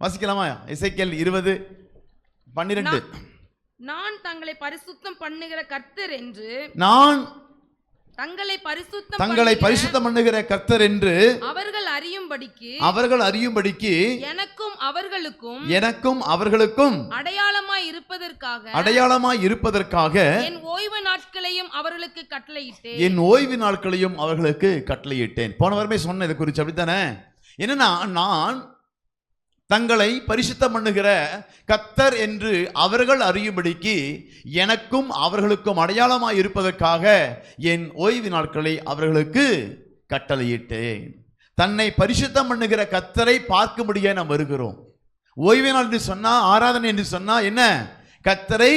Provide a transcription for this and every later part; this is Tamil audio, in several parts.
வாசிக்கலாமா? எசேக்கியேல் 20:12. நான் தங்களை பரிசுத்தம் பண்ணுகிற கர்த்தர் என்று, நான் தங்களை பரிசுத்தம் பண்ணுகிற கர்த்தர் என்று அவர்கள் அறியும்படிக்கு எனக்கும் அவர்களுக்கும் அடையாளமாய் இருப்பதற்காக என் ஓய்வு நாட்களையும் அவர்களுக்கு கட்டளையிட்டேன். போன வாரமே சொன்ன இதை குறித்து, அப்படித்தானே? என்னன்னா, நான் தங்களை பரிசுத்தம் பண்ணுகிற கர்த்தர் என்று அவர்கள் அறியும்படிக்கு எனக்கும் அவர்களுக்கும் அடையாளமாய் இருப்பதற்காக என் ஓய்வு நாட்களை அவர்களுக்கு கட்டளையிட்டேன். தன்னை பரிசுத்தம் பண்ணுகிற கர்த்தரை பார்க்கும்படியே நாம் வருகிறோம். ஓய்வு நாள் என்று சொன்னா, ஆராதனை என்று சொன்னா என்ன? கர்த்தரை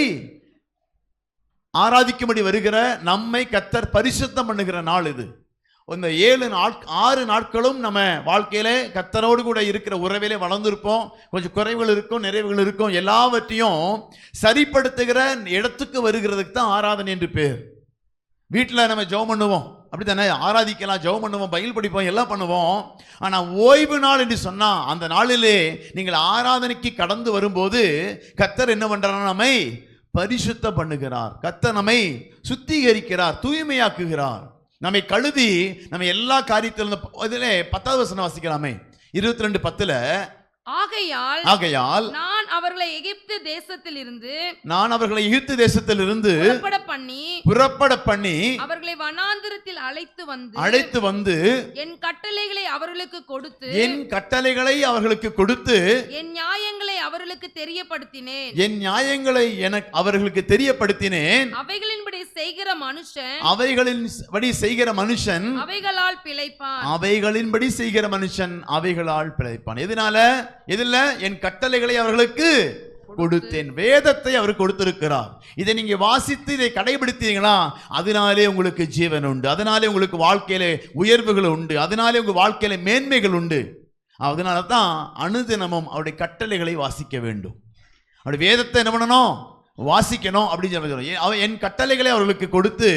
ஆராதிக்கும்படி வருகிற நம்மை கர்த்தர் பரிசுத்தம் பண்ணுகிற நாள் இது. இந்த 6 நாட்களும் நம்ம வாழ்க்கையில கர்த்தரோடு கூட இருக்கிற உறவிலே வளர்ந்துருப்போம். கொஞ்சம் குறைவுகள் இருக்கும், நிறைவுகள் இருக்கும். எல்லாவற்றையும் சரிப்படுத்துகிற இடத்துக்கு வருகிறதுக்கு தான் ஆராதனை என்று பேர். வீட்டில் நம்ம ஜெபம் பண்ணுவோம், அப்படித்தானே? ஆராதிக்கலாம், ஜெபம் பண்ணுவோம், பைபிள் படிப்போம், எல்லாம் பண்ணுவோம். ஆனால் ஓய்வு நாள் என்று சொன்னா, அந்த நாளிலே நீங்கள் ஆராதனைக்கு கடந்து வரும்போது கர்த்தர் என்ன பண்றார்? நம்மை பரிசுத்தம் பண்ணுகிறார். கர்த்தர் நம்மை சுத்திகரிக்கிறார், தூய்மையாக்குகிறார், நம்மை கழுதி நம்ம எல்லா காரியத்திலும். இதிலே 10வது வசனம் வாசிக்கலாமே, 22:10. ஆகையால் நான் அவர்களை எகிப்து தேசத்திலிருந்து புறப்பட பண்ணி அவர்களை வனாந்திரத்தில் அழைத்து வந்து என் கட்டளைகளை அவர்களுக்கு கொடுத்து என் நியாயங்களை அவர்களுக்கு தெரியப்படுத்தினேன். அவைகளின்படி செய்கிற மனுஷன் அவைகளால் பிழைப்பான். எதுல? என் கட்டளைகளை அவர்களுக்கு கொடுத்தேன். வேதத்தை அவர் கொடுத்திருக்கிறார். இதை நீங்க வாசித்து இதை கடைபிடித்தீங்களா, அதனாலே உங்களுக்கு ஜீவன் உண்டு, அதனாலே உங்களுக்கு வாழ்க்கையில உயர்வுகள் உண்டு, அதனாலே உங்க வாழ்க்கையில மேன்மைகள் உண்டு. அதனால தான் அனுதினமும் அவருடைய கட்டளைகளை வாசிக்க வேண்டும். அவருடைய வேதத்தை என்ன பண்ணணும்? வாசிக்கணும் அப்படின்னு சொல்லி, என் கட்டளைகளை அவர்களுக்கு கொடுத்து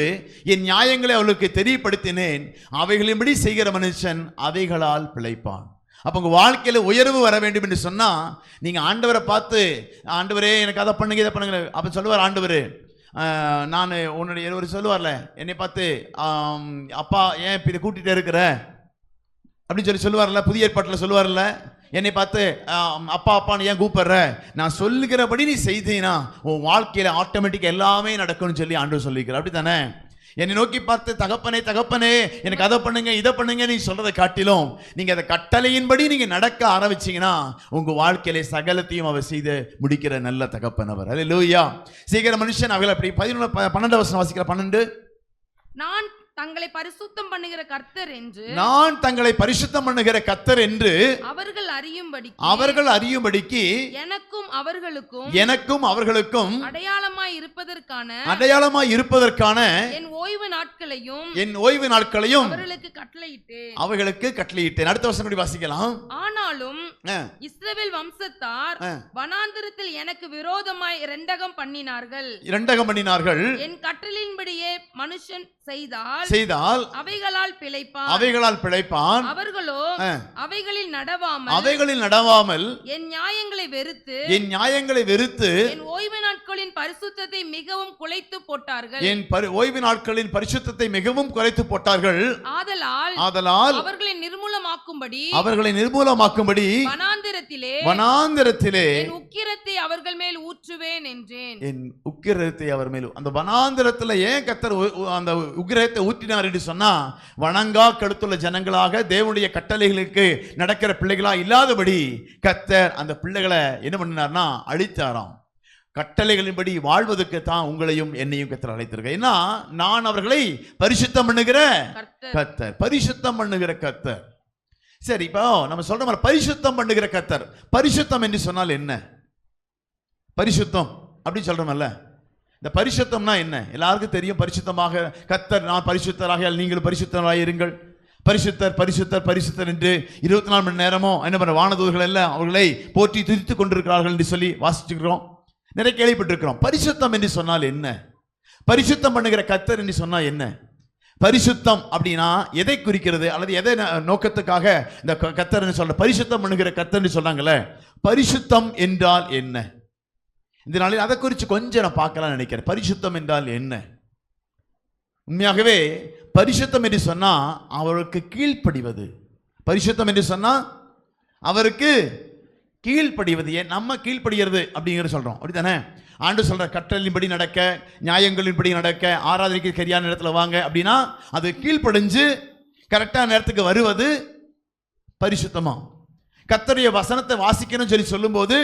என் நியாயங்களை அவர்களுக்கு தெரியப்படுத்தினேன். அவைகளின்படி செய்கிற மனுஷன் அவைகளால் பிழைப்பான். அப்போ உங்கள் வாழ்க்கையில் உயர்வு வர வேண்டும் என்று சொன்னால், நீங்கள் ஆண்டவரை பார்த்து, ஆண்டவரே எனக்கு அதை பண்ணுங்க, இதை பண்ணுங்க அப்போ சொல்லுவார் ஆண்டவர். நான் உன்னுடைய ஒரு சொல்லுவார்ல, என்னை பார்த்து அப்பா ஏன் இப்போ இதை கூட்டிகிட்டே இருக்கிற அப்படின்னு சொல்லுவார்ல, புதிய ஏற்பாட்டில் சொல்லுவார்ல, என்னை பார்த்து அப்பா அப்பான்னு ஏன் கூப்பிடுற? நான் சொல்லுகிறபடி நீ செய்தீனா உன் வாழ்க்கையில் ஆட்டோமேட்டிக்காக எல்லாமே நடக்கும்னு சொல்லி ஆண்டவர் சொல்லியிருக்கிறார். அப்படி தானே? என்னை நோக்கி பார்த்து தகப்பனே தகப்பனே எனக்கு அதை பண்ணுங்க இதை பண்ணுங்க நீ சொல்றதை காட்டிலும் நீங்க அதை கட்டளையின்படி நீங்க நடக்க ஆரம்பிச்சீங்கன்னா உங்க வாழ்க்கையில சகலத்தையும் அவர் செய்து முடிக்கிற நல்ல தகப்பன் அவர். அல்லேலூயா. சீக்கிர மனுஷன் அவளை அப்படி 11 வசனம் வாசிக்கிற 12. நான் தங்களை பரிசுத்தம் பண்ணுகிற கர்த்தர் என்று அவர்கள் அறியும்படிக்கு எனக்கும் அவர்களுக்கும் அடையாளமாய் இருப்பதற்கான என் ஓய்வு நாட்களையும் அவர்களுக்கு கட்டளையிட்டேன். அடுத்த வசனம் வாசிக்கலாம். ஆனாலும் இஸ்ரவேல் வம்சத்தார் வனாந்திரத்தில் எனக்கு விரோதமாய் இரண்டகம் பண்ணினார்கள். என் கட்டளையின்படியே மனுஷன் செய்தால் அவைகளால் பிழைப்பான். அவர்களோ அவைகளில் நடவாமல் என் நியாயங்களை வெறுத்து என் ஓய்வு நாட்களின் பரிசுத்தத்தை மிகவும் குலைத்து போட்டார்கள். ஆதலால் அவர்களை நிர்மூலமாக்கும்படி வனாந்திரத்திலே என் உக்கிரத்தை அவர்கள் மேல் ஊற்றுவேன் என்றேன். என் உக்கிரத்தை அவர் மேல், அந்த வனாந்திரத்தில் ஏன் கர்த்தர் அந்த உக்கிரத்தை ஊற்றினார் என்று சொன்னா, வணங்கா கழுத்துள்ள ஜனங்களாக தேவனுடைய கட்டளைகளுக்கு நடக்கிற பிள்ளைகளா இல்லாதபடி கர்த்தர் அந்த பிள்ளைகளை என்ன பண்ணினார்னா அழித்தாராம். கட்டளைகளின்படி வாழ்வதற்கு தான் உங்களையும் என்னையும் கர்த்தர் அழைத்திருக்க. ஏன்னா நான் அவர்களை பரிசுத்தம் பண்ணுகிற கர்த்தர். சரி, இப்போ நம்ம சொல்ற மாதிரி பரிசுத்தம் பண்ணுகிற கர்த்தர். பரிசுத்தம் என்று சொன்னால் என்ன? பரிசுத்தம் அப்படின்னு சொல்றோம்ல, இந்த பரிசுத்தம்னா என்ன? எல்லாருக்கும் தெரியும். பரிசுத்தமாக கர்த்தர், நான் பரிசுத்தராக நீங்கள் பரிசுத்தராக இருங்கள், பரிசுத்தர் என்று 24 மணி நேரமும் என்ன பண்ண வானதூதர்கள் எல்லாம் அவர்களை போற்றி துதித்துக் கொண்டிருக்கிறார்கள் என்று சொல்லி வாசிச்சுக்கிறோம், நிறைய கேள்விப்பட்டிருக்கிறோம். பரிசுத்தம் என்று சொன்னால் என்ன? பரிசுத்தம் பண்ணுகிற கர்த்தர் என்று சொன்னால் என்ன? பரிசுத்தம் அப்படின்னா எதை குறிக்கிறது, அல்லது எதை நோக்கத்துக்காக இந்த கர்த்தர்னு சொல்ற பரிசுத்தம் பண்ணுகிற கர்த்தர்னு சொல்றாங்கல்ல? பரிசுத்தம் என்றால் என்ன? இந்த நாளில் அதை குறித்து கொஞ்சம் நான் பார்க்கலாம் நினைக்கிறேன். பரிசுத்தம் என்றால் என்ன? உண்மையாகவே பரிசுத்தம் என்று சொன்னா அவருக்கு கீழ்ப்படிவது. பரிசுத்தம் என்று சொன்னா அவருக்கு கீழ்ப்படிவது. ஏன் நம்ம கீழ்ப்படுகிறது அப்படிங்கிற சொல்றோம், அப்படித்தானே? ஆண்டு சொல்ற கட்டளின்படி நடக்க, நியாயங்களின்படி நடக்க, ஆராதனைக்கு சரியான நேரத்தில் வாங்க அப்படின்னா அது கீழ்ப்படிஞ்சு கரெக்டான நேரத்துக்கு வருவது பரிசுத்தமா. கர்த்தருடைய வசனத்தை வாசிக்கணும்னு சொல்லி சொல்லும்போது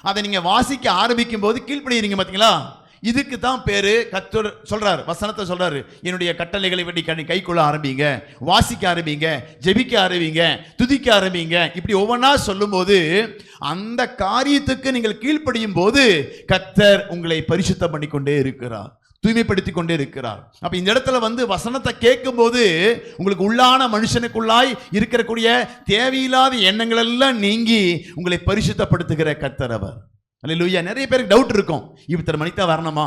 அதை நீங்க வாசிக்க ஆரம்பிக்கும் போது கீழ்ப்படிறீங்க, பார்த்தீங்களா? இதுக்கு தான் பேரு. கர்த்தர் சொல்றாரு, வசனத்தை சொல்றாரு, என்னுடைய கட்டளைகளை பற்றி கைக்கொள்ள ஆரம்பிங்க, வாசிக்க ஆரம்பிங்க, ஜெபிக்க ஆரம்பிங்க, துதிக்க ஆரம்பிங்க. இப்படி ஒவ்வொன்றா சொல்லும்போது அந்த காரியத்துக்கு நீங்கள் கீழ்ப்படியும் போது கர்த்தர் உங்களை பரிசுத்தம் பண்ணி கொண்டே இருக்கிறார், தூய்மைப்படுத்தி கொண்டே இருக்கிறார். அப்ப இந்த இடத்துல வசனத்தை கேட்கும் போது உங்களுக்கு உள்ளான மனுஷனுக்குள்ளாய் இருக்கக்கூடிய தேவையில்லாத எண்ணங்கள் எல்லாம் நீங்கி உங்களை பரிசுத்தப்படுத்துகிற கர்த்தர் அவர். அல்லேலூயா. நிறைய பேருக்கு டவுட் இருக்கும், இத்தனை மணிக்கு தான் வரணுமா?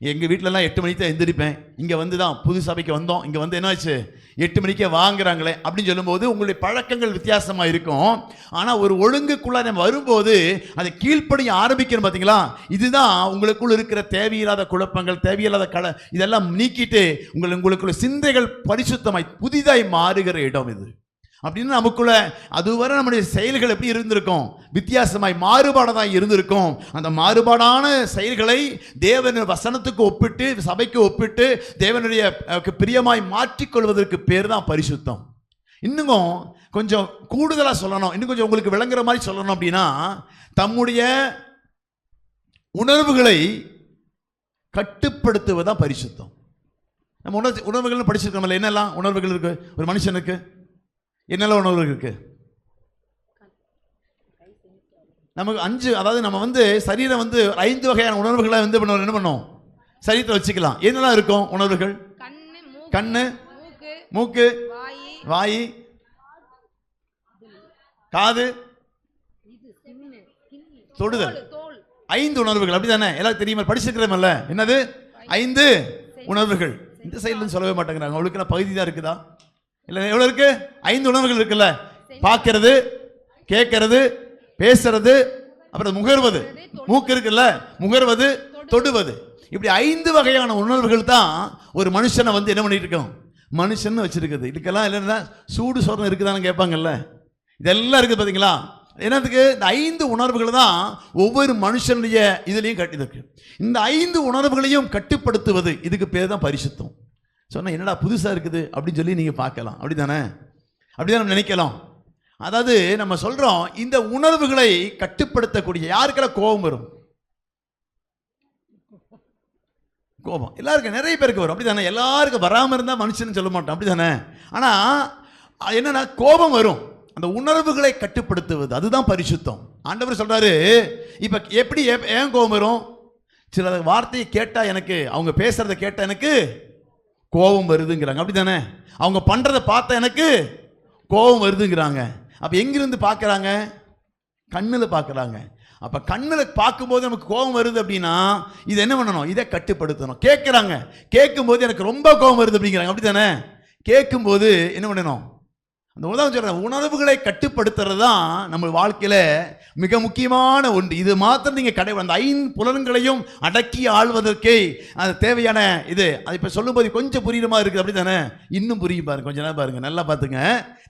எங்கள் வீட்டிலலாம் 8 மணிக்கு தான் எந்திரிப்பேன், இங்கே தான் புது சபைக்கு வந்தோம், இங்கே என்னாச்சு 8 மணிக்கே வாங்குறாங்களே அப்படின்னு சொல்லும்போது உங்களுடைய பழக்கங்கள் வித்தியாசமாக இருக்கும். ஆனால் ஒரு ஒழுங்குக்குள்ள நம்ம வரும்போது அதை கீழ்ப்படிய ஆரம்பிக்கணும், பார்த்தீங்களா? இதுதான் உங்களுக்குள் இருக்கிற தேவையில்லாத குழப்பங்கள், தேவையில்லாத இதெல்லாம் நீக்கிட்டு உங்களுக்குள்ள சிந்தைகள் பரிசுத்தமாய் புதிதாய் மாறுகிற இடம் இது. அப்படின்னு நமக்குள்ள அதுவரை நம்முடைய செயல்கள் எப்படி இருந்திருக்கும்? வித்தியாசமாய் மாறுபாடாக இருந்திருக்கும். அந்த மாறுபாடான செயல்களை தேவனுடைய வசனத்துக்கு ஒப்பிட்டு, சபைக்கு ஒப்பிட்டு தேவனுடைய பிரியமாய் மாற்றிக்கொள்வதற்கு பேர் தான் பரிசுத்தம். இன்னும் கொஞ்சம் கூடுதலாக சொல்லணும், இன்னும் கொஞ்சம் உங்களுக்கு விளங்குற மாதிரி சொல்லணும் அப்படின்னா, தம்முடைய உணர்வுகளை கட்டுப்படுத்துவதுதான் பரிசுத்தம். நம்ம உணர்வுகள் படிச்சிருக்கோம்ல, என்னெல்லாம் உணர்வுகள் இருக்கு ஒரு மனுஷனுக்கு? என்னெல்லாம் உணர்வுகள் இருக்கு நமக்கு? 5, அதாவது நம்ம சரீரம் 5 வகையான உணர்வுகளை என்ன பண்ணோம்? சரீரத்தை வச்சுக்கலாம். என்னெல்லாம் இருக்கும் உணர்வுகள்? கண்ணு, மூக்கு, வாய், காது, தொடுதல். 5 உணர்வுகள், அப்படிதானே? எல்லாம் தெரியுமா? படிச்சிருக்கிறோம்ல. என்னது 5 உணர்வுகள்? இந்த சைடுல சொல்லவே மாட்டேங்கிறாங்க. அவளுக்கு நான் பகுதி தான் இருக்குதா? இல்லை, எவ்வளோ இருக்கு? 5 உணர்வுகள் இருக்குல்ல. பார்க்கறது, கேட்கறது, பேசுறது, அப்புறம் முகர்வது. மூக்கு இருக்குல்ல, முகர்வது, தொடுவது. இப்படி 5 வகையான உணர்வுகள் தான் ஒரு மனுஷனை என்ன பண்ணிட்டு இருக்கோம்? மனுஷன் வச்சிருக்குது. இதுக்கெல்லாம் இல்லைன்னா சூடு சொரணம் இருக்குதான்னு கேட்பாங்கல்ல. இதெல்லாம் இருக்குது, பார்த்தீங்களா? என்னதுக்கு? இந்த 5 உணர்வுகள் தான் ஒவ்வொரு மனுஷனுடைய இதுலையும் கட்டிருக்கு. இந்த 5 உணர்வுகளையும் கட்டுப்படுத்துவது, இதுக்கு பேர் தான் பரிசுத்தம். சொன்னால் என்னடா புதுசாக இருக்குது அப்படின்னு சொல்லி நீங்கள் பார்க்கலாம், அப்படிதானே? அப்படிதான் நம்ம நினைக்கலாம். அதாவது நம்ம சொல்கிறோம், இந்த உணர்வுகளை கட்டுப்படுத்தக்கூடிய, யாருக்கெல்லாம் கோபம் வரும்? கோபம் எல்லாருக்கும், நிறைய பேருக்கு வரும், அப்படிதானே? எல்லாருக்கும் வராமல் இருந்தால் மனுஷன் சொல்ல மாட்டோம், அப்படிதானே? ஆனால் என்னன்னா கோபம் வரும். அந்த உணர்வுகளை கட்டுப்படுத்துவது, அதுதான் பரிசுத்தம். ஆண்டவர் சொல்றாரு, இப்போ எப்படி ஏன் கோபம் வரும்? சில வார்த்தையை கேட்டால் எனக்கு, அவங்க பேசுறதை கேட்டால் எனக்கு கோபம் வருதுங்கிறாங்க, அப்படித்தானே? அவங்க பண்றதை பார்த்தா எனக்கு கோபம் வருதுங்கிறாங்க. அப்ப எங்கிருந்து பார்க்கறாங்க? கண்ணில் பார்க்கறாங்க. அப்ப கண்ணில் பார்க்கும்போது நமக்கு கோபம் வருது அப்படின்னா இது என்ன பண்ணணும்? இதை கட்டுப்படுத்தணும். கேட்கறாங்க, கேட்கும்போது எனக்கு ரொம்ப கோபம் வருது அப்படிங்கிறாங்க, அப்படித்தானே? கேட்கும்போது என்ன பண்ணணும்? அந்த உதாரணம் சொல்றேன், உணர்வுகளை கட்டுப்படுத்துறது தான் நம்ம வாழ்க்கையில மிக முக்கியமான ஒன்று. இது மாத்திரம் நீங்க அந்த 5 புலன்களையும் அடக்கி ஆள்வதற்கே அது தேவையான இது. அது இப்ப சொல்லும்போது கொஞ்சம் புரியுற மாதிரி இருக்குது, அப்படி தானே? இன்னும் புரியும் பாருங்க, கொஞ்ச நேரம் பாருங்க, நல்லா பார்த்துங்க,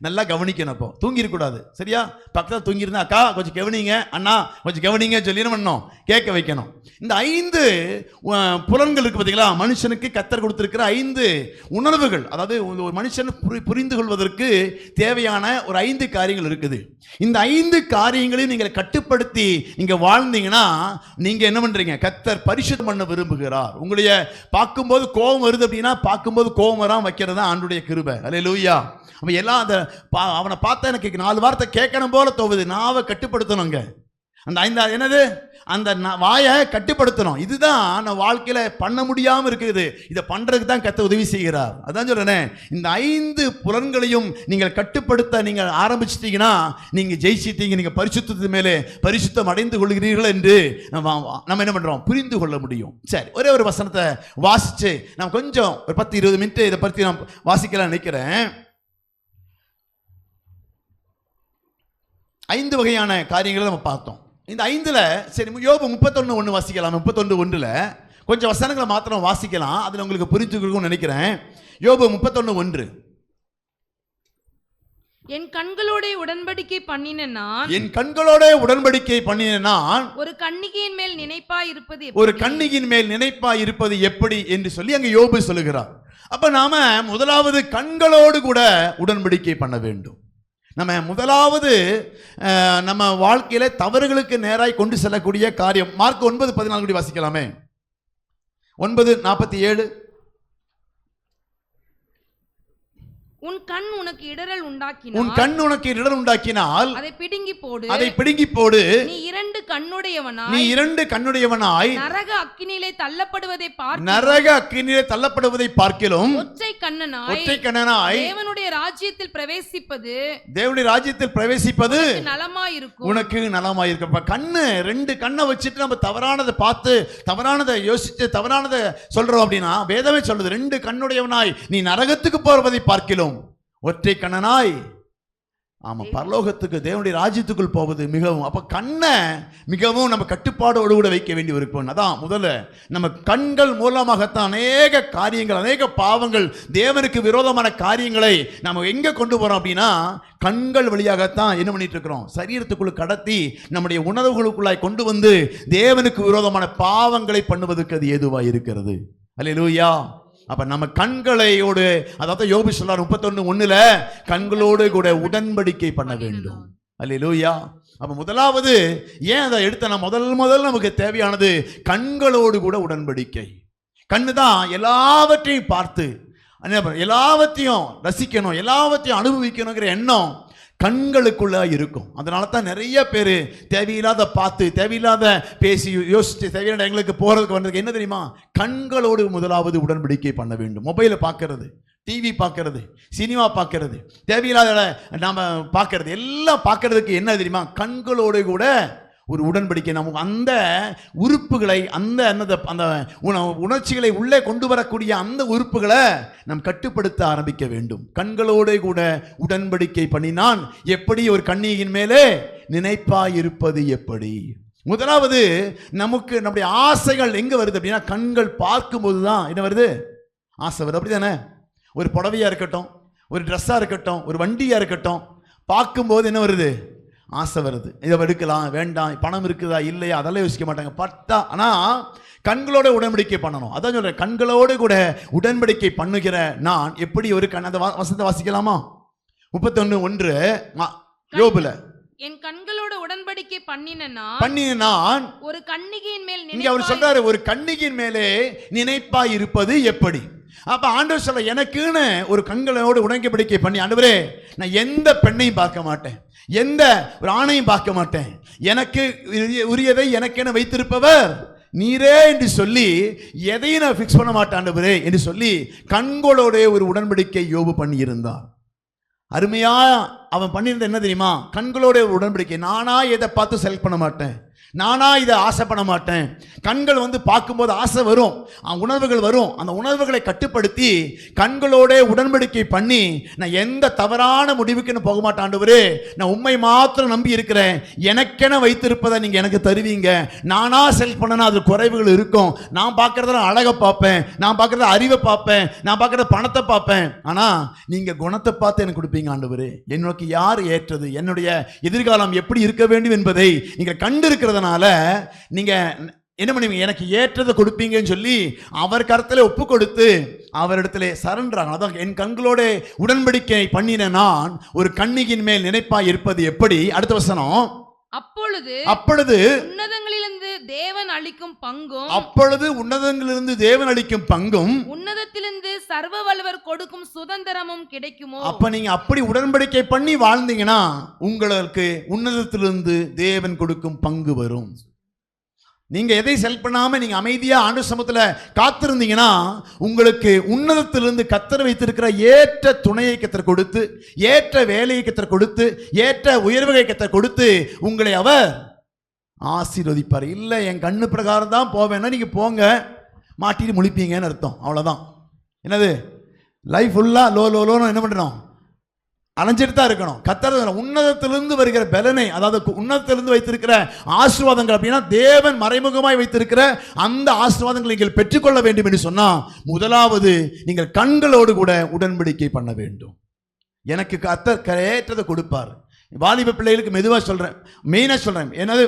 நல்லா கவனிக்கணும். அப்போ தூங்கிடக்கூடாது, சரியா? பக்கத்தில் தூங்கியிருந்தா அக்கா கொஞ்சம் கவனிங்க, அண்ணா கொஞ்சம் கவனிங்க சொல்லி என்ன பண்ணணும்? கேட்க வைக்கணும். இந்த 5 புலன்கள் இருக்கு, பார்த்தீங்களா? மனுஷனுக்கு கர்த்தர் கொடுத்திருக்கிற 5 உணர்வுகள். அதாவது ஒரு மனுஷன் புரிந்து கொள்வதற்கு தேவையான ஒரு 5 காரியங்கள் இருக்குது. இந்த 5 காரியங்களையும் நீங்கள் கட்டுப்படுத்தி நீங்க வாழ்ந்தீங்கன்னா நீங்க என்ன பண்றீங்க? கர்த்தர் பரிசுத்தம் பண்ண விரும்புகிறார். உங்களுடைய பார்க்கும்போது கோபம் வருது அப்படின்னா பார்க்கும்போது கோபம் வராம வைக்கிறது தான் ஆண்டவருடைய கிருபை. அல்லேலூயா. அப்ப எல்லாம் அவனை பார்த்தா எனக்கு 4 வார்த்தை கேட்கணும் போல தோவுது, நாவை கட்டுப்படுத்தணுங்க. அந்த 5 என்னது? அந்த வாயை கட்டுப்படுத்தணும். இதுதான் நான் வாழ்க்கையில பண்ண முடியாம இருக்குது. இதை பண்றதுக்கு தான் கர்த்தர் உதவி செய்கிறார். அதான் சொல்றேன், இந்த 5 புலன்களையும் நீங்கள் கட்டுப்படுத்த நீங்கள் ஆரம்பிச்சிட்டீங்கன்னா நீங்க ஜெயிச்சிட்டீங்க. நீங்க பரிசுத்தத்து மேலே பரிசுத்தம் அடைந்து கொள்கிறீர்கள் என்று நம்ம என்ன பண்றோம்? புரிந்து கொள்ள முடியும். சரி, ஒரே ஒரு வசனத்தை வாசிச்சு நான் கொஞ்சம் ஒரு 10-20 மினிட் இதை பற்றி நான் வாசிக்கலாம் நினைக்கிறேன். 5 வகையான காரியங்களை நம்ம பார்த்தோம். இந்த 5ல சரி யோபு 31:1 வாசிக்கலாம். 31:1 கொஞ்சம் வசனங்களை மாத்திரம் வாசிக்கலாம், அதுல உங்களுக்கு புரிஞ்சுக்கணும்னு நினைக்கிறேன். யோபு 31:1 என் கண்களோட உடன்படிக்கை பண்ணின நான், என் கண்களோட உடன்படிக்கை பண்ணின நான் ஒரு கன்னிகையின் மேல் நினைப்பாய் இருப்பது ஒரு கன்னிகையின் மேல் நினைப்பாய் இருப்பது எப்படி என்று சொல்லி அங்க யோபு சொல்லுகிறார். அப்ப நாம முதலாவது கண்களோடு கூட உடன்படிக்கை பண்ண வேண்டும். நம்ம முதலாவது நம்ம வாழ்க்கையில தவறுகளுக்கு நேராய் கொண்டு செல்லக்கூடிய காரியம். மார்க் 9:14 வாசிக்கலாமே. 9:47 உன் கண் உனக்கு இடறல் உண்டாக்கினால், உன் கண் உனக்கு இடரல் உண்டாக்கினால் அதை பிடுங்கி போடு. அதை பிடுங்கி போடு. நீ 2 கண்ணுடையவனாய், நீ 2 கண்ணுடையவனாய் நரக அக்கினியிலே தள்ளப்படுவதை பார்க்கிலும், நரக அக்கினியிலே தள்ளப்படுவதை பார்க்கிலும் ஒற்றை கண்ணனாய், ஒற்றை கண்ணனாய் தேவனுடைய ராஜ்யத்தில் பிரவேசிப்பது, தேவனுடைய ராஜ்யத்தில் பிரவேசிப்பது நலமாயிருக்கும். உனக்கு நலமாயிருக்கும். அப்ப கண்ணு 2 கண்ணை வச்சுட்டு நம்ம தவறானதை பார்த்து தவறானதை யோசிச்சு தவறானதை சொல்றோம் அப்படின்னா வேதமே சொல்லுது 2 கண்ணுடையவனாய் நீ நரகத்துக்கு போவதை பார்க்கிலும் ஒற்றை கண்ணனாய் ஆமா பரலோகத்துக்கு தேவனுடைய ராஜ்யத்துக்குள் போவது மிகவும். அப்ப கண்ணை மிகவும் நம்ம கட்டுப்பாடோடு கூட வைக்க வேண்டி இருக்கும். அதான் முதல்ல நம்ம கண்கள் மூலமாகத்தான் அநேக காரியங்கள், அநேக பாவங்கள், தேவனுக்கு விரோதமான காரியங்களை நம்ம எங்க கொண்டு போறோம் அப்படின்னா கண்கள் வழியாகத்தான் என்ன பண்ணிட்டு இருக்கிறோம், சரீரத்துக்குள்ள கடத்தி நம்முடைய உணர்வுகளுக்குள்ளாய் கொண்டு வந்து தேவனுக்கு விரோதமான பாவங்களை பண்ணுவதற்கு அது ஏதுவாக இருக்கிறது. அல்லேலூயா. அப்ப நம்ம கண்களையோடு, அதாவது யோபு சொல்றார் 31:1 கண்களோடு கூட உடன்படிக்கை பண்ண வேண்டும். அல்லேலூயா. அப்ப முதலாவது ஏன் அதை எடுத்த முதல் நமக்கு தேவையானது கண்களோடு கூட உடன்படிக்கை. கண்ணு தான் எல்லாவற்றையும் பார்த்து எல்லாவற்றையும் ரசிக்கணும், எல்லாவற்றையும் அனுபவிக்கணுங்கிற எண்ணம் கண்களுக்குள்ள இருக்கும். அதனால தான் நிறைய பேர் தேவையில்லாத பார்த்து தேவையில்லாத பேசி யோசிச்சு தேவையான எங்களுக்கு போறதுக்கு வந்ததுக்கு என்ன தெரியுமா, கண்களோடு முதலாவது உடன்படிக்கை பண்ண வேண்டும். மொபைலை பார்க்கறது, டிவி பார்க்கறது, சினிமா பார்க்கறது, தேவையில்லாத நாம பார்க்கறது எல்லாம் பார்க்கறதுக்கு என்ன தெரியுமா, கண்களோடு கூட ஒரு உடன்படிக்கை. நமக்கு அந்த உறுப்புகளை அந்த உணர்ச்சிகளை உள்ளே கொண்டு வரக்கூடிய அந்த உறுப்புகளை நாம் கட்டுப்படுத்த ஆரம்பிக்க வேண்டும். கண்களோடு கூட உடன்படிக்கை பண்ணினான் எப்படி ஒரு கன்னிகையின் மேலே நினைப்பாயிருப்பது எப்படி. முதலாவது நமக்கு நம்முடைய ஆசைகள் எங்க வருது அப்படின்னா கண்கள் பார்க்கும்போது தான் என்ன வருது, ஆசை வருது. அப்படி தானே? ஒரு புடவையா இருக்கட்டும், ஒரு ட்ரெஸ்ஸாக இருக்கட்டும், ஒரு வண்டியாக இருக்கட்டும், பார்க்கும்போது என்ன வருது, ஆசை வருது. இதை எடுக்கலாம் வேண்டாம், பணம் இருக்குதா இல்லையா அதெல்லாம் யோசிக்க மாட்டாங்க. பார்த்தா ஆனால் கண்களோட உடன்படிக்கை பண்ணணும். அதான் சொல்றேன், கண்களோடு கூட உடன்படிக்கை பண்ணுகிற நான் எப்படி ஒரு அந்த வசனத்தை வாசிக்கலாமா? 31:1 யோபுல என் கண்களோட உடன்படிக்கை பண்ணின நான் ஒரு கன்னிகையின் மேல் இங்க அவர் சொல்றாரு ஒரு கன்னிகையின் மேலே நினைப்பாய் இருப்பது எப்படி. அப்ப ஆண்டவர் சொல்ல எனக்குன்னு ஒரு கண்களோடு உடன்படிக்கை பண்ணி, ஆண்டவரே நான் எந்த பெண்ணையும் பார்க்க மாட்டேன், எந்த ஒரு ஆணையும் பார்க்க மாட்டேன், எனக்கு உரியதை எனக்கென வைத்திருப்பவர் நீரே என்று சொல்லி எதையும் நான் ஃபிக்ஸ் பண்ண மாட்டேன் ஆண்டவரே என்று சொல்லி கண்களோட ஒரு உடன்படிக்கை யோபு பண்ணி இருந்தார். அருமையா அவன் பண்ணியிருந்த என்ன தெரியுமா, கண்களோட ஒரு உடன்படிக்கை. நானா எதை பார்த்து செலக்ட் பண்ண மாட்டேன், நானா இதை ஆசைப்பட மாட்டேன். கண்கள் பார்க்கும்போது ஆசை வரும், உணர்வுகள் வரும். அந்த உணர்வுகளை கட்டுப்படுத்தி கண்களோட உடன்படிக்கை பண்ணி நான் எந்த தவறான முடிவுக்குன்னு போக மாட்டேன் ஆண்டவரே, நான் உண்மை மாத்திரம் நம்பி இருக்கிறேன், எனக்கென வைத்திருப்பதை நீங்க எனக்கு தருவீங்க. நானா செலக்ட் பண்ணனா அது குறைவுகள் இருக்கும். நான் பார்க்கறத அழகை பார்ப்பேன், நான் பார்க்கறத அறிவை பார்ப்பேன், நான் பார்க்கறத பணத்தை பார்ப்பேன். ஆனா நீங்க குணத்தை பார்த்து எனக்கு கொடுப்பீங்க ஆண்டவரே. என்னோட யார் ஏற்றது, என்னுடைய எதிர்காலம் எப்படி இருக்க வேண்டும் என்பதை நீங்க கண்டு இருக்கிறதுனால நீங்க என்ன பண்ணுவீங்க, எனக்கு ஏற்றதை கொடுப்பீங்கன்னு சொல்லி அவர் கருத்துல ஒப்பு கொடுத்து அவரிடத்திலே சரண்டராங்க. அதான் என் கண்களோட உடன்படிக்கை பண்ணின நான் ஒரு கன்னிகையின் மேல் நினைப்பாய் இருப்பது எப்படி. அடுத்த வசனம், அப்பொழுது உன்னதங்களிலிருந்து தேவன் அளிக்கும் பங்கும், அப்பொழுது உன்னதங்களிலிருந்து தேவன் அளிக்கும் பங்கும், உன்னதத்திலிருந்து சர்வ வல்லவர் கொடுக்கும் சுதந்திரமும் கிடைக்குமோ. அப்ப நீங்க அப்படி உடன்படிக்கை பண்ணி வாழ்ந்தீங்கன்னா உங்களுக்கு உன்னதத்திலிருந்து தேவன் கொடுக்கும் பங்கு வரும். நீங்க எதை செலக்ட் பண்ணாம நீங்க அமைதியா ஆண்டவர் சமூகத்துல காத்திருந்தீங்கன்னா உங்களுக்கு உன்னதத்திலிருந்து கர்த்தர் வைத்திருக்கிற ஏற்ற துணையை கர்த்தர் கொடுத்து, ஏற்ற வேலையை கர்த்தர் கொடுத்து, ஏற்ற உயர்வுகளை கர்த்தர் கொடுத்து உங்களை அவர் ஆசீர்வதிப்பார். இல்லை என் கண்ணு பிரகாரம் தான் போவேன்னா நீங்க போங்க, மாட்டிட்டு முழிப்பீங்கன்னு அர்த்தம். அவ்வளவுதான். என்னது லைஃப் ஃபுல்லா லோன்னு என்ன பண்ணணும், அலைஞ்சிட்டு தான் இருக்கணும். கர்த்தர் உன்னதத்திலிருந்து வருகிற பலனை, அதாவது உன்னதத்திலிருந்து வைத்திருக்கிற ஆசீர்வாதங்கள் அப்படின்னா தேவன் மறைமுகமாய் வைத்திருக்கிற அந்த ஆசீர்வாதங்களை நீங்கள் பெற்றுக்கொள்ள வேண்டும் என்று சொன்னா, முதலாவது நீங்கள் கண்களோடு கூட உடன்படிக்கை பண்ண வேண்டும். எனக்கு கர்த்தர் ஏற்றதை கொடுப்பார். வாலிப பிள்ளைகளுக்கு மெதுவாக சொல்றேன், மெயினாக சொல்றேன். என்னது,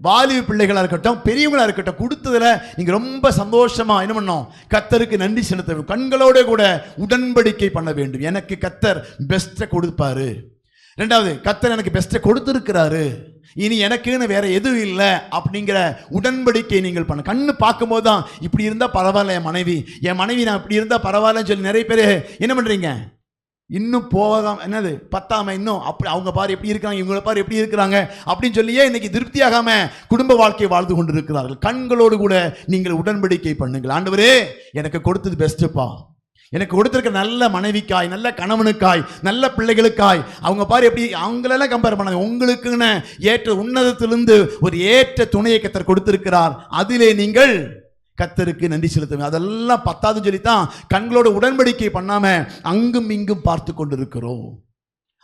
வாலிப பிள்ளைகளாக இருக்கட்டும் பெரியவங்களா இருக்கட்டும், கொடுத்ததுல நீங்க ரொம்ப சந்தோஷமா என்ன பண்ணணும், கர்த்தருக்கு நன்றி செலுத்த வேண்டும். கண்களோட கூட உடன்படிக்கை பண்ண வேண்டும். எனக்கு கர்த்தர் பெஸ்ட்டை கொடுப்பாரு. ரெண்டாவது, கர்த்தர் எனக்கு பெஸ்ட்டை கொடுத்திருக்கிறாரு, இனி எனக்குன்னு வேற எதுவும் இல்லை அப்படிங்கிற உடன்படிக்கை நீங்கள் பண்ண. கண்ணு பார்க்கும்போது தான் இப்படி இருந்தா பரவாயில்ல, என் மனைவி நான் இப்படி இருந்தா பரவாயில்லன்னு சொல்லி நிறைய பேர் என்ன பண்றீங்க, இன்னும் போகாம என்னது பத்தாம இன்னும் அப்படி அவங்க பாரு எப்படி இருக்கிறாங்க, இவங்கள பாரு எப்படி இருக்கிறாங்க அப்படின்னு சொல்லியே இன்னைக்கு திருப்தியாகாம குடும்ப வாழ்க்கையை வாழ்ந்து கொண்டு இருக்கிறார்கள். கண்களோடு கூட நீங்கள் உடன்படிக்கை பண்ணுங்கள். ஆண்டவரே, எனக்கு கொடுத்தது பெஸ்ட்டுப்பா, எனக்கு கொடுத்திருக்க நல்ல மனைவிக்காய், நல்ல கணவனுக்காய், நல்ல பிள்ளைகளுக்காய், அவங்க பாரு எப்படி, அவங்களெல்லாம் கம்பேர் பண்ணாங்க, உங்களுக்குன்னு ஏற்ற உன்னதத்திலிருந்து ஒரு ஏற்ற துணையை கர்த்தர் கொடுத்திருக்கிறார், அதிலே நீங்கள் கர்த்தருக்கு நன்றி செலுத்துவேன். அதெல்லாம் பத்தாவது சொல்லித்தான் கண்களோட உடன்படிக்கை பண்ணாம அங்கும் இங்கும் பார்த்து கொண்டிருக்கிறோம்.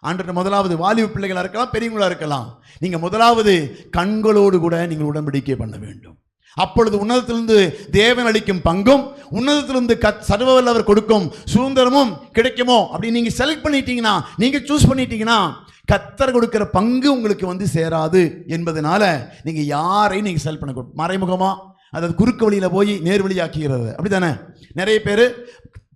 ஆண்டவர் முதலாவது வாலிப பிள்ளைகளா இருக்கலாம், பெரியவங்களா இருக்கலாம், நீங்க முதலாவது கண்களோடு கூட நீங்கள் உடன்படிக்கை பண்ண வேண்டும். அப்பொழுது உன்னதத்திலிருந்து தேவன் அளிக்கும் பங்கும், உன்னதத்திலிருந்து சர்வவல்லவர் கொடுக்கும் சுதந்திரமும் கிடைக்குமோ அப்படி நீங்க செலக்ட் பண்ணிட்டீங்கன்னா, நீங்க சூஸ் பண்ணிட்டீங்கன்னா, கர்த்தர் கொடுக்கிற பங்கு உங்களுக்கு வந்து சேராது என்பதனால நீங்க யாரையும் நீங்க செலக்ட் பண்ண, மறைமுகமா அதாவது குறுக்க வழியில போய் நேர் வழி ஆக்குகிறது. அப்படித்தானே, நிறைய பேர்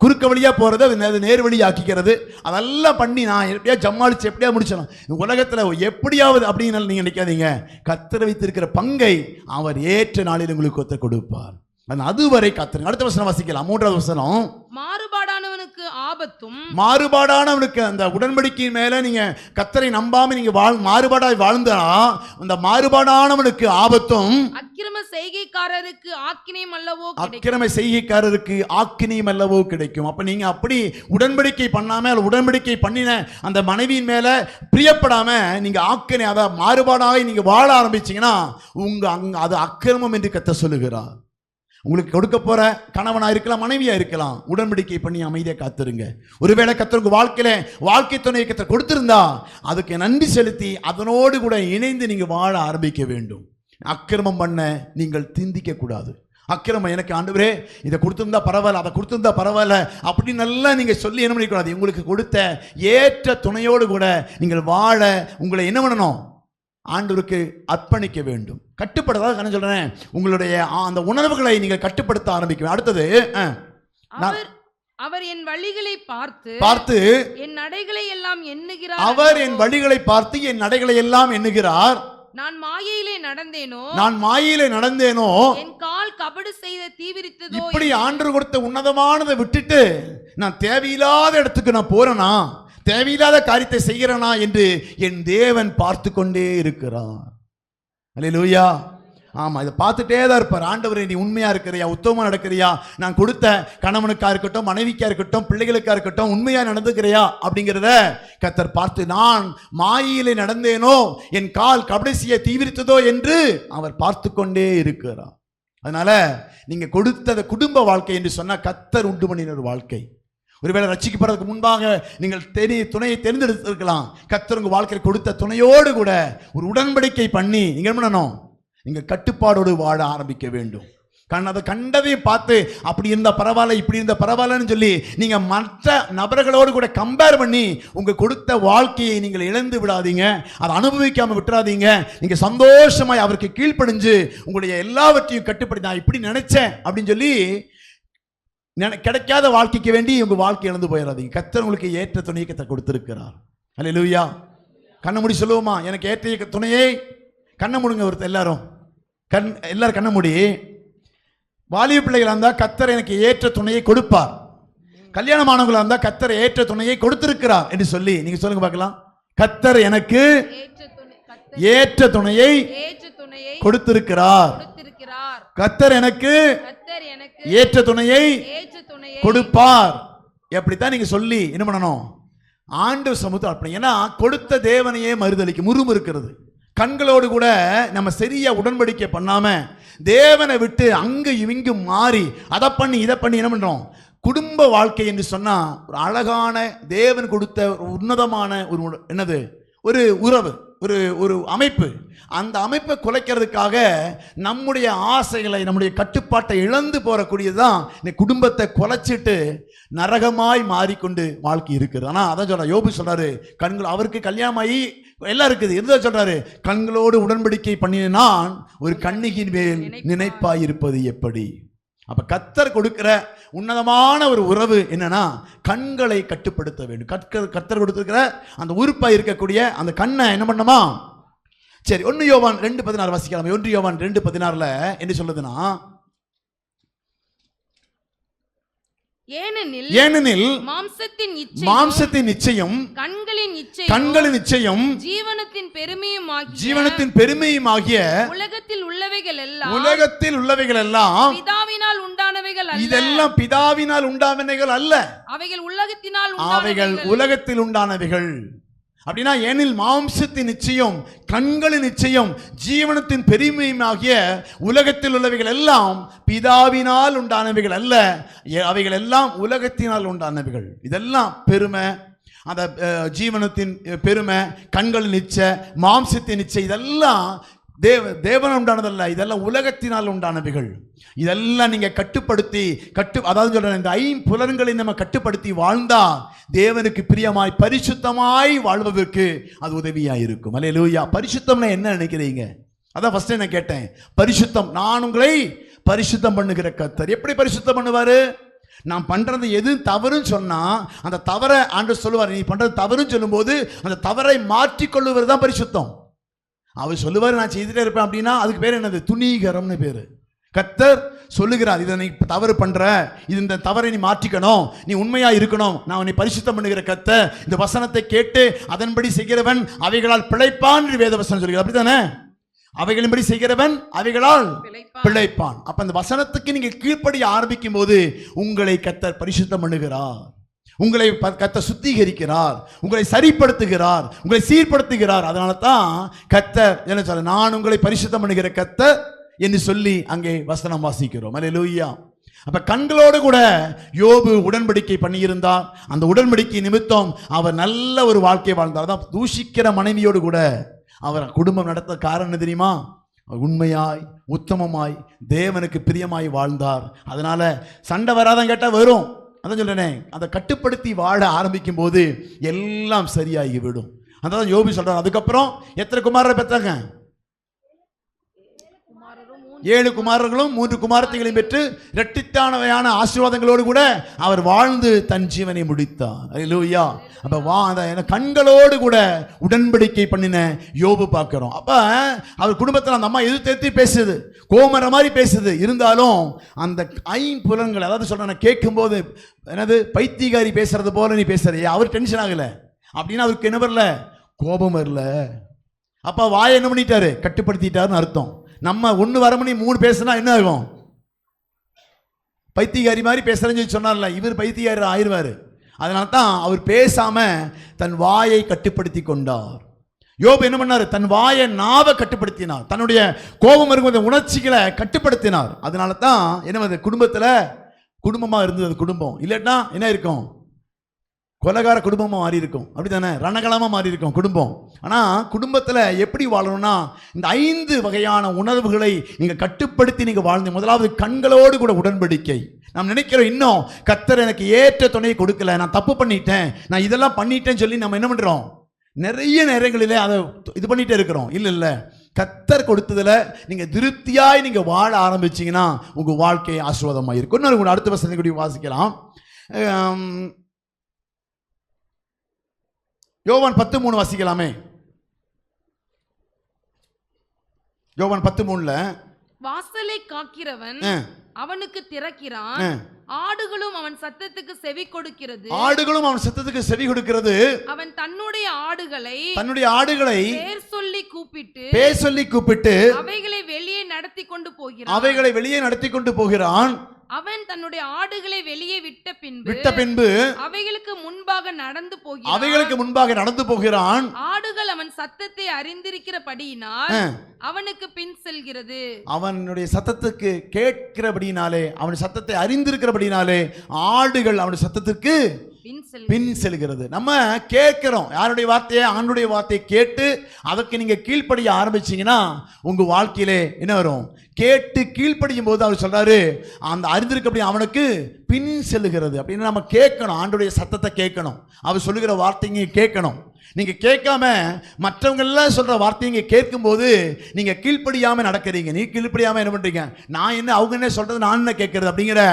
குறுக்க வழியா போறது அது நேர் வழி ஆக்கிக்கிறது. அதெல்லாம் பண்ணி நான் எப்படியா ஜமாளிச்சு எப்படியா முடிச்சிடலாம் உலகத்துல எப்படியாவது அப்படின்னு நீங்க நினைக்காதீங்க. கர்த்தர் வைத்திருக்கிற பங்கை அவர் ஏற்ற நாளில் உங்களுக்கு ஒருத்தர் கொடுப்பார். அதுவரை காத்திருங்க. அடுத்த வசனம் வாசிக்கலாம், 3வது வசனம். மாறுபாடானவனுக்கு ஆபத்தும், மாறுபாடானவனுக்கு அந்த உடன்படிக்கையின் மேல நீங்க கர்த்தரை நம்பாம நீங்க மாறுபாடாய் வாழ்ந்தா அந்த மாறுபாடானவனுக்கு ஆபத்தும், அக்கிரம செய்கைக்காரருக்கு ஆக்கினையும் அல்லவோ கிடைக்கும். அக்கிரம செய்கைக்காரருக்கு ஆக்கினையும் அல்லவோ கிடைக்கும். அப்ப நீங்க அப்படி உடன்படிக்கை பண்ணாம, உடன்படிக்கை பண்ணின அந்த மனைவியின் மேல பிரியப்படாம நீங்க ஆக்கினை, அத மாறுபாடாக நீங்க வாழ ஆரம்பிச்சீங்கன்னா அது அக்கிரமம் என்று கர்த்தர் சொல்லுகிறார். உங்களுக்கு கொடுக்க போற கணவனா இருக்கலாம், மனைவியா இருக்கலாம், உடன்படிக்கை பண்ணி அமைதியா காத்துருங்க. ஒருவேளை கர்த்தருக்கு வாழ்க்கை துணையை கர்த்தர் கொடுத்திருந்தா அதுக்கு நன்றி செலுத்தி அதனோடு கூட இணைந்து நீங்க வாழ ஆரம்பிக்க வேண்டும். அக்கிரமம் பண்ண நீங்கள் சிந்திக்க கூடாது. அக்கிரமம் எனக்கு ஆண்டவரே இதை கொடுத்திருந்தா பரவாயில்ல, அதை கொடுத்திருந்தா பரவாயில்ல அப்படின்னு நல்லா நீங்க சொல்லி என்ன பண்ணிக்கூடாது. உங்களுக்கு கொடுத்த ஏற்ற துணையோடு கூட நீங்கள் வாழ உங்களை என்ன பண்ணணும், ஆண்டவருக்கு அர்ப்பணிக்க வேண்டும். கட்டுப்படுறதாக என்ன சொல்றேன், உங்களுடைய அந்த உணர்வுகளை நீங்கள் கட்டுப்படுத்த ஆரம்பிக்க. அடுத்தது, அவர் என் வழிகளை பார்த்து என் நடைகளை எல்லாம் எண்ணுகிறார். அவர் என் வழிகளை பார்த்து என் நடைகளை எல்லாம் எண்ணுகிறார். நான் மாயையிலே நடந்தேனோ, என் கால் கபடு செய்த தீவிரித்ததோ. இப்படி ஆண்டவர் கொடுத்த உன்னதமானதை விட்டுட்டு நான் தேவையில்லாத இடத்துக்கு நான் போறேனா, தேவையில்லாத காரியத்தை செய்கிறனா என்று என் தேவன் பார்த்து கொண்டே இருக்கிறார். அல்லேலூயா. ஆமா, இதை பார்த்துட்டே தான் இருப்பார். ஆண்டவரே, நீ உண்மையா இருக்கிறியா, உத்தமமா நடக்கிறியா, நான் கொடுத்த கணவனுக்கா இருக்கட்டும், மனைவிக்கா இருக்கட்டும், பிள்ளைகளுக்கா இருக்கட்டும், உண்மையா நடந்துக்கிறியா அப்படிங்கிறத கர்த்தர் பார்த்து, நான் மாயிலே நடந்தேனோ, என் கால் கபடு செய்ய தீவிரித்ததோ என்று அவர் பார்த்து கொண்டே இருக்கிறார். அதனால நீங்க கொடுத்த குடும்ப வாழ்க்கை என்று சொன்னா கர்த்தர் உண்டு பண்ணின ஒரு வாழ்க்கை. ஒருவேளை ரட்சிக்கப்படுறதுக்கு முன்பாக நீங்கள் துணையை தேர்ந்தெடுத்திருக்கலாம். கர்த்தர் உங்க வாழ்க்கையில் கொடுத்த துணையோடு கூட ஒரு உடன்படிக்கை பண்ணி நீங்க என்ன பண்ணணும், நீங்க கட்டுப்பாடோடு வாழ ஆரம்பிக்க வேண்டும். அதை கண்டதையும் பார்த்து அப்படி இருந்தா பரவாயில்ல, இப்படி இருந்தா பரவாயில்லன்னு சொல்லி நீங்க மற்ற நபர்களோடு கூட கம்பேர் பண்ணி உங்க கொடுத்த வாழ்க்கையை நீங்கள் இழந்து விடாதீங்க, அதை அனுபவிக்காம விட்டுறாதீங்க. நீங்க சந்தோஷமாய் அவருக்கு கீழ்ப்படிஞ்சு உங்களுடைய எல்லாவற்றையும் கட்டுப்படுத்தி, நான் இப்படி நினைச்சேன் அப்படின்னு சொல்லி கிடைக்காத வாழ்க்கைக்கு வேண்டி உங்க வாழ்க்கை இழந்து போயிடாதீங்க. கர்த்தர் உங்களுக்கு ஏற்ற துணையை கர்த்தர் கொடுத்திருக்கிறார். அல்லேலூயா. கண்ண மூடி சொல்லுவோமா, எனக்கு ஏற்ற துணையை. கண்ண மூடுங்க ஒருத்தர் எல்லாரும், எல்லாரும் கண்ண மூடி. வாலிப பிள்ளைகளா இருந்தா கர்த்தர் எனக்கு ஏற்ற துணையை கொடுப்பார். கல்யாணமானவங்களா இருந்தா கர்த்தர் ஏற்ற துணையை கொடுத்திருக்கிறார் என்று சொல்லி நீங்க சொல்லுங்க பார்க்கலாம். கர்த்தர் எனக்கு ஏற்ற துணையை கொடுத்திருக்கிறார். கர்த்தர் எனக்கு ஏற்ற துணையை கொடுப்பார். எப்படித்தான் நீங்க சொல்லி என்ன பண்ணணும், ஆண்டவர் சமூகத்தில் அர்ப்பணம். ஏன்னா கொடுத்த தேவனையே மறுதலிக்கு முறுமு இருக்கிறது. கண்களோடு கூட நம்ம சரியா உடன்படிக்கை பண்ணாம தேவனை விட்டு அங்கு இங்கு மாறி அதை பண்ணி இதை பண்ணி என்ன பண்றோம், குடும்ப வாழ்க்கை என்று சொன்னா ஒரு அழகான தேவன் கொடுத்த ஒரு உன்னதமான ஒரு என்னது ஒரு உறவு, ஒரு ஒரு அமைப்பு. அந்த அமைப்பை குலைக்கிறதுக்காக நம்முடைய ஆசைகளை, நம்முடைய கட்டுப்பாட்டை இழந்து போறக்கூடியதுதான் இந்த குடும்பத்தை குலைச்சிட்டு நரகமாய் மாறிக்கொண்டு வாழ்க்கை இருக்குது. ஆனா அதான் சொல்ற யோபு சொல்றாரு, கண்கள் அவருக்கு கல்யாணமாயி எல்லாம் இருக்குது, இருந்தா சொல்றாரு கண்களோடு உடன்படிக்கை பண்ணினான் ஒரு கண்ணிகின் மேல் நினைப்பாய் இருப்பது எப்படி. அப்ப கர்த்தர் கொடுக்கிற உன்னதமான ஒரு உறவு என்னன்னா கண்களை கட்டுப்படுத்த வேண்டும். கர்த்தர் கொடுத்திருக்கிற அந்த உறுப்பா இருக்கக்கூடிய அந்த கண்ணை என்ன பண்ணணுமா? சரி, 1 யோவான் 2:16 வாசிக்கலாம். 1 யோவான் 2:16 என்ன சொல்லுதுன்னா, ஏனெனில் மாம்சத்தின் நிச்சயம், கண்களின் நிச்சயம், ஜீவனத்தின் பெருமையுமாகிய உலகத்தில் உள்ளவைகள் எல்லாம் பிதாவினால் உண்டானவைகள் அல்ல. இதெல்லாம் பிதாவினால் உண்டானவைகள் அல்ல, அவைகள் உலகத்தில் உண்டானவைகள். அப்படின்னா ஏனில் மாம்சத்தின் நிச்சயம், கண்களின் நிச்சயம், ஜீவனத்தின் பெருமையுமாகிய உலகத்தில் உள்ளவைகள் எல்லாம் பிதாவினால் உண்டானவைகள் அல்ல, அவைகள் எல்லாம் உலகத்தினால் உண்டானவைகள். இதெல்லாம் பெருமை, அந்த ஜீவனத்தின் பெருமை, கண்களின் நிச்சய, மாம்சத்தின் நிச்சயம், இதெல்லாம் தேவன் உண்டானதல்ல, இதெல்லாம் உலகத்தினால் உண்டானவைகள். இதெல்லாம் நீங்க கட்டுப்படுத்தி அதாவது சொல்றேன், இந்த 5 புலன்களை நம்ம கட்டுப்படுத்தி வாழ்ந்தா தேவனுக்கு பிரியமாய் பரிசுத்தமாய் வாழ்வதற்கு அது உதவியாய் இருக்கும். அல்லேலூயா. பரிசுத்தம்னா என்ன நினைக்கிறீங்க? அதான் ஃபர்ஸ்ட் நான் கேட்டேன். பரிசுத்தம், நான் உங்களை பரிசுத்தம் பண்ணுகிற கர்த்தர். எப்படி பரிசுத்தம் பண்ணுவாரு? நான் பண்றது எது தவறுன்னு சொன்னா அந்த தவறை ஆண்டவர் சொல்லுவார். நீ பண்றது தவறுன்னு சொல்லும்போது அந்த தவறை மாற்றிக்கொள்ளுவது தான் பரிசுத்தம். அவர் சொல்லுவார் நான் செய்துட்டே இருப்பேன் அப்படின்னா அதுக்கு பேர் என்னது? துணிகரம்னு பேரு. கர்த்தர் சொல்லுகிறார், இதை நீ தவறு பண்ற, இந்த தவறை நீ மாற்றிக்கணும், நீ உண்மையா இருக்கணும், நான் உன்னை பரிசுத்தம் பண்ணுகிற கர்த்தர். இந்த வசனத்தை கேட்டு அதன்படி செய்கிறவன் அவைகளால் பிழைப்பான் என்று வேத வசனம் சொல்லுகிறது. அப்படித்தானே? அவைகளின்படி செய்கிறவன் அவைகளால் பிழைப்பான். அப்ப அந்த வசனத்துக்கு நீங்க கீழ்ப்படிய ஆரம்பிக்கும் போது உங்களை கர்த்தர் பரிசுத்தம் பண்ணுகிறார், உங்களை கர்த்தர் சுத்திகரிக்கிறார், உங்களை சரிப்படுத்துகிறார், உங்களை சீர்படுத்துகிறார். அதனால தான் கர்த்தர் என்ன சொல்ல, நான் உங்களை பரிசுத்தம் பண்ணுகிற கர்த்தர் என்று சொல்லி அங்கே வசனம் வாசிக்கிறோம். அல்லேலூயா. அப்ப கண்களோடு கூட யோபு உடன்படிக்கை பண்ணியிருந்தார். அந்த உடன்படிக்கை நிமித்தம் அவர் நல்ல ஒரு வாழ்க்கை வாழ்ந்தார். தான் தூஷிக்கிற மனைவியோடு கூட அவர் குடும்பம் நடத்த காரணம் தெரியுமா? உண்மையாய், உத்தமமாய், தேவனுக்கு பிரியமாய் வாழ்ந்தார். அதனால சண்டை வராதான் கேட்டா வரும். அதான் சொல்றேனே, அதை கட்டுப்படுத்தி வாழ ஆரம்பிக்கும் போது எல்லாம் சரியாகி விடும். அதான் யோபு சொல்றார். அதுக்கப்புறம் எத்தனை குமாரரை பெற்றாங்க? 7 குமாரர்களும் 3 குமாரத்திகளையும் பெற்று இரட்டித்தானவையான ஆசீர்வாதங்களோடு கூட அவர் வாழ்ந்து தன் ஜீவனை முடித்தார். அல்லேலூயா. அப்ப கண்களோடு கூட உடன்படிக்கை பண்ணின யோபு பார்க்கிறோம். அப்ப அவர் குடும்பத்தில் அந்த அம்மா எதிர்த்து பேசுது, கோமர மாதிரி பேசுது. இருந்தாலும் அந்த 5 புலன்கள், அதாவது சொல்றேன், கேட்கும் போது என்னது பைத்தியகாரி பேசுறது போல நீ பேசுறியா? அவர் டென்ஷன் ஆகல அப்படின்னா அவருக்கு என்ன வரல? கோபம் வரல. அப்ப வாயை என்ன பண்ணிட்டாரு? கட்டுப்படுத்திட்டாருன்னு அர்த்தம். நம்ம 1 வரமணி 3 பேசுனா என்ன ஆகும்? பைத்தியகாரி மாதிரி பேசுறேன்னு சொன்னார்ல, இவர் பைத்தியகாரி ஆயிடுவாரு. அதனால தான் அவர் பேசாம தன் வாயை கட்டுப்படுத்தி கொண்டார். யோபு என்ன பண்ணாரு? தன் வாயை, நாவை கட்டுப்படுத்தினார், தன்னுடைய கோபம் இருக்கும் உணர்ச்சிகளை கட்டுப்படுத்தினார். அதனால தான் என்ன குடும்பத்துல குடும்பமா இருந்தது. குடும்பம் இல்லைன்னா என்ன இருக்கும்? கொலகார குடும்பமா மாறி இருக்கும். அப்படித்தானே? ரணகலமா மாறி இருக்கும் குடும்பம். ஆனா குடும்பத்துல எப்படி வாழணும்னா இந்த 5 வகையான உணர்வுகளை நீங்க கட்டுப்படுத்தி நீங்க வாழ்ந்து, முதலாவது கண்களோடு கூட உடன்படிக்கை. நாம் நினைக்கிறோம் இன்னும் கர்த்தர் எனக்கு ஏற்ற துணையை கொடுக்கல, நான் தப்பு பண்ணிட்டேன், நான் இதெல்லாம் பண்ணிட்டேன்னு சொல்லி நம்ம என்ன பண்றோம்? நிறைய நேரங்களிலே அதை இது பண்ணிட்டே இருக்கிறோம். இல்ல, கர்த்தர் கொடுத்ததுல நீங்க திருப்தியாய் நீங்க வாழ ஆரம்பிச்சீங்கன்னா உங்க வாழ்க்கை ஆசீர்வாதமாக இருக்கும். இன்னொரு கூட அடுத்த வசனத்தை கூட வாசிக்கலாம். யோவான் 10:3 வாசிக்கலாமே. யோவான் 10:3 வாசலை காக்கிறவன் அவனுக்கு திறக்கிறான், ஆடுகளும் அவன் சத்தத்துக்கு செவி கொடுக்கிறது. ஆடுகளும் அவன் சத்தத்துக்கு செவி கொடுக்கிறது. அவன் தன்னுடைய ஆடுகளை பேர் சொல்லி கூப்பிட்டு அவைகளை வெளியே நடத்தி கொண்டு போகிறான். அவன் தன்னுடைய ஆடுகளை வெளியே விட்ட பின்பு அவைகளுக்கு முன்பாக நடந்து போகிறான். ஆடுகள் அவன் சத்தத்தை அறிந்திருக்கிறபடியினால் அவனுக்கு பின் செல்கிறது. அவனுடைய சத்தத்துக்கு கேட்கிறபடினாலே, அவன் சத்தத்தை அறிந்திருக்கிறபடினாலே ஆடுகள் அவனுடைய சத்தத்திற்கு பின் செல்கிறது. நம்ம கேட்கிறோம் யாருடைய வார்த்தையை? ஆண்டுடைய வார்த்தையை கேட்டு அதற்கு நீங்க கீழ்ப்படிய ஆரம்பிச்சீங்கன்னா உங்க வாழ்க்கையிலே என்ன வரும்? கேட்டு கீழ்ப்படியும் போது அவர் சொல்றாரு, அந்த அறிந்திருக்கப்படி அவனுக்கு பின் செல்லுகிறது. அப்படின்னு நம்ம கேட்கணும், ஆண்டுடைய சத்தத்தை கேட்கணும், அவர் சொல்லுகிற வார்த்தைங்க கேட்கணும். நீங்க கேட்காம மற்றவங்க எல்லாம் சொல்ற வார்த்தைங்க கேட்கும்போது நீங்க கீழ்ப்படியாம நடக்கிறீங்க. நீ கீழ்ப்படியாம என்ன பண்றீங்க? நான் என்ன, அவங்க என்ன சொல்றது, நான் என்ன கேட்கறது அப்படிங்கிற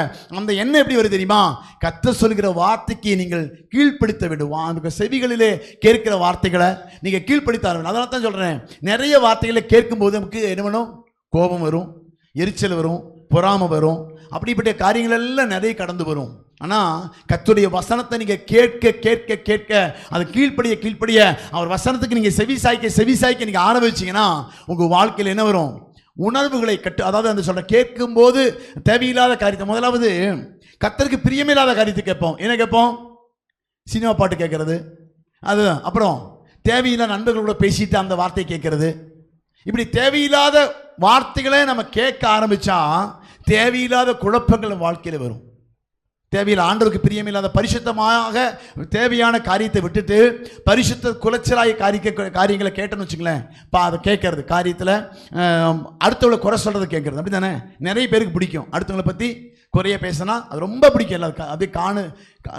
அந்த எண்ணம் எப்படி வருது தெரியுமா? கர்த்தர் சொல்கிற வார்த்தைக்கு நீங்கள் கீழ்ப்படுத்த வேண்டும். அந்த செவிகளிலே கேட்கிற வார்த்தைகளை நீங்க கீழ்ப்படுத்த வேண்டும். அதனால தான் சொல்றேன், நிறைய வார்த்தைகளை கேட்கும்போது நமக்கு என்ன பண்ணும்? கோபம் வரும், எரிச்சல் வரும், பொறாமை வரும், அப்படிப்பட்ட காரியங்கள் எல்லாம் நிறைய கடந்து வரும். ஆனால் கர்த்தருடைய வசனத்தை நீங்கள் கேட்க கேட்க கேட்க அது கீழ்ப்படிய கீழ்ப்படிய அவர் வசனத்துக்கு நீங்கள் செவி சாய்க்க நீங்கள் ஆரம்பிச்சிங்கன்னா உங்கள் வாழ்க்கையில் என்ன வரும்? உணர்வுகளை அதாவது அந்த சொல்ற கேட்கும்போது தேவையில்லாத காரியத்தை, முதலாவது கர்த்தருக்கு பிரியமில்லாத காரியத்தை கேட்போம். என்ன கேட்போம்? சினிமா பாட்டு கேட்கறது, அது அப்புறம் தேவையில்லாத நண்பர்களோட பேசிட்டு அந்த வார்த்தையை கேட்கறது. இப்படி தேவையில்லாத வார்த்தைகளை நம்ம கேட்க ஆரம்பிச்சா தேவையில்லாத குழப்பங்கள் வாழ்க்கையில் வரும். தேவையில்லை, ஆண்டவருக்கு பிரியமில்லாத பரிசுத்தமாக தேவையான காரியத்தை விட்டுட்டு பரிசுத்த குலைச்சலாய காரியங்களை கேட்டோன்னு வச்சுங்களேன். அதை கேட்கறது காரியத்தில் அடுத்தவங்களை குறை சொல்கிறது கேட்கறது, அப்படி தானே? நிறைய பேருக்கு பிடிக்கும் அடுத்தவங்களை பற்றி குறைய பேசினா, அது ரொம்ப பிடிக்கும். எல்லாருக்கும் அப்படியே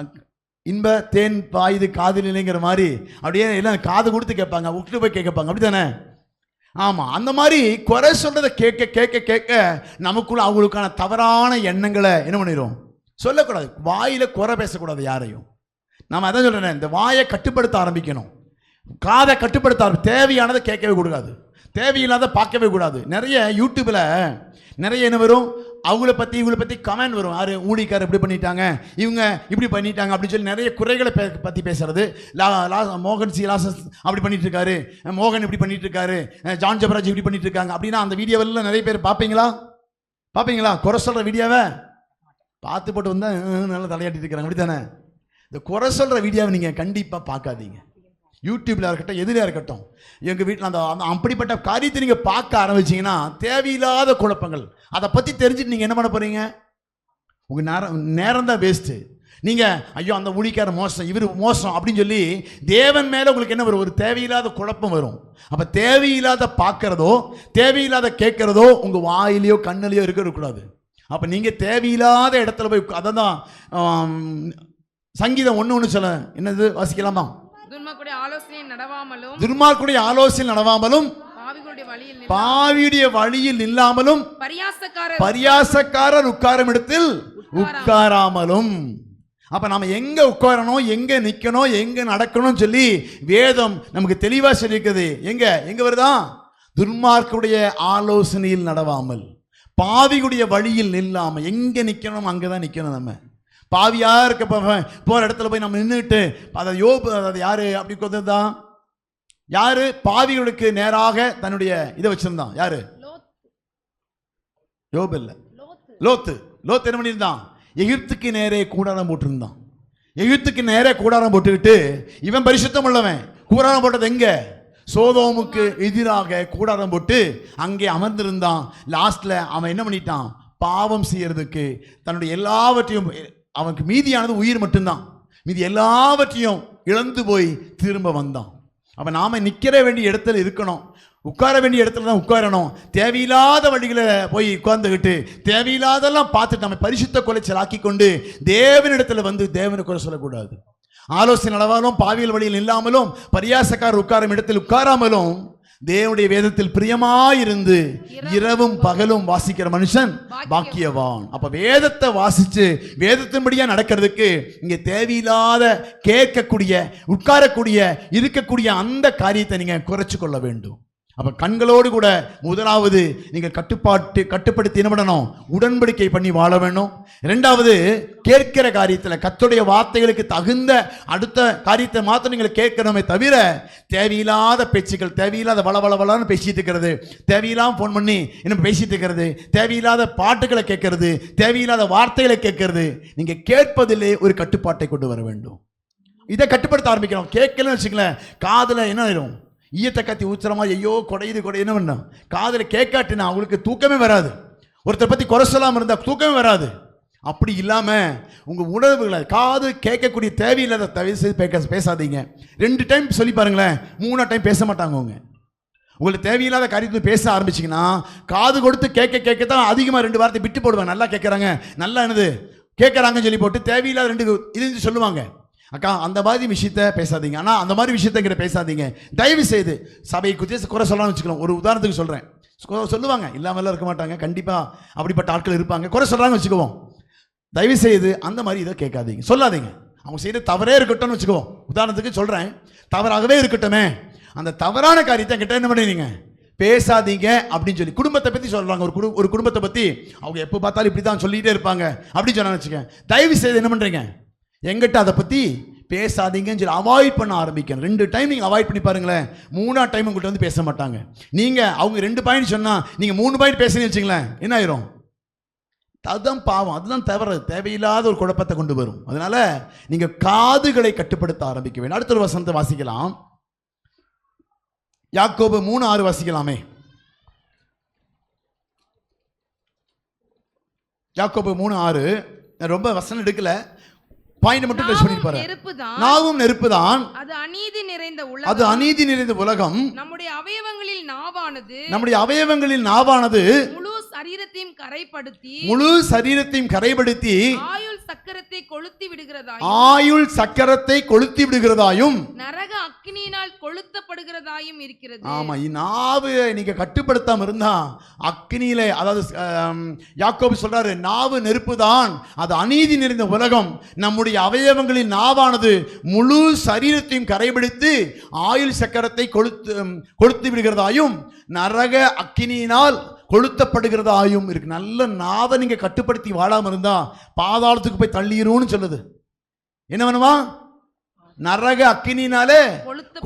இன்ப தேன் பாயுது காதில் இல்லைங்கிற மாதிரி அப்படியே எல்லாம் காது கொடுத்து கேட்பாங்க, விட்டு போய் கேட்பாங்க, அப்படி தானே? ஆமாம், அந்த மாதிரி குறை சொல்கிறத கேட்க கேட்க கேட்க நமக்குள்ள அவங்களுக்கான தவறான எண்ணங்களை என்ன பண்ணிடும்? சொல்லக்கூடாது. வாயில குறை பேசக்கூடாது யாரையும். நாம் அதான் சொல்றேன், இந்த வாயை கட்டுப்படுத்த ஆரம்பிக்கணும், காதை கட்டுப்படுத்த தேவையானதை கேட்கவே கூடாது, தேவையில்லாத பார்க்கவே கூடாது. நிறைய யூடியூப்ல நிறைய என்ன வரும்? அவங்கள பற்றி இவங்களை பற்றி கமெண்ட் வரும். யாரு ஊழிக்காரர் இப்படி பண்ணிட்டாங்க, இவங்க இப்படி பண்ணிட்டாங்க அப்படின்னு சொல்லி நிறைய குறைகளை பற்றி பேசுறது. மோகன் சி லாசஸ் அப்படி பண்ணிட்டு இருக்காரு, மோகன் இப்படி பண்ணிட்டு இருக்காரு, ஜான் ஜபராஜ் இப்படி பண்ணிட்டு இருக்காங்க அப்படின்னா அந்த வீடியோவெல்லாம் நிறைய பேர் பார்ப்பீங்களா? குறை சொல்ற வீடியோவை பார்த்து போட்டு வந்தால் நல்லா தலையாட்டிட்டு இருக்கிறாங்க, அப்படி தானே? இந்த குறை சொல்கிற வீடியோவை நீங்கள் கண்டிப்பாக பார்க்காதீங்க. யூடியூப்ல இருக்கட்டும், எதிரியா இருக்கட்டும், எங்கள் வீட்டில் அந்த அப்படிப்பட்ட காரியத்தை நீங்கள் பார்க்க ஆரம்பிச்சிங்கன்னா தேவையில்லாத குழப்பங்கள். அதை பற்றி தெரிஞ்சுட்டு நீங்கள் என்ன பண்ண போகிறீங்க? உங்கள் நேரம் தான் வேஸ்ட்டு. நீங்கள் ஐயோ அந்த ஊழிக்கார மோசம், இவர் மோசம் அப்படின்னு சொல்லி தேவன் மேலே உங்களுக்கு என்ன வரும்? ஒரு தேவையில்லாத குழப்பம் வரும். அப்போ தேவையில்லாத பார்க்குறதோ தேவையில்லாத கேட்குறதோ உங்கள் வாயிலையோ கண்ணிலையோ இருக்கக்கூடாது. அப்போ நீங்கள் தேவையில்லாத இடத்துல போய், அதை தான் சங்கீதம் 1:1 சொல்ல, என்னது வாசிக்கலாமா? துன்மார்க்குடைய ஆலோசனை நடவாமலும் பாவியுடைய வழியில் இல்லாமலும் பரியாசக்காரர் உட்காரும் இடத்தில் உட்காராமலும். அப்ப நாம எங்க உட்காரணும், எங்க நிக்கணும், எங்க நடக்கணும் சொல்லி வேதம் நமக்கு தெளிவா சொல்லியிருக்குது. எங்க வருதா? துன்மார்க்குடைய ஆலோசனையில் நடவாமல், பாவியுடைய வழியில் நில்லாம. எங்க நிக்கணும் அங்கதான் நிக்கணும். நம்ம பாவியா இருக்க போற இடத்துல போய் நம்ம நின்றுட்டு அதை அதை யாரு அப்படி கொண்டுதான்? யாரு பாவிகளுக்கு நேராக தன்னுடைய இதை வச்சிருந்தான்? யாரு? யோபு இல்ல, லோத்து. என்ன பண்ணியிருந்தான்? எகிப்துக்கு நேரே கூடாரம் போட்டிருந்தான். எகிப்துக்கு நேரே கூடாரம் போட்டுக்கிட்டு இவன் பரிசுத்தம் உள்ளவன். கூடாரம் போட்டது எங்க? சோதோமுக்கு எதிராக கூடாரம் போட்டு அங்கே அமர்ந்திருந்தான். லாஸ்ட்ல அவன் என்ன பண்ணிட்டான்? பாவம் செய்யறதுக்கு தன்னுடைய எல்லாவற்றையும், அவனுக்கு மீதியானது உயிர் மட்டும்தான், மீதி எல்லாவற்றையும் இழந்து போய் திரும்ப வந்தான். அப்ப நாம நிக்கிற வேண்டிய இடத்துல இருக்கணும், உட்கார வேண்டிய இடத்துல தான் உட்காரணும். தேவையில்லாத வழிகளை போய் உட்கார்ந்துக்கிட்டு தேவையில்லாதெல்லாம் பார்த்துட்டு நம்ம பரிசுத்த குலைச்சல் ஆக்கி கொண்டு தேவனிடத்துல வந்து தேவனை குறை சொல்லக்கூடாது. ஆலோசனை நடவாலும் பாவியல் வழியில் இல்லாமலும் பரியாசக்காரர் உட்காரும் இடத்தில் உட்காராமலும் தேவனுடைய வேதத்தில் பிரியமாயிருந்து இரவும் பகலும் வாசிக்கிற மனுஷன் பாக்கியவான். அப்ப வேதத்தை வாசிச்சு வேதத்தின்படியா நடக்கிறதுக்கு இங்க தேவையில்லாத கேட்கக்கூடிய, உட்காரக்கூடிய, இருக்கக்கூடிய அந்த காரியத்தை நீங்க குறைச்சு கொள்ள வேண்டும். அப்ப கண்களோடு கூட முதலாவது நீங்கள் கட்டுப்படுத்தி என்ன பண்ணணும்? உடன்படிக்கை பண்ணி வாழ வேணும். இரண்டாவது, கேட்கிற காரியத்தில் கர்த்தருடைய வார்த்தைகளுக்கு தகுந்த அடுத்த காரியத்தை மாத்திரம் நீங்கள் கேட்கணுமே தவிர தேவையில்லாத பேச்சுக்கள், தேவையில்லாத வளவளவளான்னு பேசிட்டு இருக்கிறது, தேவையில்லாம போன் பண்ணி என்ன பேசிட்டு இருக்கிறது, தேவையில்லாத பாட்டுகளை கேட்கறது, தேவையில்லாத வார்த்தைகளை கேட்கறது, நீங்க கேட்பதிலே ஒரு கட்டுப்பாட்டை கொண்டு வர வேண்டும். இதை கட்டுப்படுத்த ஆரம்பிக்கணும். கேட்கலன்னு வச்சுக்கல, காதுல என்ன ஆயிரும்? ஈயத்தை கத்தி ஊத்துற மாதிரி ஐயோ குடையுது என்ன பண்ணும், காதில் கேட்காட்டினா அவங்களுக்கு தூக்கமே வராது. ஒருத்தர் பற்றி குறை சொல்லாமல் இருந்தால் தூக்கமே வராது. அப்படி இல்லாமல் உங்கள் உணர்வுகளை காது கேட்கக்கூடிய தேவையில்லாத தயவு செய்து பேசாதீங்க. 2 டைம் சொல்லி பாருங்களேன், 3 டைம் பேச மாட்டாங்க. உங்களுக்கு தேவையில்லாத காரியத்தை பேச ஆரம்பிச்சிங்கன்னா காது கொடுத்து கேட்க தான் அதிகமாக 2 வார்த்தை விட்டு போடுவாங்க. நல்லா கேட்குறாங்க, நல்லா என்னது கேட்குறாங்கன்னு சொல்லி போட்டு தேவையில்லாத 2 இது சொல்லுவாங்க. அக்கா அந்த மாதிரி விஷயத்த பேசாதீங்க, ஆனால் அந்த மாதிரி விஷயத்த பேசாதீங்க தயவு செய்து. சபையை குறித்து குறை சொல்லலாம்னு வச்சுக்கலாம். ஒரு உதாரணத்துக்கு சொல்கிறேன், சொல்லுவாங்க, இல்லாமலாம் இருக்க மாட்டாங்க, கண்டிப்பாக அப்படிப்பட்ட ஆட்கள் இருப்பாங்க. குறை சொல்கிறாங்க வச்சுக்குவோம், தயவு செய்து அந்த மாதிரி இதை கேட்காதீங்க, சொல்லாதீங்க. அவங்க செய்த தவறே இருக்கட்டும்னு வச்சுக்குவோம். உதாரணத்துக்கு சொல்கிறேன், தவறாகவே இருக்கட்டுமே, அந்த தவறான காரியத்தை கிட்ட என்ன பண்ணுவீங்க, பேசாதீங்க அப்படின்னு சொல்லி குடும்பத்தை பற்றி சொல்கிறாங்க. ஒரு குடும்பத்தை பற்றி அவங்க எப்போ பார்த்தாலும் இப்படி தான் சொல்லிகிட்டே இருப்பாங்க அப்படின்னு சொன்னான்னு வச்சுக்கேன். தயவு செய்து என்ன பண்ணுறீங்க, எங்கிட்ட அதை பற்றி பேசாதீங்கன்னு சொல்லி அவாய்ட் பண்ண ஆரம்பிக்கணும். 2 டைம் நீங்கள் அவாய்ட் பண்ணி பாருங்களேன், 3ஆவது டைம் உங்கள்கிட்ட வந்து பேச மாட்டாங்க. நீங்கள் அவங்க 2 பாயிண்ட் சொன்னால் நீங்கள் 3 பாயிண்ட் பேசுன்னு வச்சுங்களேன், என்ன ஆயிரும், அதுதான் பாவம், அதுதான் தவறு, தேவையில்லாத ஒரு குழப்பத்தை கொண்டு வரும். அதனால நீங்கள் காதுகளை கட்டுப்படுத்த ஆரம்பிக்க வேண்டும். அடுத்த ஒரு வசனத்தை வாசிக்கலாம், யாக்கோபு 3:6 வாசிக்கலாமே. யாக்கோபு 3:6. ரொம்ப வசனம் எடுக்கல, பாயிண்ட் மட்டும் டச் பண்ணிருப்பாரு. நாவும் நெருப்புதான், அது அநீதி நிறைந்த உலகம். நம்முடைய அவயவங்களில் நாவானது முழு சரீரத்தையும் கரைப்படுத்தி ஆயுள் சக்கரத்தை கொளுத்தி விடுகிறதாயும் நரக அக்கினியினால் கொளுத்தப்படுகிறதாயும் இருக்கிறது. ஆமா, நாவு நீங்க கட்டுப்படுத்தாம இருந்தா அக்கினியில, அதாவது யாக்கோபு சொல்றாரு, நாவு நெருப்புதான், அது அநீதி நிறைந்த உலகம். நம்முடைய அவயவங்களின் நாவானது முழு சரீரத்தையும் கரைபிடித்து ஆயுள் சக்கரத்தை கொளுத்து விடுகிறதாயும் நரக அக்கினியினால் கொளுத்தப்படுகிறதாயும் இருக்கு. நல்ல நாவை நீங்க கட்டுப்படுத்தி வாழாம இருந்தா பாதாளத்துக்கு போய் தள்ளிடும்னு சொல்லுது. என்ன பண்ணுமா, நரக அக்கினினாலே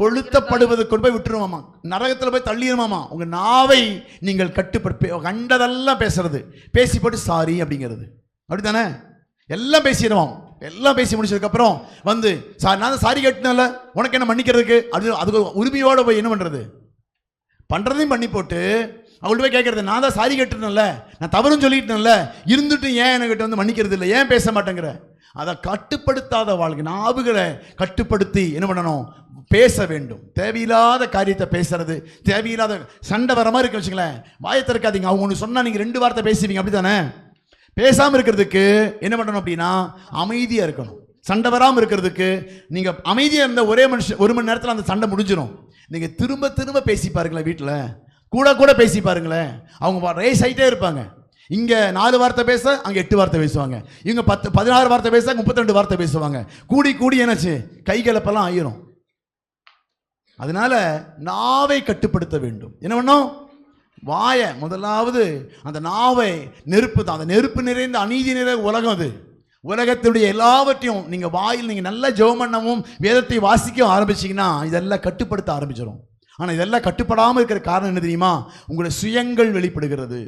கொளுத்தப்படுவது கொண்டு போய் விட்டுருவாமா, நரகத்தில் போய் தள்ளிடுமாமா. உங்க நாவை நீங்கள் கட்டுப்படுத்தி கண்டதெல்லாம் பேசுறது, பேசி போட்டு சாரி அப்படிங்கிறது, அப்படித்தானே எல்லாம் பேசிடுவோம். எல்லாம் பேசி முடிச்சதுக்கப்புறம் வந்து நான் சாரி கேட்டனால உனக்கு என்ன மன்னிக்கிறதுக்கு அதுக்கு உரிமையோட போய் என்ன பண்ணுறது, பண்ணுறதையும் பண்ணி போட்டு அவங்கள்ட்ட போய் கேட்கறது, நான் தான் சாரி கேட்டுனேன்ல, நான் தவறுன்னு சொல்லிட்டேன்ல, இருந்துட்டு ஏன் என்கிட்ட வந்து மன்னிக்கிறது இல்லை, ஏன் பேச மாட்டேங்கிற. அதை கட்டுப்படுத்தாத வாழ்க்கை, நாவுகளை கட்டுப்படுத்தி என்ன பண்ணணும், பேச வேண்டும். தேவையில்லாத காரியத்தை பேசுறது, தேவையில்லாத சண்டை வர மாதிரி இருக்கு வச்சுங்களேன், வாயை திறக்காதீங்க. அவங்க ஒன்று சொன்னால் நீங்கள் 2 வார்த்தை பேசுவீங்க, அப்படி தானே. பேசாமல் இருக்கிறதுக்கு என்ன பண்ணணும் அப்படின்னா அமைதியாக இருக்கணும். சண்டை வராமல் இருக்கிறதுக்கு நீங்கள் அமைதியாக இருந்த ஒரே மனுஷன் 1 மணி நேரத்தில் அந்த சண்டை முடிஞ்சிடும். நீங்கள் திரும்ப திரும்ப பேசி பாருங்களேன், வீட்டில் கூட பேசி பாருங்களேன். அவங்க ரேஸ் ஆகிட்டே இருப்பாங்க. இங்கே 4 வார்த்தை பேச அங்கே 8 வார்த்தை பேசுவாங்க, இவங்க 16 வார்த்தை பேச 32 வார்த்தை பேசுவாங்க. கூடி என்னாச்சு, கைகலப்பெல்லாம் ஆயிரும். அதனால நாவை கட்டுப்படுத்த வேண்டும். என்ன பண்ணும், வாயை முதலாவது, அந்த நாவை நெருப்பு தான், அந்த நெருப்பு நிறைந்த அநீதி நிறைந்த உலகம். அது உலகத்துடைய எல்லாவற்றையும் நீங்கள் வாயில் நீங்கள் நல்லா ஜெபம் பண்ணவும் வேதத்தை வாசிக்கவும் ஆரம்பிச்சிங்கன்னா இதெல்லாம் கட்டுப்படுத்த ஆரம்பிச்சிடும். ஆனால் இதெல்லாம் கட்டுப்படாமல் இருக்கிற காரணம் என்ன தெரியுமா, உங்களுடைய சுயங்கள் வெளிப்படுகிறது.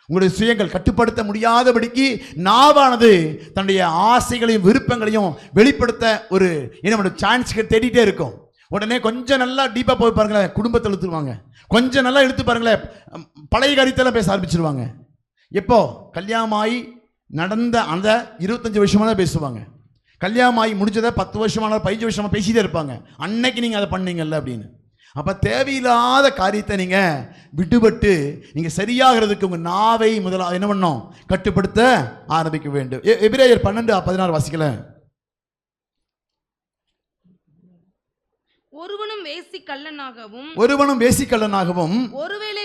உங்களுடைய சுயங்கள் கட்டுப்படுத்த முடியாதபடிக்கு நாவானது தன்னுடைய ஆசைகளையும் விருப்பங்களையும் வெளிப்படுத்த ஒரு என்ன சான்ஸ் தேடிட்டே இருக்கும். உடனே கொஞ்சம் நல்லா டீப்பாக போய் பாருங்களேன், குடும்பத்தை இழுத்துருவாங்க. கொஞ்சம் நல்லா இழுத்து பாருங்களேன், பழைய காரியத்தெல்லாம் பேச ஆரம்பிச்சிருவாங்க. எப்போ கல்யாணமாகி நடந்த அந்த 25 வருஷமாக தான் பேசுவாங்க. கல்யாணமாகி முடிஞ்சதை 10 வருஷமான 15 வருஷமாக பேசிட்டே இருப்பாங்க, அன்னைக்கு நீங்கள் அதை பண்ணீங்கல்ல அப்படின்னு. அப்போ தேவையில்லாத காரியத்தை நீங்கள் விடுபட்டு நீங்கள் சரியாகிறதுக்கு உங்கள் நாவை முதலாக என்ன பண்ணணும், கட்டுப்படுத்த ஆரம்பிக்க வேண்டும். எபிரேயர் 12:16 வாசிக்கல. ஒருவனும் வேசிக்கள்ளனாகவும் ஒருவேளை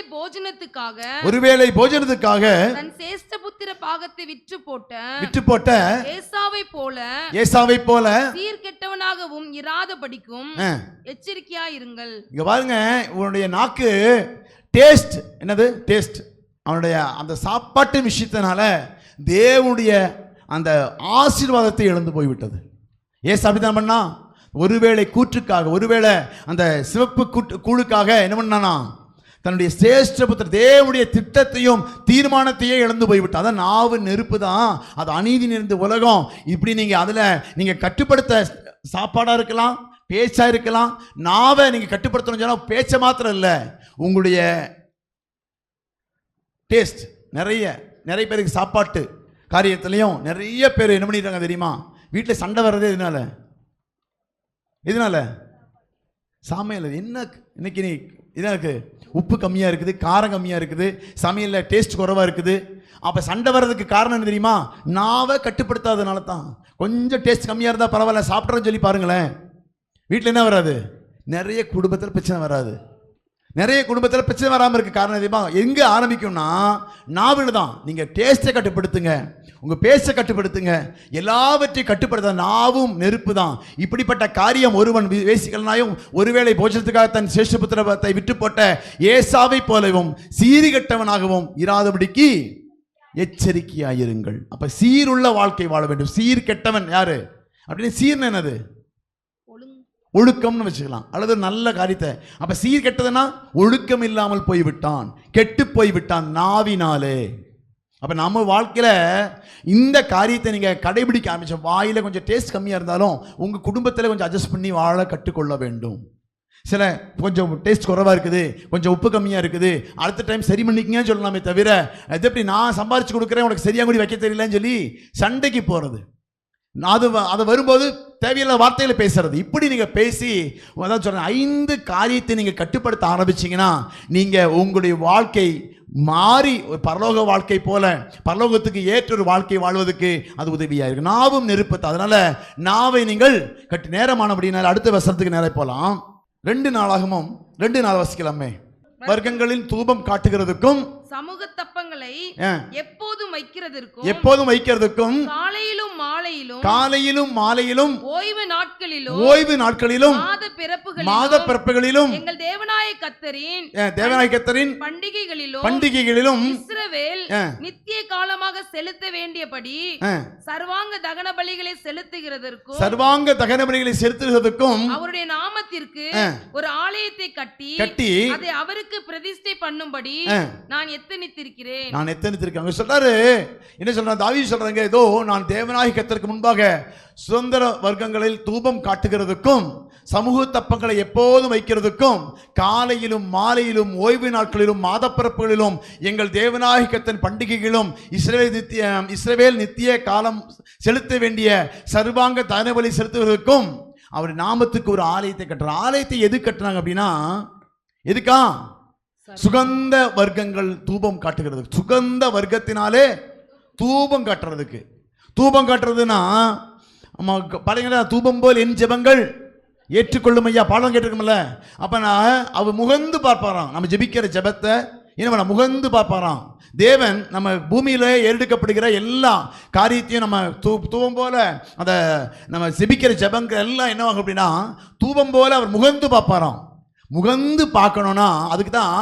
போஜனத்துக்காக தன் சேஷ்ட புத்திர பாகத்தை விற்று போட்ட ஏசாவை போல சீர்கெட்டவனாகவும் இராதபடிக்கும் எச்சரிக்கையாயிருங்கள். இங்க பாருங்க, உன்னுடைய நாக்கு டேஸ்ட் என்னது, டேஸ்ட் அவனுடைய அந்த சாப்பாட்டு விஷயத்தினால தேவனுடைய அந்த ஆசீர்வாதத்தை இழந்து போய்விட்டது. ஏசு அப்படித்தான் பண்ணா. ஒருவேளை கூற்றுக்காக, ஒருவேளை அந்த சிவப்பு கூழுக்காக என்ன பண்ணானா, தன்னுடைய சிரேஷ்ட புத்திர தேவனுடைய திட்டத்தையும் தீர்மானத்தையே இழந்து போய்விட்டான். அதான் நாவு நெருப்பு தான், அது அநீதி நிறைந்த உலகம். இப்படி நீங்கள் அதில் நீங்கள் கட்டுப்படுத்த சாப்பாடாக இருக்கலாம், பேச்சா இருக்கலாம். நாவை நீங்க கட்டுப்படுத்தணும் சொன்னா பேச்ச மாத்திரம் இல்லை, உங்களுடைய டேஸ்ட். நிறைய பேருக்கு சாப்பாட்டு காரியத்திலையும் நிறைய பேர் என்ன பண்ணிடுறாங்க தெரியுமா? வீட்டில் சண்டை வர்றதே எதனால சமையல். என்ன இன்னைக்கு நீ இதாக்கு உப்பு கம்மியாக இருக்குது, காரம் கம்மியாக இருக்குது, சமையலில் டேஸ்ட் குறைவாக இருக்குது. அப்போ சண்டை வர்றதுக்கு காரணம் என்ன தெரியுமா? நாவை கட்டுப்படுத்தாதனால தான். கொஞ்சம் டேஸ்ட் கம்மியாக இருந்தால் பரவாயில்ல சாப்பிட்றேன்னு சொல்லி பாருங்களேன், வீட்டில் என்ன வராது? நிறைய குடும்பத்தில் பிரச்சனை வராது. நிறைய குடும்பத்தில் பிரச்சனை வராமல் இருக்க காரணம் தெரியுமா? எங்கே ஆரம்பிக்கும்னா நாவில் தான். நீங்கள் டேஸ்ட்டை கட்டுப்படுத்துங்க, உங்கள் பேச்சை கட்டுப்படுத்துங்க, எல்லாவற்றையும் கட்டுப்படுத்த. நாவும் நெருப்பு தான். இப்படிப்பட்ட காரியம் ஒருவன் வேசிக்கலனாயும் ஒருவேளை போஜனத்துக்காக தன் சேஷபுத்திரத்தை விட்டு போட்ட ஏசாவை போலவும் சீர்கெட்டவனாகவும் இராதபடிக்கு எச்சரிக்கையாயிருங்கள். அப்ப சீருள்ள வாழ்க்கை வாழ வேண்டும். சீர் கெட்டவன் யாரு அப்படின்னு, சீர்னு என்னது? ஒழுக்கம்னு வச்சுக்கலாம், அல்லது நல்ல காரியத்தை. அப்ப சீர் கெட்டதுன்னா ஒழுக்கம் இல்லாமல் போய்விட்டான், கெட்டு போய்விட்டான் நாவினாலே. அப்ப நம்ம வாழ்க்கையில இந்த காரியத்தை நீங்க கடைபிடிக்க ஆரம்பிச்ச, வாயில கொஞ்சம் டேஸ்ட் கம்மியா இருந்தாலும் உங்க குடும்பத்தில் கொஞ்சம் அட்ஜஸ்ட் பண்ணி வாழ கற்றுக்கொள்ள வேண்டும். சில கொஞ்சம் டேஸ்ட் குறைவா இருக்குது, கொஞ்சம் உப்பு கம்மியா இருக்குது, அடுத்த டைம் சரி பண்ணிக்கங்கன்னு சொல்லலாமே தவிர, அது எப்படி நான் சம்பாரிச்சு கொடுக்குறேன் உனக்கு சரியா கூட வைக்க தெரியலன்னு சொல்லி சண்டைக்கு போறது, அது வரும்போது தேவையில்லாத வார்த்தைகளை பேசுறது. இப்படி நீங்க பேசி அதான் சொல்றேன், 5 காரியத்தை நீங்க கட்டுப்படுத்த ஆரம்பிச்சீங்கன்னா நீங்க உங்களுடைய வாழ்க்கை மாறி ஒரு பரலோக வாழ்க்கை போல, பரலோகத்துக்கு ஏற்ற ஒரு வாழ்க்கை வாழ்வதற்கு அது உதவியா இருக்கு. நாவும் நெருப்பத்தை. அதனால நாவை நீங்கள் கட்டு. நேரமானபடினால அடுத்த வசனத்துக்கு நேரம் போலாம். 2 நாளாகமும் 2 நாள் வசிக்கலாமே. வர்க்கங்களில் தூபம் காட்டுகிறதுக்கும் சமூக தப்பங்களை எப்போதும் வைக்கிறதுக்கும் காலையிலும் மாலையிலும் ஓய்வு நாட்களிலும் மாத பிறப்புகளிலும் எங்கள் தேவனாய கர்த்தரின் பண்டிகைகளிலும் இஸ்ரவேல் நித்திய காலமாக செலுத்த வேண்டியபடி சர்வாங்க தகன பலிகளை செலுத்துகிறதற்கும் அவருடைய நாமத்திற்கு ஒரு ஆலயத்தை கட்டி அதை அவருக்கு பிரதிஷ்டை பண்ணும்படி நான் எத்தனித்திருக்கிறேன். சொல்றாரு. என்ன சொல்றாரு தாவீது சொல்றாங்க, ஏதோ நான் தேவனாகிய கர்த்தருக்கு முன்பாக சுதந்திர வர்க்கங்களில் தூபம் காட்டுகிறதுக்கும் சமூக தப்பங்களை எப்போதும் வைக்கிறதுக்கும் காலையிலும் மாலையிலும் ஓய்வு நாட்களிலும் மாதப்பிறப்புகளிலும் எங்கள் தேவனாகிய கர்த்தரின் பண்டிகைகளும் இஸ்ரவேல் நித்திய காலம் செலுத்த வேண்டிய சர்வாங்க தகனபலி செலுத்துவதற்கும் அவர் நாமத்துக்கு ஒரு ஆலயத்தை கட்டுறார். ஆலயத்தை எது கட்டுறாங்க அப்படின்னா, எதுக்கா? சுகந்த வர்க்கங்கள் தூபம் காட்டுகிறது. சுகந்த வர்க்கத்தினாலே தூபம் காட்டுறதுக்கு. தூபம் காட்டுறதுன்னா பழைய தூபம் போல் என் ஜெபங்கள் ஏற்றுக்கொள்ளும் ஐயா பாடம் கேட்டிருக்கோம்ல. அப்ப நான் அவ முகந்து பார்ப்பாராம். நம்ம ஜெபிக்கிற ஜெபத்தை என்ன முகந்து பார்ப்பாராம். தேவன் நம்ம பூமியில ஏறெடுக்கப்படுகிற எல்லா காரியத்தையும் நம்ம தூபம் போல அதை நம்ம ஜெபிக்கிற ஜெபங்கள் எல்லாம் என்னவாங்க அப்படின்னா தூபம் போல அவர் முகந்து பார்ப்பாராம். முகந்து பார்க்கணும்னா அதுக்கு தான்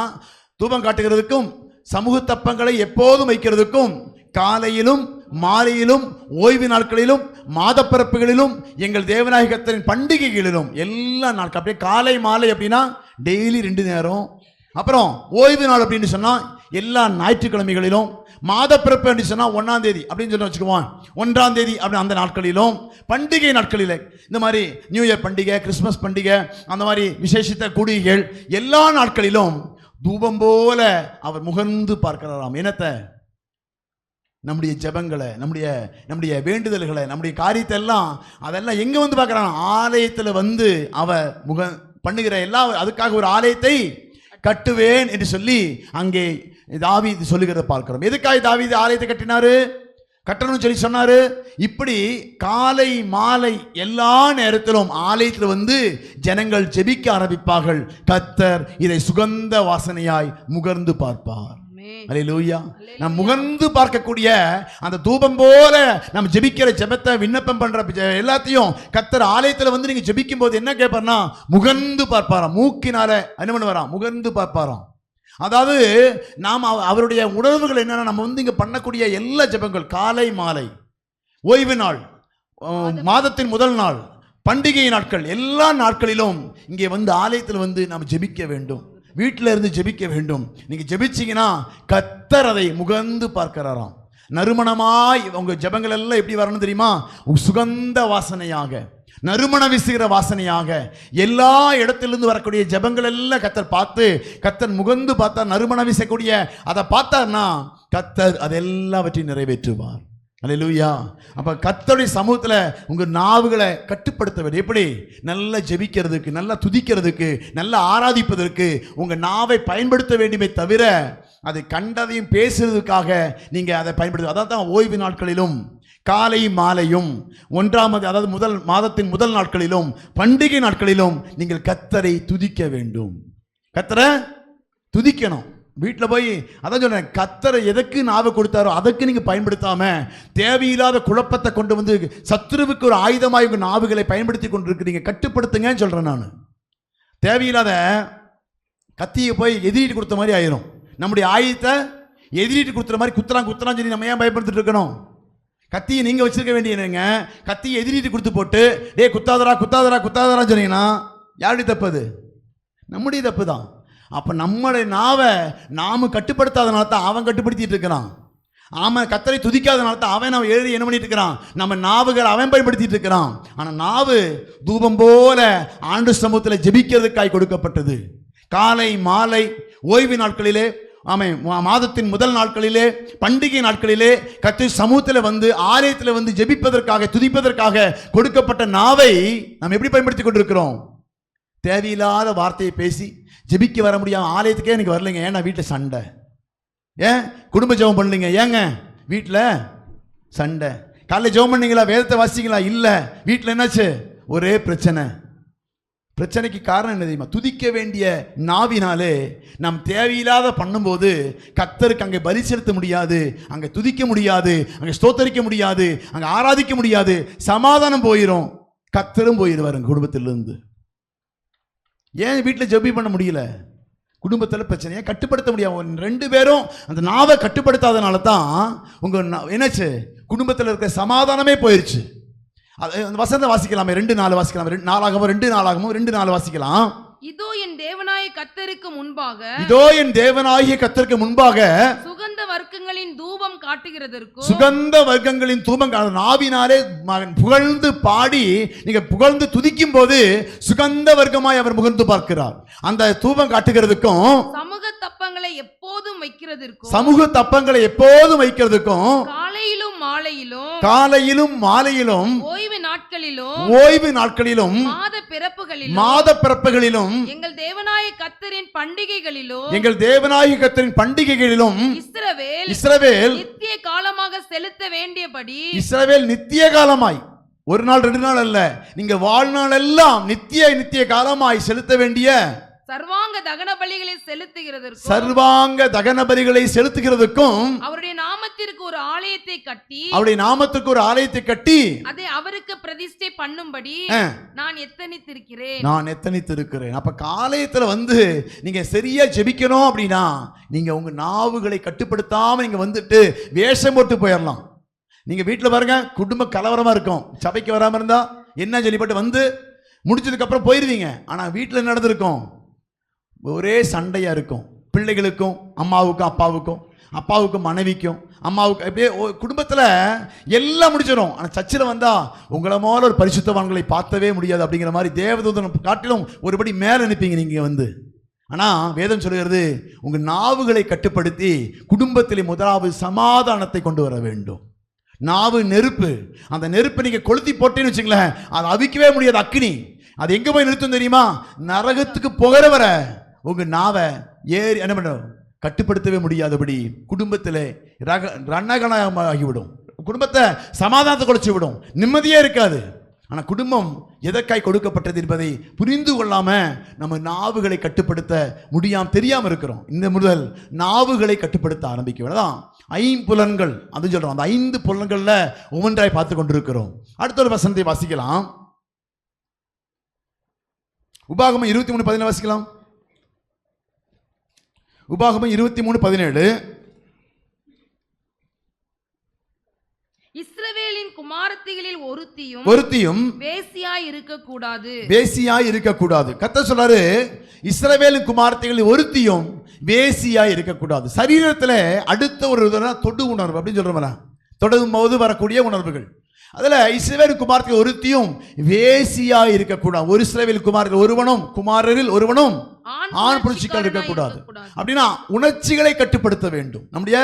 தூபம் காட்டுகிறதுக்கும் சமூக தப்பங்களை எப்போதும் வைக்கிறதுக்கும் காலையிலும் மாலையிலும் ஓய்வு நாட்களிலும் மாதப்பிறப்புகளிலும் எங்கள் தேவனாகிய கர்த்தரின் பண்டிகைகளிலும் எல்லா நாட்கள். அப்படியே காலை மாலை அப்படின்னா டெய்லி 2 நேரம். அப்புறம் ஓய்வு நாள் அப்படின்னு சொன்னா எல்லா ஞாயிற்றுக்கிழமைகளிலும். மாதப்பிறப்பு அப்படின்னு சொன்னா 1ஆம் தேதி அப்படின்னு சொல்லி வச்சுக்குவோம், 1ஆம் தேதி அப்படின்னு அந்த நாட்களிலும். பண்டிகை நாட்களில் இந்த மாதிரி நியூ இயர் பண்டிகை, கிறிஸ்துமஸ் பண்டிகை, அந்த மாதிரி விசேஷித்த கூடிகைகள் எல்லா நாட்களிலும் தூபம் போல அவர் முகந்து பார்க்கிறாராம். என்னத்தை? நம்முடைய ஜெபங்களை, நம்முடைய வேண்டுதல்களை, நம்முடைய காரியத்தை எல்லாம் அதெல்லாம் எங்க வந்து பார்க்கறான்? ஆலயத்தில் வந்து அவர் பண்ணுகிற எல்லா அதுக்காக ஒரு ஆலயத்தை கட்டுவேன் என்று சொல்லி அங்கே தாவீது சொல்லுகிறத பார்க்கிறோம். எதுக்காக தாவீது ஆலயத்தை கட்டினாரு, கட்டணும்னு சொல்லி சொன்னாரு? இப்படி காலை மாலை எல்லா நேரத்திலும் ஆலயத்தில் வந்து ஜனங்கள் ஜெபிக்க ஆரம்பிப்பார்கள். கர்த்தர் இதை சுகந்த வாசனையாய் முகர்ந்து பார்ப்பார். அல்லேலூயா. நாம் முகர்ந்து பார்க்கக்கூடிய அந்த தூபம் போல நம்ம ஜெபிக்கிற ஜெபத்தை விண்ணப்பம் பண்ற எல்லாத்தையும் கர்த்தர் ஆலயத்தில் வந்து நீங்க ஜெபிக்கும் போது என்ன கேட்பார்னா முகர்ந்து பார்ப்பாராம். மூக்கினால என்ன பண்ணுவாராம்? முகர்ந்து பார்ப்பாராம். அதாவது நாம் அவருடைய உணர்வுகள் என்னன்னா, நம்ம வந்து இங்க பண்ணக்கூடிய எல்லா ஜெபங்கள் காலை மாலை ஓய்வு நாள், மாதத்தின் முதல் நாள், பண்டிகை நாட்கள், எல்லா நாட்களிலும் இங்கே வந்து ஆலயத்தில் வந்து நாம் ஜெபிக்க வேண்டும். வீட்டில் இருந்து ஜெபிக்க வேண்டும். நீங்க ஜெபிச்சீங்கன்னா கர்த்தர் அதை முகந்து பார்க்கிறாராம். நறுமணமாய் உங்க ஜெபங்கள் எல்லாம் எப்படி வரணும் தெரியுமா? சுகந்த வாசனையாக. நறுமண வீசுகிற வாசனையாக எல்லா இடத்திலிருந்து வரக்கூடிய ஜெபங்கள் எல்லாம் கர்த்தர் பார்த்து, கர்த்தர் முகந்து பார்த்தா நறுமண வீசக்கூடிய அதை பார்த்தார்னா கர்த்தர் அதெல்லாவற்றையும் நிறைவேற்றுவார். அல்லேலூயா. அப்ப கர்த்தருடைய சமூகத்துல உங்க நாவுகளை கட்டுப்படுத்த வேண்டும். எப்படி? நல்லா ஜெபிக்கிறதுக்கு, நல்லா துதிக்கிறதுக்கு, நல்லா ஆராதிப்பதற்கு உங்க நாவை பயன்படுத்த வேண்டுமே தவிர அது கண்டதையும் பேசுறதுக்காக நீங்க அதை பயன்படுத்த. அதான் தான் ஓய்வு நாட்களிலும் காலை மாலையும் ஒன்றாமது, அதாவது முதல் மாதத்தின் முதல் நாட்களிலும் பண்டிகை நாட்களிலும் நீங்கள் கர்த்தரை துதிக்க வேண்டும். கர்த்தரை துதிக்கணும். வீட்டில் போய் அதான் சொல்றேன், கர்த்தரை எதற்கு நாவை கொடுத்தாரோ அதற்கு நீங்க பயன்படுத்தாம தேவையில்லாத குழப்பத்தை கொண்டு வந்து சத்துருவுக்கு ஒரு ஆயுதமாய் உங்க நாவுகளை பயன்படுத்தி கொண்டிருக்கிறீங்க. கட்டுப்படுத்துங்கன்னு சொல்றேன் நான். தேவையில்லாத கத்தியை போய் எதிரிட்டு கொடுத்த மாதிரி ஆயிரும். நம்முடைய ஆயுதத்தை எதிரிட்டு கொடுத்துற மாதிரி குத்துறான் சொல்லி நம்ம ஏன் பயன்படுத்திட்டு இருக்கணும்? கத்தியை நீங்க வச்சிருக்க வேண்டியதுங்க. கத்தியை எதிரிட்டு கொடுத்து போட்டு குத்தாதரா சொன்னீங்கன்னா யாருடைய தப்பு? அது நம்முடைய தப்பு தான். அப்ப நம்மளுடைய நாவை நாம கட்டுப்படுத்தாதனால தான் அவன் கட்டுப்படுத்திட்டு இருக்கிறான். அவன் கர்த்தரை துதிக்காதனால தான் அவன் நம்ம எழுதி என்ன பண்ணிட்டு இருக்கிறான்? நம்ம நாவுகள் அவன் பயன்படுத்திட்டு இருக்கிறான். ஆனா நாவு தூபம் போல ஆண்டு சமூகத்தில் ஜெபிக்கிறதுக்காய் கொடுக்கப்பட்டது. காலை மாலை ஓய்வு நாட்களிலே, மாதத்தின் முதல் நாட்களிலே, பண்டிகை நாட்களிலே கர்த்தர் சமூகத்தில் வந்து ஆலயத்தில் வந்து ஜெபிப்பதற்காக துதிப்பதற்காக கொடுக்கப்பட்ட நாவை நாம் எப்படி பயன்படுத்தி கொண்டிருக்கிறோம்? தேவையில்லாத வார்த்தையை பேசி ஜெபிக்க வர முடியாம ஆலயத்துக்கே எனக்கு வரலைங்க, ஏன்னா வீட்டில் சண்டை. ஏன் குடும்ப ஜெபம் பண்ணலீங்க? ஏங்க வீட்டில் சண்டை. காலையில் ஜெபம் பண்ணீங்களா? வேதத்தை வாசிங்களா? இல்லை. வீட்டில் என்னாச்சு? ஒரே பிரச்சனை. பிரச்சனைக்கு காரணம் என்ன தெரியுமா? துதிக்க வேண்டிய நாவினாலே நாம் தேவையில்லாத பண்ணும்போது கர்த்தருக்கு அங்கே பலி செலுத்த முடியாது, அங்கே துதிக்க முடியாது, அங்கே ஸ்தோத்தரிக்க முடியாது, அங்கே ஆராதிக்க முடியாது. சமாதானம் போயிடும், கர்த்தரும் போயிடுவார் குடும்பத்திலிருந்து. ஏன் வீட்டில் ஜெபி பண்ண முடியல? குடும்பத்தில் பிரச்சனையை கட்டுப்படுத்த முடியாது. ரெண்டு பேரும் அந்த நாவை கட்டுப்படுத்தாதனால தான் உங்க என்னாச்சு? குடும்பத்தில் இருக்கிற சமாதானமே போயிடுச்சு. அது வசனத்தை வாசிக்கலாமே, 2:4 வாசிக்கலாம். 2:4 வாசிக்கலாம். இதோ என் தேவனாய கர்த்தருக்கு முன்பாக, இதோ என் தேவனாகிய கர்த்தருக்கு முன்பாக சுகந்த வர்க்கங்களின் தூபம் காட்டுகிறதற்கும், சுகந்த வர்க்கங்களின் தூபம் நாவினாலே புகழ்ந்து பாடி நீங்க புகழ்ந்து துதிக்கும் போது சுகந்த வர்க்கமாய் அவர் முகர்ந்து பார்க்கிறார். அந்த தூபம் காட்டுகிறதுக்கும் சமூக தப்பங்களை எப்போதும் வைக்கிறதற்கும், சமூக தப்பங்களை எப்போதும் வைக்கிறதுக்கும், காலையிலும் மாலையிலும், காலையிலும் மாலையிலும், ஓய்வு நாட்களிலும், மாத பிறப்புகளிலும், எங்கள் தேவனாய கர்த்தரின் பண்டிகைகளிலும் இஸ்ரவேல் நித்திய காலமாக செலுத்த வேண்டியபடி, இஸ்ரவேல் நித்திய காலமாய், ஒரு நாள் 2 நாள் அல்ல, நீங்க வாழ்நாள் எல்லாம் நித்திய காலமாய் செலுத்த வேண்டிய சர்வாங்க தகன பலிகளை செலுத்துகிறதற்கும் அவருடைய நாமத்திற்கு ஒரு ஆலயத்தை கட்டி அதை அவருக்கு பிரதிஷ்டை பண்ணும்படி நான் எத்தனித்திருக்கிறேன். அப்ப காலையத்துல வந்து நீங்க சரியா ஜெபிக்கணும் அப்படின்னா நீங்க உங்க நாவுகளை கட்டுப்படுத்தாம நீங்க வந்துட்டு வேஷம் போட்டு போயிடலாம். நீங்க வீட்டுல பாருங்க, குடும்ப கலவரமா இருக்கும், சபைக்கு வராம இருந்தா என்ன சொல்லிப்பட்டு வந்து முடிச்சதுக்கு அப்புறம் போயிருவீங்க. ஆனா வீட்டுல நடந்திருக்கும், ஒரே சண்டையா இருக்கும். பிள்ளைகளுக்கும் அப்பாவுக்கும் மனைவிக்கும் அம்மாவுக்கு அப்படியே குடும்பத்தில் எல்லாம் முடிச்சிடும். ஆனால் சர்ச்சில் வந்தா உங்களை மேல ஒரு பரிசுத்தவான்களை பார்த்தவே முடியாது அப்படிங்கிற மாதிரி தேவதூதன் காட்டிலும் ஒருபடி மேலே அனுப்பிங்க நீங்க வந்து. ஆனால் வேதம் சொல்கிறது உங்க நாவுகளை கட்டுப்படுத்தி குடும்பத்தில் முதலாவது சமாதானத்தை கொண்டு வர வேண்டும். நாவு நெருப்பு, அந்த நெருப்பை நீங்க கொளுத்தி போட்டேன்னு வச்சுங்களேன், அதை அவிக்கவே முடியாது. அக்னி அது எங்க போய் நிறுத்தும் தெரியுமா? நரகத்துக்கு புகர வர உங்க நாவை ஏறி என்ன பண்ண கட்டுப்படுத்தவே முடியாதபடி குடும்பத்தில் ரணகணமாகிவிடும். குடும்பத்தை சமாதானத்தை குறைச்சி விடும், நிம்மதியே இருக்காது. ஆனால் குடும்பம் எதற்காய் கொடுக்கப்பட்டது என்பதை புரிந்து கொள்ளாம நம்ம நாவுகளை கட்டுப்படுத்த முடியாம தெரியாம இருக்கிறோம். இந்த முதல் நாவுகளை கட்டுப்படுத்த ஆரம்பிக்க வேண்டாம். 5 புலன்கள் அது சொல்றோம். அந்த 5 புலன்கள்ல ஒவ்வொன்றாய் பார்த்து கொண்டிருக்கிறோம். அடுத்த ஒரு வசனத்தை வாசிக்கலாம். உபாகமம் 23:17 வாசிக்கலாம். உபாகமம் 23:17. இஸ்ரவேலின் குமாரத்திகளில் ஒருத்தியும் வேசியாய் இருக்கக்கூடாது. கர்த்தர் சொல்றாரு, இஸ்ரவேலின் குமாரத்திகளில் ஒருத்தியும் வேசியாய் இருக்கக்கூடாது. சரீரத்தில் அடுத்த ஒரு தொடு உணர்வு அப்படின்னு சொல்றோம்ல, தொடும் போது வரக்கூடிய உணர்வுகள். அதுல இஸ்ரவேல் குமாரத்தில் ஒருத்தியும் வேசியா இருக்கக்கூடாது. ஒரு இஸ்ரவேல் குமாரத்தில் ஒருவனும் குமாரரில் ஒருவனும் ஆண் புணர்ச்சிக்காரர் இருக்கக்கூடாது. அப்படின்னா உணர்ச்சிகளை கட்டுப்படுத்த வேண்டும். நம்முடைய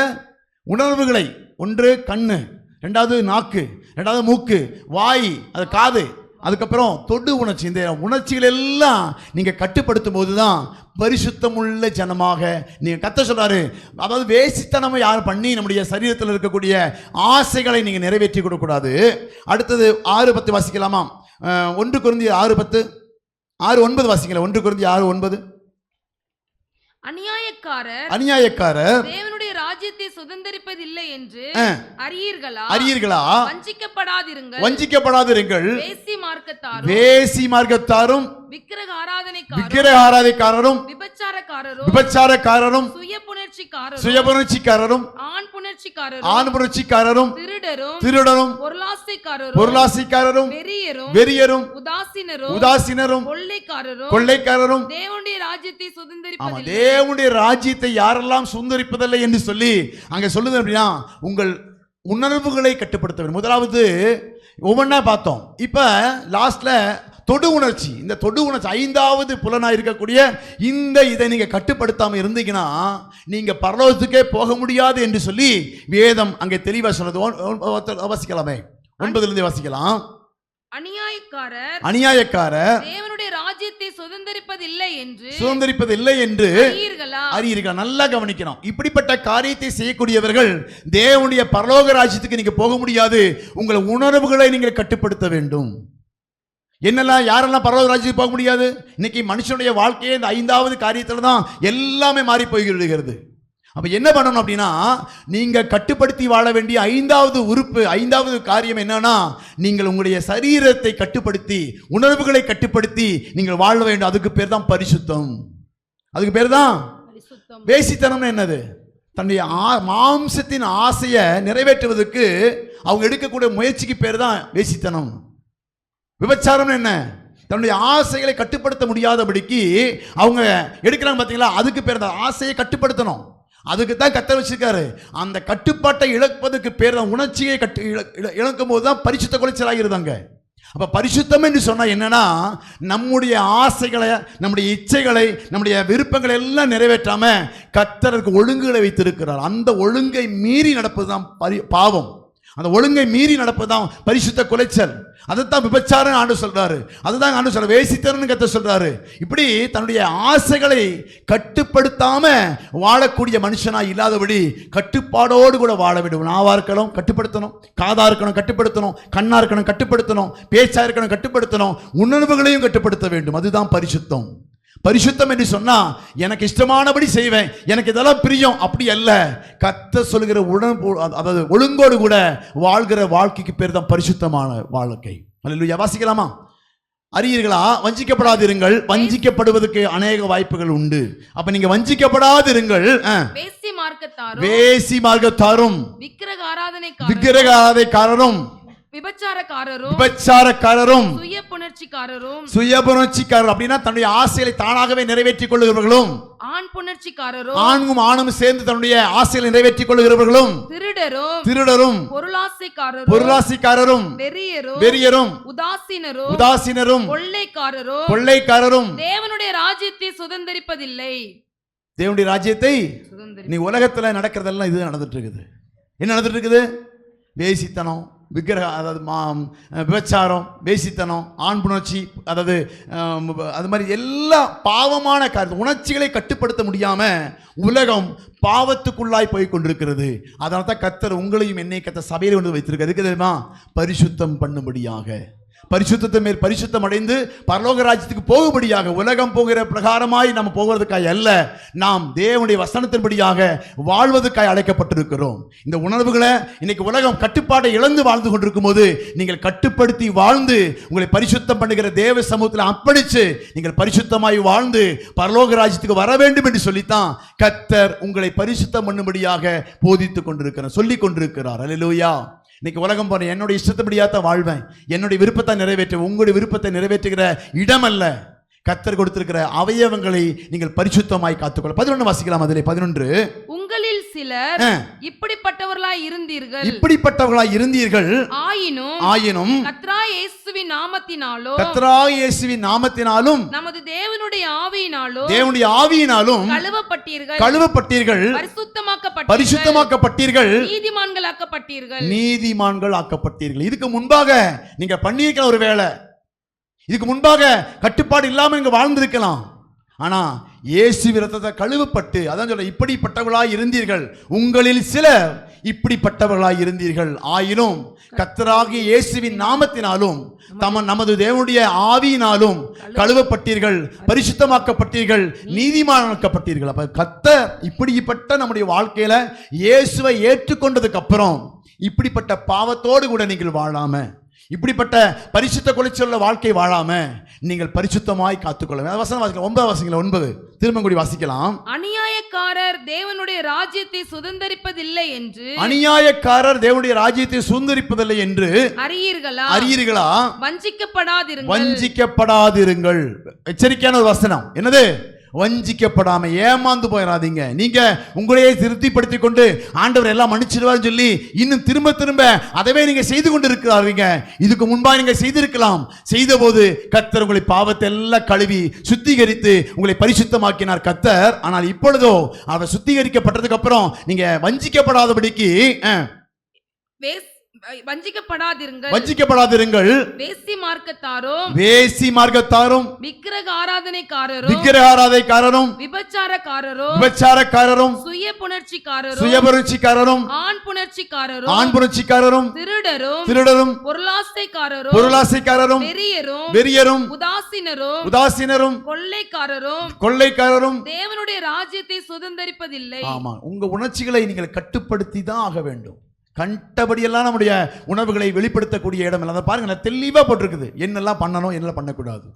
உணர்வுகளை, ஒன்று கண்ணு, ரெண்டாவது நாக்கு, ரெண்டாவது மூக்கு, வாய், அது காது, அதுக்கப்புறம் தொடு உணர்ச்சி. இந்த உணர்ச்சிகள் எல்லாம் நீங்க கட்டுப்படுத்தும் போதுதான் பரிசுத்தமுள்ள ஜனமாக நீங்க. கர்த்தர் சொல்றாரு, அதாவது வேசித்தனமை யாரும் பண்ணி நம்முடைய சரீரத்தில் இருக்கக்கூடிய ஆசைகளை நீங்க நிறைவேற்றி கொடுக்கூடாது. அடுத்தது 6:10 வாசிக்கலாமா? 1 கொரிந்தியர் 6:10, 6:9 வாசிக்கலாம். 1 கொரிந்தியர் 6:9. அநியாயக்காரர் தேவனுடைய ராஜ்யத்தை சுதந்தரிப்பதில்லை என்று அறியீர்களா? வஞ்சிக்கப்படாதிருங்கள். வேசி மார்க்கத்தாரும் விக்கிரக ஆராதனைக்காரரும் விபச்சாரக்காரரும் சுயபுணர்ச்சிக்காரரும் ஆண் புணர்ச்சிக்காரரும் திருடரும் பொருளாசைக்காரரும் வெறியரும் உதாசீனரும் கொள்ளைக்காரரும் தேவனுடைய ராஜ்யத்தை யாரெல்லாம் சுதந்தரிப்பதில்லை என்று சொல்லி அங்க சொல்லுது. அப்படின்னா உங்கள் உணர்வுகளை கட்டுப்படுத்த வேண்டும். முதலாவது ஒவ்வொன்றா பார்த்தோம். இப்ப லாஸ்ட்ல தொடு உணர்ச்சி. இந்த தொடு உணர்ச்சி 5வது புலனா இருக்கக்கூடிய இதை நீங்க கட்டுப்படுத்தாம இருந்தீங்கன்னா நீங்க பரலோகத்துக்கே போக முடியாது என்று சொல்லி வேதம் அங்கே தெளிவா சொல்றது. வாசிக்கலாமே, 9 வாசிக்கலாம். அநியாயக்காரர் தேவனுடைய ராஜ்யத்தை சுதந்தரிப்பதில்லை என்று அறியீர்களா? நல்லா கவனிக்கணும். இப்படிப்பட்ட காரியத்தை செய்யக்கூடியவர்கள் தேவனுடைய பரலோக ராஜ்யத்துக்கு நீங்க போக முடியாது. உங்கள் உணர்வுகளை நீங்கள் கட்டுப்படுத்த வேண்டும். என்னெல்லாம் யாரெல்லாம் பரலோக ராஜ்யத்துக்கு போக முடியாது? இன்னைக்கு மனுஷனுடைய வாழ்க்கையே இந்த 5வது காரியத்துல தான் எல்லாமே மாறி போய்விடுகிறது. அப்ப என்ன பண்ணணும் அப்படின்னா, நீங்க கட்டுப்படுத்தி வாழ வேண்டிய 5வது உறுப்பு, 5வது காரியம் என்னன்னா, நீங்கள் உங்களுடைய சரீரத்தை கட்டுப்படுத்தி உணர்வுகளை கட்டுப்படுத்தி நீங்கள் வாழ வேண்டும். அதுக்கு பேர் தான் பரிசுத்தம். அதுக்கு பேர் தான் வேசித்தனம். என்னது? தன்னுடைய மாம்சத்தின் ஆசையை நிறைவேற்றுவதற்கு அவங்க எடுக்கக்கூடிய முயற்சிக்கு பேர் தான் வேசித்தனம். விபச்சாரம் என்ன? தன்னுடைய ஆசைகளை கட்டுப்படுத்த முடியாதபடிக்கு அவங்க எடுக்கிறாங்க பார்த்தீங்களா? அதுக்கு பேர் தான் ஆசையை கட்டுப்படுத்தணும். அதுக்கு தான் கர்த்தர் வச்சிருக்காரு. அந்த கட்டுப்பாட்டை இழப்பதுக்கு பேர் தான் உணர்ச்சியை இழக்கும் போது தான் பரிசுத்த குலைச்சலாகிருந்தாங்க. அப்ப பரிசுத்தம் என்று சொன்னா என்னன்னா, நம்முடைய ஆசைகளை, நம்முடைய இச்சைகளை, நம்முடைய விருப்பங்களை எல்லாம் நிறைவேற்றாம கர்த்தருக்கு ஒழுங்குகளை வைத்திருக்கிறார். அந்த ஒழுங்கை மீறி நடப்பதுதான் பாவம். அந்த ஒழுங்கை மீறி நடப்பதுதான் பரிசுத்த குலைச்சல். அதைத்தான் விபச்சாரம் ஆண்டு சொல்றாரு. அதுதான் ஆண்டு சொல்ற வேசித்தனம்னு கர்த்தர் சொல்றாரு. இப்படி தன்னுடைய ஆசைகளை கட்டுப்படுத்தாம வாழக்கூடிய மனுஷனா இல்லாதபடி கட்டுப்பாடோடு கூட வாழ வேண்டும். நாவா இருக்கணும் கட்டுப்படுத்தணும், காதா இருக்கணும் கட்டுப்படுத்தணும், கண்ணா இருக்கணும் கட்டுப்படுத்தணும், பேச்சா இருக்கணும் கட்டுப்படுத்தணும், உணர்வுகளையும் கட்டுப்படுத்த வேண்டும். அதுதான் பரிசுத்தம். பரிசுத்தம் என்று சொன்னா எனக்கு இஷ்டமானபடி செய்வேன், எனக்கு இதெல்லாம் பிரியம், அப்படி அல்ல. கர்த்தர் சொல்கிற அதாவது ஒழுங்கோடு கூட வாழ்கிற வாழ்க்கைக்கு பேர் தான் பரிசுத்தமான வாழ்க்கை. அல்லேலூயா. வாசிக்கலாமா? அறியீர்களா? வஞ்சிக்கப்படாதிருங்கள். வஞ்சிக்கப்படுவதற்கு அநேக வாய்ப்புகள் உண்டு. அப்ப நீங்க வஞ்சிக்கப்படாதிருங்கள். வேசி மார்க்கத்தாரும் விக்கிரக ஆராதனைக்காரரும் விபச்சாரக்காரரும் சுயபுணர்ச்சிக்காரரும் அப்படின்னா தன்னுடைய ஆசைகளை தானாகவே நிறைவேற்றிக் கொள்ளுகிறவர்களும், ஆணும் ஆணும் சேர்ந்து தன்னுடைய ஆசைகளை நிறைவேற்றிக் கொள்ளுகிறவர்களும், திருடரும் பொருளாசைக்காரரும் வெறியரும் உதாசீனரும் கொள்ளைக்காரரும் தேவனுடைய ராஜ்யத்தை சுதந்தரிப்பதில்லை. தேவனுடைய ராஜ்யத்தை நீ உலகத்துல நடக்கிறதெல்லாம் இது நடந்துட்டு இருக்குது. என்ன நடந்துட்டு இருக்குது? வேசித்தனம், விக்கிரக, அதாவது விபச்சாரம், வேசித்தனம், ஆண் புணர்ச்சி, அதாவது அது மாதிரி எல்லா பாவமான காரியம், உணர்ச்சிகளை கட்டுப்படுத்த முடியாம உலகம் பாவத்துக்குள்ளாய் போய் கொண்டிருக்கிறது. அதனால தான் கர்த்தர் உங்களையும் என்னை கர்த்தர் சபையில் கொண்டு வைத்திருக்கிறது. தெரியுமா? பரிசுத்தம் பண்ணும்படியாக, பரிசுத்தத்தை மேல் பரிசுத்தம் அடைந்து பரலோக ராஜ்யத்துக்கு போகும்படியாக. உலகம் போகிற பிரகாரமாய் நம்ம போவதற்காக அல்ல, நாம் தேவனுடைய வசனத்தின்படியாக வாழ்வதற்காக அழைக்கப்பட்டிருக்கிறோம். இந்த உணர்வுகளை இன்னைக்கு உலகம் கட்டுப்பாட்டை இழந்து வாழ்ந்து கொண்டிருக்கும் போது நீங்கள் கட்டுப்படுத்தி வாழ்ந்து உங்களை பரிசுத்தம் பண்ணுகிற தேவ சமூகத்தில் அர்ப்பணிச்சு நீங்கள் பரிசுத்தமாய் வாழ்ந்து பரலோக ராஜ்யத்துக்கு வர வேண்டும் என்று சொல்லித்தான் கர்த்தர் உங்களை பரிசுத்தம் பண்ணும்படியாக போதித்துக் கொண்டிருக்கிறார், சொல்லிக் கொண்டிருக்கிறார். அல்லேலூயா. இன்னைக்கு உலகம் போன என்னுடைய இஷ்டத்தபடியாத்தான் வாழ்வேன், என்னுடைய விருப்பத்தை நிறைவேற்ற, உங்களுடைய விருப்பத்தை நிறைவேற்றுகிற இடம் அல்ல. கர்த்தர் கொடுத்திருக்கிற அவயவங்களை நீங்கள் பரிசுத்தமாய் காத்துக்கொள்ள. 11 வாசிக்கலாம். அதிலே 11, உங்களில் சிலர் இப்படிப்பட்டவர்களாய் இருந்தீர்கள். ஆயினும் கர்த்தராகிய இயேசுவின் நாமத்தினாலும் நமது தேவனுடைய ஆவியினாலும் கழுவப்பட்டீர்கள், பரிசுத்தமாக்கப்பட்டீர்கள், நீதிமான்கள் ஆக்கப்பட்டீர்கள். இதுக்கு முன்பாக நீங்க பண்ணியிருக்கிற ஒரு வேலை, இதுக்கு முன்பாக கட்டுப்பாடு இல்லாம நீங்க வாழ்ந்திருக்கலாம். ஆனா இயேசு ரத்தத்தை கழுவப்பட்டு, அதான் சொல்ல, இப்படிப்பட்டவர்களாய் இருந்தீர்கள், உங்களில் சிலர் இப்படிப்பட்டவர்களாய் இருந்தீர்கள். ஆயினும் கர்த்தராகிய இயேசுவின் நாமத்தினாலும் நமது தேவனுடைய ஆவியினாலும் கழுவப்பட்டீர்கள், பரிசுத்தமாக்கப்பட்டீர்கள், நீதிமானாக்கப்பட்டீர்கள். அப்ப கர்த்தர் இப்படிப்பட்ட நம்முடைய வாழ்க்கையில இயேசுவை ஏற்றுக்கொண்டதுக்கு அப்புறம் இப்படிப்பட்ட பாவத்தோடு கூட நீங்கள் வாழாம, இப்படிப்பட்ட பரிசுத்த குலைச்சொல்ல வாழ்க்கை வாழாம நீங்கள் பரிசுத்தமாய் காத்துக்கொள்ள. வசனம் வாசிக்கலாம், 9 வாசிக்கலாம், 9 திரும்ப கூடி வாசிக்கலாம். அநியாயக்காரர் தேவனுடைய ராஜ்யத்தை சுதந்தரிப்பதில்லை என்று, அநியாயக்காரர் தேவனுடைய ராஜ்யத்தை சுதந்தரிப்பதில்லை என்று அறியீர்களா? வஞ்சிக்கப்படாதிருங்கள். எச்சரிக்கையான ஒரு வசனம். என்னது? வஞ்சிக்கப்படாம ஏமாந்து போயிடாதீங்க. நீங்க உங்களையே திருப்திப்படுத்திக் கொண்டு ஆண்டவர் எல்லாம் மன்னிச்சிடுவார்னு சொல்லி இன்னும் திரும்ப திரும்ப அதவே நீங்க செய்து கொண்டு இருக்கிறாருங்க. இதுக்கு முன்பாக நீங்க செய்திருக்கலாம். செய்த போது கர்த்தர் உங்களை பாவத்தை எல்லாம் கழுவி சுத்திகரித்து உங்களை பரிசுத்தமாக்கினார் கர்த்தர். ஆனால் இப்பொழுதோ அவர் சுத்திகரிக்கப்பட்டதுக்கு அப்புறம் நீங்க வஞ்சிக்கப்படாதபடிக்கு வஞ்சிக்கப்படாதிருங்கள். வேசி மார்க்கத்தாரும் விக்கிரக ஆராதனைக்காரரும் விபச்சாரக்காரரும் சுய புணர்ச்சிக்காரரும் ஆண் புணர்ச்சிக்காரரும் திருடரும் பொருளாசைக்காரரும் வெறியரும் உதாசீனரும் கொள்ளைக்காரரும் தேவனுடைய ராஜ்யத்தை சுதந்தரிப்பதில்லை. ஆமா, உங்க உணர்ச்சிகளை நீங்கள் கட்டுப்படுத்தி தான் ஆக வேண்டும். கண்டபடியெல்லாம் நம்முடைய உணர்வுகளை வெளிப்படுத்தக்கூடிய இடம் இல்லை. அதை பாருங்க, தெளிவா போட்டிருக்குது என்னெல்லாம் பண்ணணும், என்னெல்லாம் பண்ணக்கூடாது.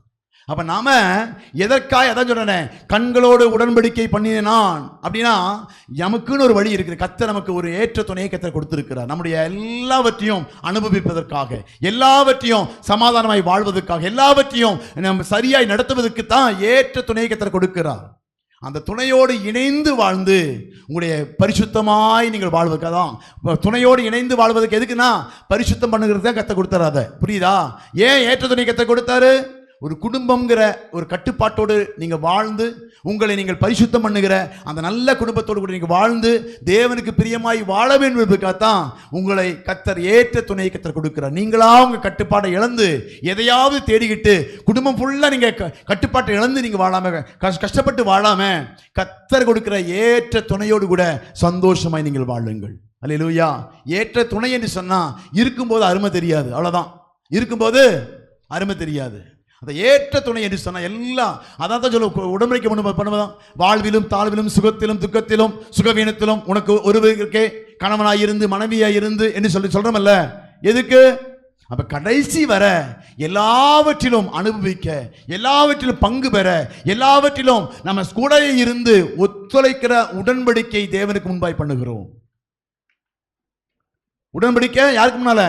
அப்ப நாம எதற்காக, அதான் சொல்றேன், கண்களோடு உடன்படிக்கை பண்ணினான் அப்படின்னா நமக்குன்னு ஒரு வழி இருக்குது. கர்த்தர் நமக்கு ஒரு ஏற்ற துணையை கர்த்தர் கொடுத்திருக்கிறார். நம்முடைய எல்லாவற்றையும் அனுபவிப்பதற்காக, எல்லாவற்றையும் சமாதானமாய் வாழ்வதற்காக, எல்லாவற்றையும் நம்ம சரியாய் நடத்துவதற்கு தான் ஏற்ற துணையை கர்த்தர் கொடுக்கிறார். அந்த துணையோடு இணைந்து வாழ்ந்து உங்களுடைய பரிசுத்தமாய் நீங்கள் வாழ்வதற்கு தான். துணையோடு இணைந்து வாழ்வதற்கு எதுக்குன்னா பரிசுத்தம் பண்ணுகிறது தான் கற்றுக் கொடுத்தாரு. புரியுதா? ஏன் ஏற்ற துணை கற்றுக் கொடுத்தாரு? ஒரு குடும்பம்ங்கிற ஒரு கட்டுப்பாட்டோடு நீங்கள் வாழ்ந்து உங்களை நீங்கள் பரிசுத்தம் பண்ணுகிற அந்த நல்ல குடும்பத்தோடு கூட நீங்கள் வாழ்ந்து தேவனுக்கு பிரியமாய் வாழ வேண்டும் என்பதற்காகத்தான் உங்களை கர்த்தர் ஏற்ற துணையை கர்த்தர் கொடுக்கிறார். நீங்களா உங்கள் கட்டுப்பாட்டை இழந்து எதையாவது தேடிக்கிட்டு குடும்பம் ஃபுல்லாக நீங்கள் கட்டுப்பாட்டை இழந்து நீங்கள் வாழாம, கஷ்டப்பட்டு வாழாம, கர்த்தர் கொடுக்கிற ஏற்ற துணையோடு கூட சந்தோஷமாய் நீங்கள் வாழுங்கள். அல்லேலூயா. ஏற்ற துணை என்று சொன்னா இருக்கும்போது அருமை தெரியாது, அவ்வளவுதான். இருக்கும்போது அருமை தெரியாது. அந்த ஏற்ற துணை என்று சொன்ன எல்லாம் அதான் தான் சொல்ல உடன்படிக்கை பண்ணுவதான். வாழ்விலும் தாழ்விலும் சுகத்திலும் துக்கத்திலும் சுகவீனத்திலும் உனக்கு ஒருவருக்கே கணவனாயிருந்து மனைவியாயிருந்து என்று சொல்றோமல்ல. எதுக்கு? அப்ப கடைசி வர எல்லாவற்றிலும் அனுபவிக்க, எல்லாவற்றிலும் பங்கு பெற, எல்லாவற்றிலும் நம்ம கூட இருந்து ஒத்துழைக்கிற உடன்படிக்கை தேவனுக்கு முன்பாய் பண்ணுகிறோம். உடன்படிக்கை யாருக்கு முன்னால?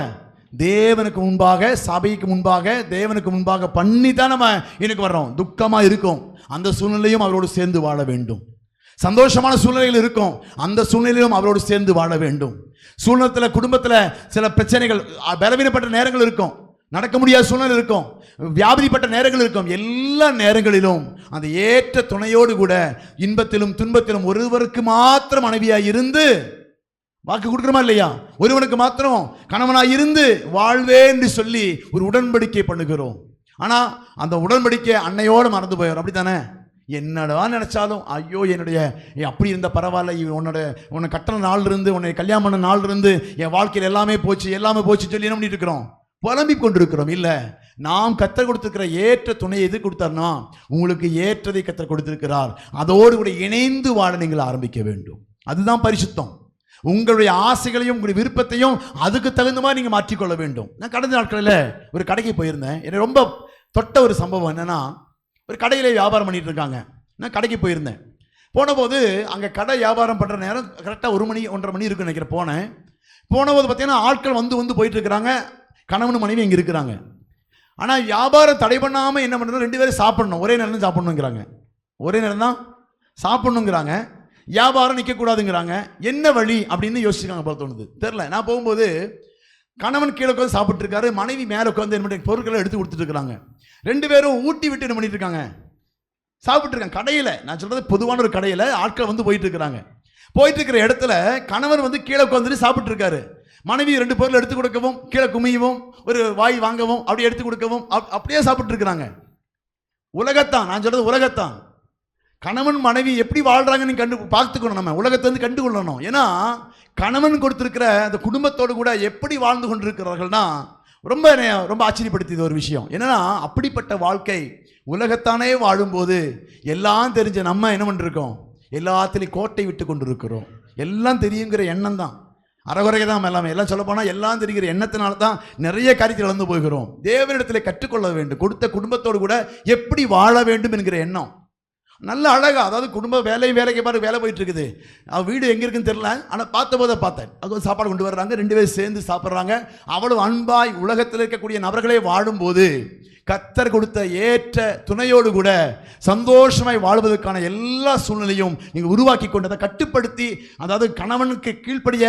தேவனுக்கு முன்பாக, சபைக்கு முன்பாக, தேவனுக்கு முன்பாக பண்ணி தான் நம்ம எனக்கு வர்றோம். துக்கமா இருக்கும், அந்த சூழ்நிலையும் அவரோடு சேர்ந்து வாழ வேண்டும். சந்தோஷமான சூழ்நிலைகள் இருக்கும், அந்த சூழ்நிலையிலும் அவரோடு சேர்ந்து வாழ வேண்டும். சூழ்நிலத்தில் குடும்பத்தில் சில பிரச்சனைகள், பலவீனப்பட்ட நேரங்கள் இருக்கும், நடக்க முடியாத சூழ்நிலை இருக்கும், வியாதிப்பட்ட நேரங்கள் இருக்கும். எல்லா நேரங்களிலும் அந்த ஏற்ற துணையோடு கூட இன்பத்திலும் துன்பத்திலும் ஒருவருக்கு மாத்திரம் மனைவியாய் இருந்து வாக்கு கொடுக்கிறோமா இல்லையா? ஒருவனுக்கு மாத்திரம் கணவனாய் இருந்து வாழ்வே என்று சொல்லி ஒரு உடன்படிக்கை பண்ணுகிறோம். ஆனா அந்த உடன்படிக்கை அன்னையோடு மறந்து போயிடும். அப்படித்தானே? என்னடா நினைச்சாலும் ஐயோ என்னுடைய அப்படி இருந்த பரவாயில்ல, உன்னை கட்டண நாள் இருந்து, உன்னை கல்யாணம் பண்ண நாள் இருந்து என் வாழ்க்கையில் எல்லாமே போச்சு சொல்லி என்ன பண்ணிட்டு இருக்கிறோம்? புலம்பிக் கொண்டிருக்கிறோம். இல்ல, நாம் கத்தர் கொடுத்திருக்கிற ஏற்ற துணையை எது கொடுத்தார்னா உங்களுக்கு ஏற்றதை கத்தர் கொடுத்திருக்கிறார். அதோடு கூட இணைந்து வாழ நீங்கள் ஆரம்பிக்க வேண்டும். அதுதான் பரிசுத்தம். உங்களுடைய ஆசைகளையும் உங்களுடைய விருப்பத்தையும் அதுக்கு தகுந்த மாதிரி நீங்கள் மாற்றிக்கொள்ள வேண்டும். நான் கடந்த நாட்களில் ஒரு கடைக்கு போயிருந்தேன். எனக்கு ரொம்ப தொட்ட ஒரு சம்பவம் என்னன்னா, ஒரு கடையில் வியாபாரம் பண்ணிட்டு இருக்காங்க. நான் கடைக்கு போயிருந்தேன். போன போது அங்கே கடை வியாபாரம் பண்ணுற நேரம் கரெக்டாக 1 மணி 1:30 மணி இருக்குன்னு நினைக்கிறேன். போன போது பார்த்தீங்கன்னா ஆட்கள் வந்து போயிட்டு இருக்கிறாங்க. கணவன் மனைவி இங்கே இருக்கிறாங்க. ஆனால் வியாபாரம் தடை பண்ணாமல் என்ன பண்ணுறோம், 2 பேரும் சாப்பிடணும், ஒரே நேரம் தான் சாப்பிடணுங்கிறாங்க. ஒரே நேரம் தான் சாப்பிடணுங்கிறாங்க. வியாபாரம் நிற்கக்கூடாதுங்கிறாங்க. என்ன வழி அப்படின்னு யோசிச்சுக்காங்க போல தோணுது. தெரில. நான் போகும்போது கணவன் கீழே உட்காந்து சாப்பிட்டு இருக்காரு, மனைவி மேலே உட்காந்து என்ன பண்ணி பொருட்களை எடுத்து கொடுத்துட்டு இருக்காங்க. 2 பேரும் ஊட்டி விட்டு என்ன பண்ணிட்டு இருக்காங்க, சாப்பிட்டு இருக்காங்க. கடையில், நான் சொல்றது பொதுவான ஒரு கடையில் ஆட்கள் வந்து போயிட்டு இருக்கிறாங்க. போயிட்டு இருக்கிற இடத்துல கணவன் வந்து கீழே உட்காந்துட்டு சாப்பிட்டு இருக்காரு. மனைவி 2 பொருள் எடுத்து கொடுக்கவும், கீழே குமியவும், ஒரு வாய் வாங்கவும், அப்படியே எடுத்து கொடுக்கவும், அப்படியே சாப்பிட்டு இருக்கிறாங்க. உலகத்தான், நான் சொல்றது உலகத்தான். கணவன் மனைவி எப்படி வாழ்றாங்கன்னு பார்த்துக்கணும். நம்ம உலகத்தை வந்து கண்டுகொள்ளணும். ஏன்னா கணவன் கொடுத்திருக்கிற அந்த குடும்பத்தோடு கூட எப்படி வாழ்ந்து கொண்டிருக்கிறார்கள்னா ரொம்ப ரொம்ப ஆச்சரியப்படுத்தியது ஒரு விஷயம். என்னன்னா அப்படிப்பட்ட வாழ்க்கை உலகத்தானே வாழும்போது எல்லாம் தெரிஞ்ச நம்ம என்ன பண்ணிருக்கோம், எல்லாத்திலையும் கோட்டை விட்டு கொண்டு இருக்கிறோம். எல்லாம் தெரியுங்கிற எண்ணம் தான், அறகுறையை தான் எல்லாமே. எல்லாம் சொல்ல போனால் எல்லாம் தெரிகிற எண்ணத்தினால தான் நிறைய காரியத்தை இழந்து போகிறோம். தேவனிடத்தில் கற்றுக்கொள்ள வேண்டும். கொடுத்த குடும்பத்தோடு கூட எப்படி வாழ வேண்டும் என்கிற எண்ணம் நல்ல அழகா. அதாவது குடும்ப வேலைக்கு பாரு, வேலை போயிட்டு இருக்குது. அவள் வீடு எங்கே இருக்குன்னு தெரியல, ஆனால் பார்த்தபோதை பார்த்தேன். அது சாப்பாடு கொண்டு வர்றாங்க, 2 பேரும் சேர்ந்து சாப்பிட்றாங்க. அவ்வளவு அன்பாய் உலகத்தில் இருக்கக்கூடிய நபர்களே வாழும்போது கர்த்தர் கொடுத்த ஏற்ற துணையோடு கூட சந்தோஷமாய் வாழ்வதற்கான எல்லா சூழ்நிலையும் நீங்க உருவாக்கி கொண்டதை கட்டுப்படுத்தி, அதாவது கணவனுக்கு கீழ்ப்படிய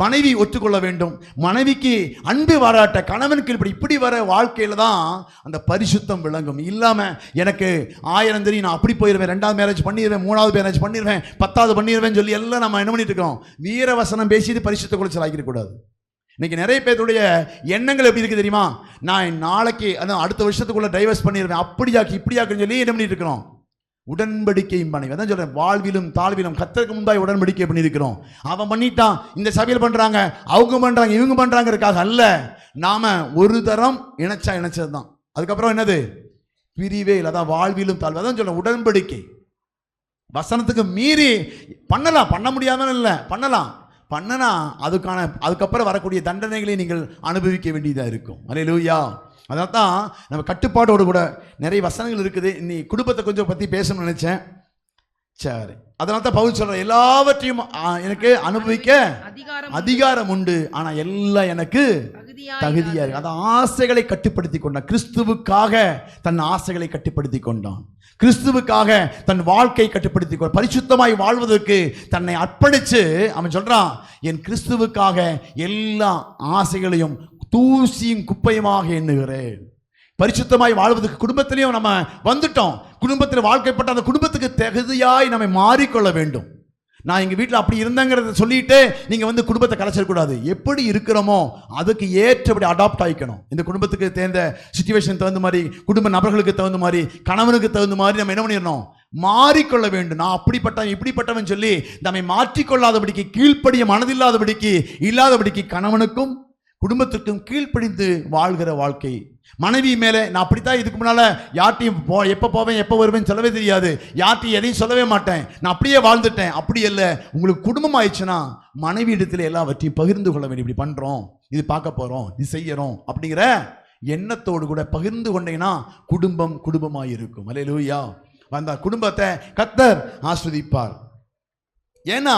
மனைவி ஒத்துக்கொள்ள வேண்டும், மனைவிக்கு அன்பு பாராட்ட கணவன் கீழ்ப்படி, இப்படி வர வாழ்க்கையில தான் அந்த பரிசுத்தம் விளங்கும். இல்லாம எனக்கு 1000 தெரியும், நான் அப்படி போயிடுவேன், 2வது மேரேஜ் பண்ணிடுவேன், 3வது மேரேஜ் பண்ணிடுவேன், 10வது பண்ணிடுவேன் சொல்லி எல்லாம் நம்ம என்ன பண்ணிட்டு இருக்கோம், வீரவசனம் பேசிட்டு பரிசுத்த குலைச்சல் ஆகிடக்கூடாது. இன்னைக்கு நிறைய பேருடைய எண்ணங்கள் எப்படி இருக்கு தெரியுமா, நான் நாளைக்கு அடுத்த வருஷத்துக்குள்ள டைவர்ஸ் பண்ணிடுவேன், அப்படியாக்கி இப்படியாக்குன்னு சொல்லி என்ன பண்ணிட்டு இருக்கிறோம். உடன்படிக்கையும் பண்ணி அதான் சொல்றேன், வாழ்விலும் தாழ்விலும் கர்த்தருக்கு முன்பாய் உடன்படிக்கை பண்ணியிருக்கிறோம். அவன் பண்ணிட்டான், இந்த சபையில் பண்றாங்க, அவங்க பண்றாங்க, இவங்க பண்றாங்கிறதுக்காக அல்ல. நாம ஒரு தரம் இணைச்சது தான். அதுக்கப்புறம் என்னது, பிரிவே இல்லை. அதான் வாழ்விலும் தாழ்வு. அதான் சொல்றேன், உடன்படிக்கை. வசனத்துக்கு மீறி பண்ணலாம், பண்ண முடியாமல் இல்லை, பண்ணலாம். பண்ணனா அதுக்கப்புறம் வரக்கூடிய தண்டனைகளை நீங்கள் அனுபவிக்க வேண்டியதாக இருக்கும். அல்லேலூயா. அதனால தான் நம்ம கட்டுப்பாடோடு கூட நிறைய வசனங்கள் இருக்குது. நீ குடும்பத்தை கொஞ்சம் பற்றி பேசணும்னு நினைச்சேன். சரி, அதனால தான் பவுல் சொல்ற, எல்லாவற்றையும் எனக்கு அனுபவிக்க அதிகாரம் உண்டு, ஆனா எல்லாம் எனக்கு தகுதியா இருக்கு. அந்த ஆசைகளை கட்டுப்படுத்தி கொண்டான். கிறிஸ்துவுக்காக தன் ஆசைகளை கட்டுப்படுத்தி கொண்டான். கிறிஸ்துவுக்காக தன் வாழ்க்கை கட்டுப்படுத்தி கொண்டான். பரிசுத்தமாய் வாழ்வதற்கு தன்னை அர்ப்பணிச்சு அவன் சொல்றான், என் கிறிஸ்துவுக்காக எல்லா ஆசைகளையும் தூசியும் குப்பையுமாக எண்ணுகிறேன். பரிசுத்தமாய் வாழ்வதற்கு குடும்பத்திலையும் நம்ம வந்துட்டோம். குடும்பத்தில் வாழ்க்கைப்பட்ட அந்த குடும்பத்துக்கு தகுதியாய் நம்ம மாறிக்கொள்ள வேண்டும். நான் எங்கள் வீட்டில் அப்படி இருந்தேங்கிறத சொல்லிட்டு நீங்கள் வந்து குடும்பத்தை கலைச்சிடக்கூடாது. எப்படி இருக்கிறோமோ அதுக்கு ஏற்றபடி அடாப்ட் ஆகிக்கணும். இந்த குடும்பத்துக்கு தேர்ந்த சுச்சுவேஷன் தகுந்த மாதிரி, குடும்ப நபர்களுக்கு தகுந்த மாதிரி, கணவனுக்கு தகுந்த மாதிரி நம்ம என்ன பண்ணிடணும், மாறிக்கொள்ள வேண்டும். நான் அப்படிப்பட்டவன் இப்படிப்பட்டவன் சொல்லி நம்மை மாற்றிக்கொள்ளாதபடிக்கு, கீழ்ப்படிய மனதில்லாதபடிக்கு இல்லாதபடிக்கு கணவனுக்கும் குடும்பத்திற்கும் கீழ்ப்படிந்து வாழ்கிற வாழ்க்கை. மனைவி மேலே நான் அப்படித்தான், இதுக்கு முன்னால யார்ட்டையும் எப்போ போவேன் எப்போ வருவேன் சொல்லவே தெரியாது, யார்ட்டையும் எதையும் சொல்லவே மாட்டேன், நான் அப்படியே வாழ்ந்துட்டேன். அப்படி இல்லை. உங்களுக்கு குடும்பம் ஆயிடுச்சுன்னா மனைவி இடத்துல எல்லாவற்றையும் பகிர்ந்து கொள்ள வேண்டும். இப்படி பண்றோம், இது பார்க்க போறோம், இது செய்யறோம் அப்படிங்கிற எண்ணத்தோடு கூட பகிர்ந்து கொண்டீங்கன்னா குடும்பம் குடும்பமாய் இருக்கும். அல்லேலூயா. அந்த குடும்பத்தை கர்த்தர் ஆஸ்வதிப்பார். ஏன்னா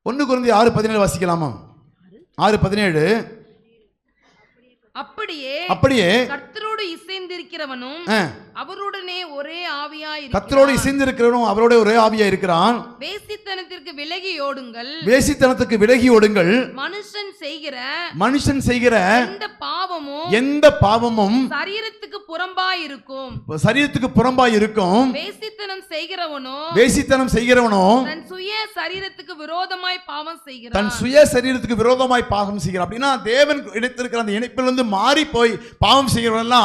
1 கொரிந்தியர் 6:17 வாசிக்கலாமா? 6:17. அப்படியே கர்த்தரோடு இசைந்திருக்கிறவனும் அவருடனே ஒரே ஆவியாய் இருக்கிறான். கர்த்தரோடு இசைந்திருக்கிறவனும் அவரோட ஒரே ஆவியாய் இருக்கிறான். வேசித்தனத்திற்கு விலகி ஓடுங்கள், வேசித்தனத்துக்கு விலகி ஓடுங்கள். மனுஷன் செய்கிற எந்த பாவமும் சரீரத்துக்கு புறம்பாய் இருக்கும். சரீரத்துக்கு புறம்பாய் இருக்கும். வேசித்தனம் செய்கிறவனோ தன் சுய சரீரத்துக்கு விரோதமாய் பாவம் செய்கிறான். தன் சுய சரீரத்துக்கு விரோதமாய் பாவம் செய்கிறான். அப்படின்னா தேவன் இணைத்திருக்கிற அந்த இணைப்பிலிருந்து மாறி போய் பாவம் செய்கிறவெல்லாம்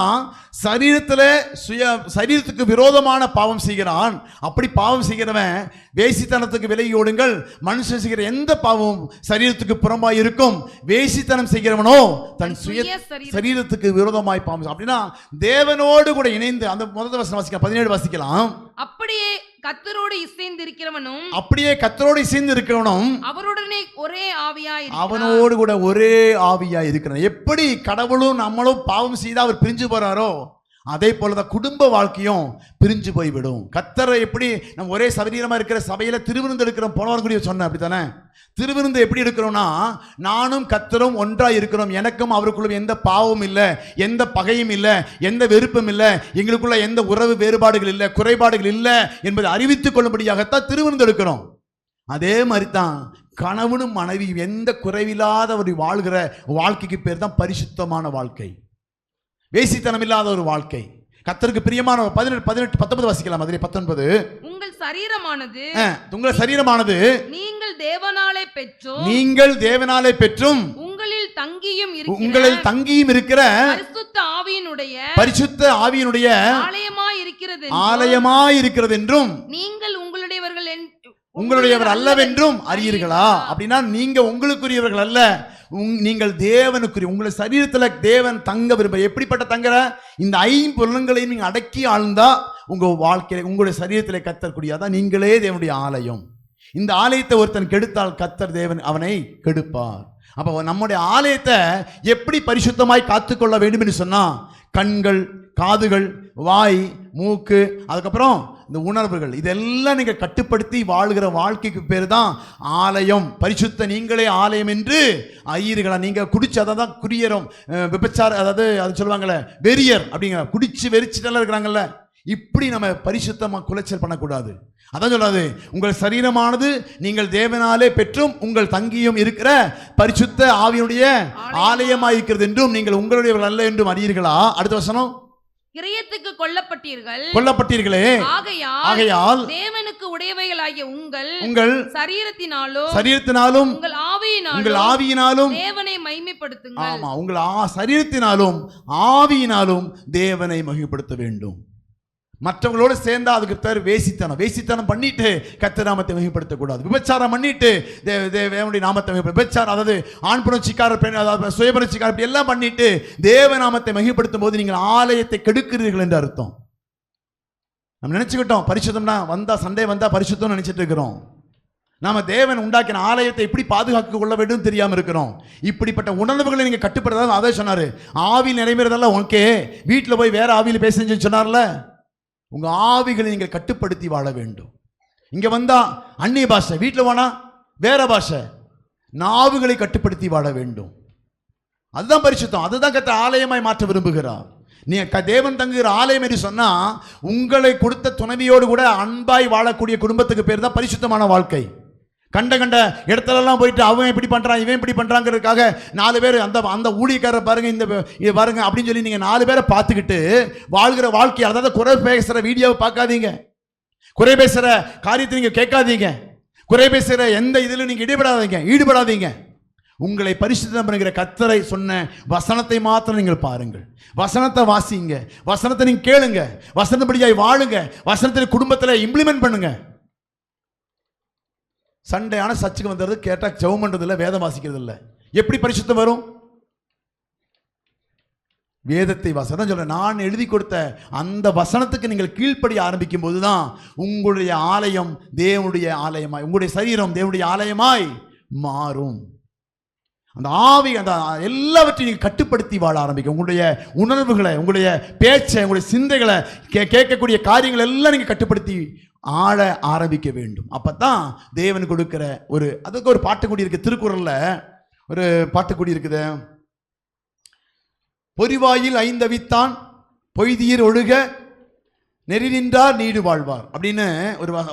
சரீரத்துக்கு விரோதமான பாவம் செய்கிறான். அப்படி பாவம் செய்கிறவன் வேசித்தனத்துக்கு விலகி ஓடுங்கள். மனுஷன் செய்கிற எந்த பாவமும் சரீரத்துக்கு புறம்பாய் இருக்கும். வேசித்தனம் செய்கிறவனோ தன் சுய சரீரத்துக்கு விரோதமாய் பாவம். அப்படின்னா தேவனோடு கூட இணைந்து, அந்த முதல் வசனம் வாசிக்கலாம், 17 வாசிக்கலாம். அப்படியே கர்த்தரோடு இசைந்திருக்கிறவனும் அவருடனே ஒரே ஆவியாய் இருக்கிறான். அவனோடு கூட ஒரே ஆவியாய் இருக்கிறான். எப்படி கடவுளும் நம்மளும் பாவம் செய்து அவர் பிரிஞ்சு போறாரோ அதே போலதான் குடும்ப வாழ்க்கையும் பிரிஞ்சு போய்விடும். கர்த்தரை எப்படி நம்ம ஒரே சரீரமா இருக்கிற சபையில திருவிருந்து எடுக்கிறோம், போனவரும் கூட சொன்னேன் அப்படித்தானே. திருவிருந்து எப்படி இருக்கிறோம்னா, நானும் கர்த்தரும் ஒன்றாய் இருக்கிறோம், எனக்கும் அவருக்குள்ளும் எந்த பாவமும் இல்லை, எந்த பகையும் இல்லை, எந்த வெறுப்பும் இல்லை, எங்களுக்குள்ள எந்த உறவு வேறுபாடுகள் இல்லை, குறைபாடுகள் இல்லை என்பதை அறிவித்துக் கொள்ளும்படியாகத்தான் திருவிருந்து எடுக்கிறோம். அதே மாதிரி தான் கணவனும் மனைவியும் எந்த குறைவில்லாத ஒரு வாழ்கிற வாழ்க்கைக்கு பேர் தான் பரிசுத்தமான வாழ்க்கை, வேசித்தனம் இல்லாத ஒரு வாழ்க்கை, கர்த்தருக்கு பிரியமான. 18 19 வாசிக்கலாம். அதிலே 19. உங்கள் சரீரமானது உங்கள் சரீரமானது நீங்கள் தேவனாலே பெற்றும் உங்களில் தங்கியும் இருக்கிற பரிசுத்த ஆவியினுடைய ஆலயமாய் இருக்கிறது என்றும் நீங்கள் உங்களுடையவர் அல்லவென்றும் அறியீர்களா? அப்படின்னா நீங்க உங்களுக்குரியவர்கள் அல்ல, நீங்கள் தேவனுக்குரிய. உங்களுடைய சரீரத்துல தேவன் தங்க விரும்ப. எப்படிப்பட்ட தங்குற? இந்த 5 புலன்களையும் நீங்க அடக்கி ஆழ்ந்தா உங்க வாழ்க்கையில உங்களுடைய சரீரத்திலே கர்த்தர் குடியாதான். நீங்களே தேவனுடைய ஆலயம். இந்த ஆலயத்தை ஒருத்தன் கெடுத்தால் கர்த்தர் தேவன் அவனை கெடுப்பார். அப்போ நம்முடைய ஆலயத்தை எப்படி பரிசுத்தமாய் காத்துக்கொள்ள வேண்டும் என்று சொன்னா, கண்கள், காதுகள், வாய், மூக்கு, அதுக்கப்புறம் இந்த உணர்வுகள், இதெல்லாம் நீங்க கட்டுப்படுத்தி வாழ்கிற வாழ்க்கைக்கு பேர் தான் ஆலயம். பரிசுத்த நீங்களே ஆலயம் என்று ஐயர்களா. நீங்க குடிச்சு அதை தான் குடியரும் விபச்சார, அதாவது அது சொல்லுவாங்கல்ல வெறியர் அப்படிங்கிற, குடிச்சு வெறிச்சுட்டெல்லாம் இருக்கிறாங்கல்ல. இப்படி நம்ம பரிசுத்தமா குலைச்சல் பண்ணக்கூடாது. அதான் சொல்லாது, உங்கள் சரீரமானது நீங்கள் தேவனாலே பெற்றும் உங்கள் தங்கியும் இருக்கிற பரிசுத்த ஆவியினுடைய ஆலயமாய் இருக்கிறது என்றும் நீங்கள் உங்களுடையவர்கள் அல்ல என்றும் அறியீர்களா? அடுத்த வசனம், கிரயத்துக்கு கொல்லப்பட்டீர்களே, ஆகையால் தேவனுக்கு உடையவைகளாகிய உங்கள் சரீரத்தினாலும் உங்கள் ஆவியினாலும் தேவனை மகிமைப்படுத்துங்கள். ஆமா, உங்கள் சரீரத்தினாலும் ஆவியினாலும் தேவனை மகிமைப்படுத்த வேண்டும். மற்றவங்களோட சேர்ந்தா அதுக்கு பேர் வேசித்தனம் பண்ணிட்டு கர்த்தர் நாமத்தை மகிமைப்படுத்தக்கூடாது. விபச்சாரம் பண்ணிட்டு தேவனுடைய நாமத்தை விபச்சாரம், அதாவது ஆண் புணர்ச்சிக்காரர், பெண், அதாவது சுயபுணர்ச்சிக்காரர், இப்படி எல்லாம் பண்ணிட்டு தேவ நாமத்தை மகிமைப்படுத்தும் போது நீங்கள் ஆலயத்தை கெடுக்கிறீர்கள் என்று அர்த்தம். நம்ம நினைச்சுக்கிட்டோம் பரிசுத்தம்னா வந்தா, சண்டே வந்தா பரிசுத்தம் நினைச்சிட்டு இருக்கிறோம். நாம தேவன் உண்டாக்கின ஆலயத்தை எப்படி பாதுகாக்க கொள்ள வேண்டும் தெரியாம இருக்கிறோம். இப்படிப்பட்ட உணர்வுகளை நீங்க கட்டுப்படுறதா அதை சொன்னாரு. ஆவியில் நிறைவேறதெல்லாம் ஓகே, வீட்டில் போய் வேற ஆவியில் பேசுன்னு சொன்னார்ல. உங்க ஆவிகளை நீங்கள் கட்டுப்படுத்தி வாழ வேண்டும். இங்க வந்தா அந்நிய பாஷை, வீட்டில் போனா வேற பாஷை. நாவுகளை கட்டுப்படுத்தி வாழ வேண்டும். அதுதான் பரிசுத்தம். அதுதான் கர்த்தர் ஆலயமாய் மாற்ற விரும்புகிறார். நீ தேவன் தங்குகிற ஆலயம் என்று சொன்னா, உங்களை கொடுத்த துணைவியோடு கூட அன்பாய் வாழக்கூடிய குடும்பத்துக்கு பேர் தான் பரிசுத்தமான வாழ்க்கை. கண்ட இடத்துலலாம் போயிட்டு அவன் இப்படி பண்றான், இவன் இப்படி பண்றாங்கிறதுக்காக 4 பேர் அந்த ஊழியக்காரரை பாருங்க, இது பாருங்க அப்படின்னு சொல்லி நீங்க 4 பேரை பார்த்துக்கிட்டு வாழ்கிற வாழ்க்கை, அதாவது குறை பேசுற வீடியோவை பார்க்காதீங்க, குறை பேசுற காரியத்தை நீங்க கேட்காதீங்க, குறை பேசுற எந்த இதிலும் நீங்க ஈடுபடாதீங்க. உங்களை பரிசுத்தம் பண்ணுகிற கர்த்தரை சொன்ன வசனத்தை மாத்திரம் நீங்கள் பாருங்கள். வசனத்தை வாசிங்க, வசனத்தை நீங்க கேளுங்க, வசனப்படியாய் வாழுங்க, வசனத்தை குடும்பத்தில் இம்ப்ளிமெண்ட் பண்ணுங்க. சண்டே ஆன சர்ச்சுக்கு வந்துடுறது, கேட்டால் ஜெபம் பண்றது இல்லை, வேதம் வாசிக்கிறது இல்லை. எப்படி பரிசுத்தம் வரும்? வேதத்தை வசனம் சொல்ற, நான் எழுதி கொடுத்த அந்த வசனத்துக்கு நீங்கள் கீழ்ப்படி ஆரம்பிக்கும் போதுதான் உங்களுடைய ஆலயம் தேவனுடைய ஆலயமாய், உங்களுடைய சரீரம் தேவனுடைய ஆலயமாய் மாறும். அந்த ஆவி, அந்த எல்லாவற்றையும் நீங்கள் கட்டுப்படுத்தி வாழ ஆரம்பிக்கும். உங்களுடைய உணர்வுகளை, உங்களுடைய பேச்சை, உங்களுடைய சிந்தைகளை, கேட்கக்கூடிய காரியங்கள் எல்லாம் நீங்கள் கட்டுப்படுத்தி ஆழ ஆரம்பிக்க வேண்டும். அப்பதான் தேவன் கொடுக்கிற அதுக்கு ஒரு பாட்டு கூடி இருக்கு. திருக்குறள்ல ஒரு பாட்டு கூடி இருக்குது. பொறிவாயில் 5 அவித்தான் பொய்தீர் ஒழுக நெறி நின்றார் நீடு வாழ்வார் அப்படின்னு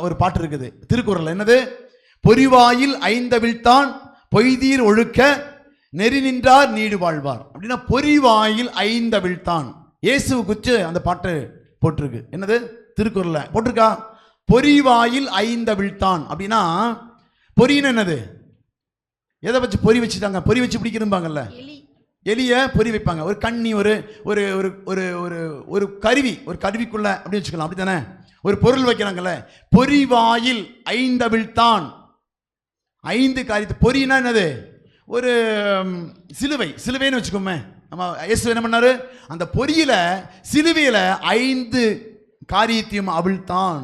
ஒரு பாட்டு இருக்குது திருக்குறள்ல. என்னது? பொறிவாயில் 5 அவிழ்த்தான் பொய்தீர் ஒழுக்க நெறி நின்றார் நீடு வாழ்வார். அப்படின்னா பொறிவாயில் 5 அவிழ்த்தான். இயேசு குச்சு அந்த பாட்டு போட்டிருக்கு. என்னது? திருக்குறள்ல போட்டிருக்கா? பொறிவாயில் 5 அவிழ்த்தான். அப்படின்னா பொறின்னு என்னது? எதை வச்சு பொறி வச்சுட்டாங்க? பொறி வச்சு பிடிக்கிறம்பாங்கல்ல, எலிய பொறி வைப்பாங்க. ஒரு கண்ணி, ஒரு ஒரு ஒரு ஒரு கருவி, ஒரு கருவிக்குள்ள அப்படி வச்சுக்கலாம், அப்படி தானே? ஒரு பொருள் வைக்கிறாங்கல்ல. பொறிவாயில் 5 அவிழ்த்தான். 5 காரியத்தை. பொறினா என்னது? ஒரு சிலுவைன்னு வச்சுக்கோமே. நம்ம இயேசு என்ன பண்ணாரு? அந்த பொறியில, சிலுவையில 5 காரியத்தையும் அவிழ்த்தான்.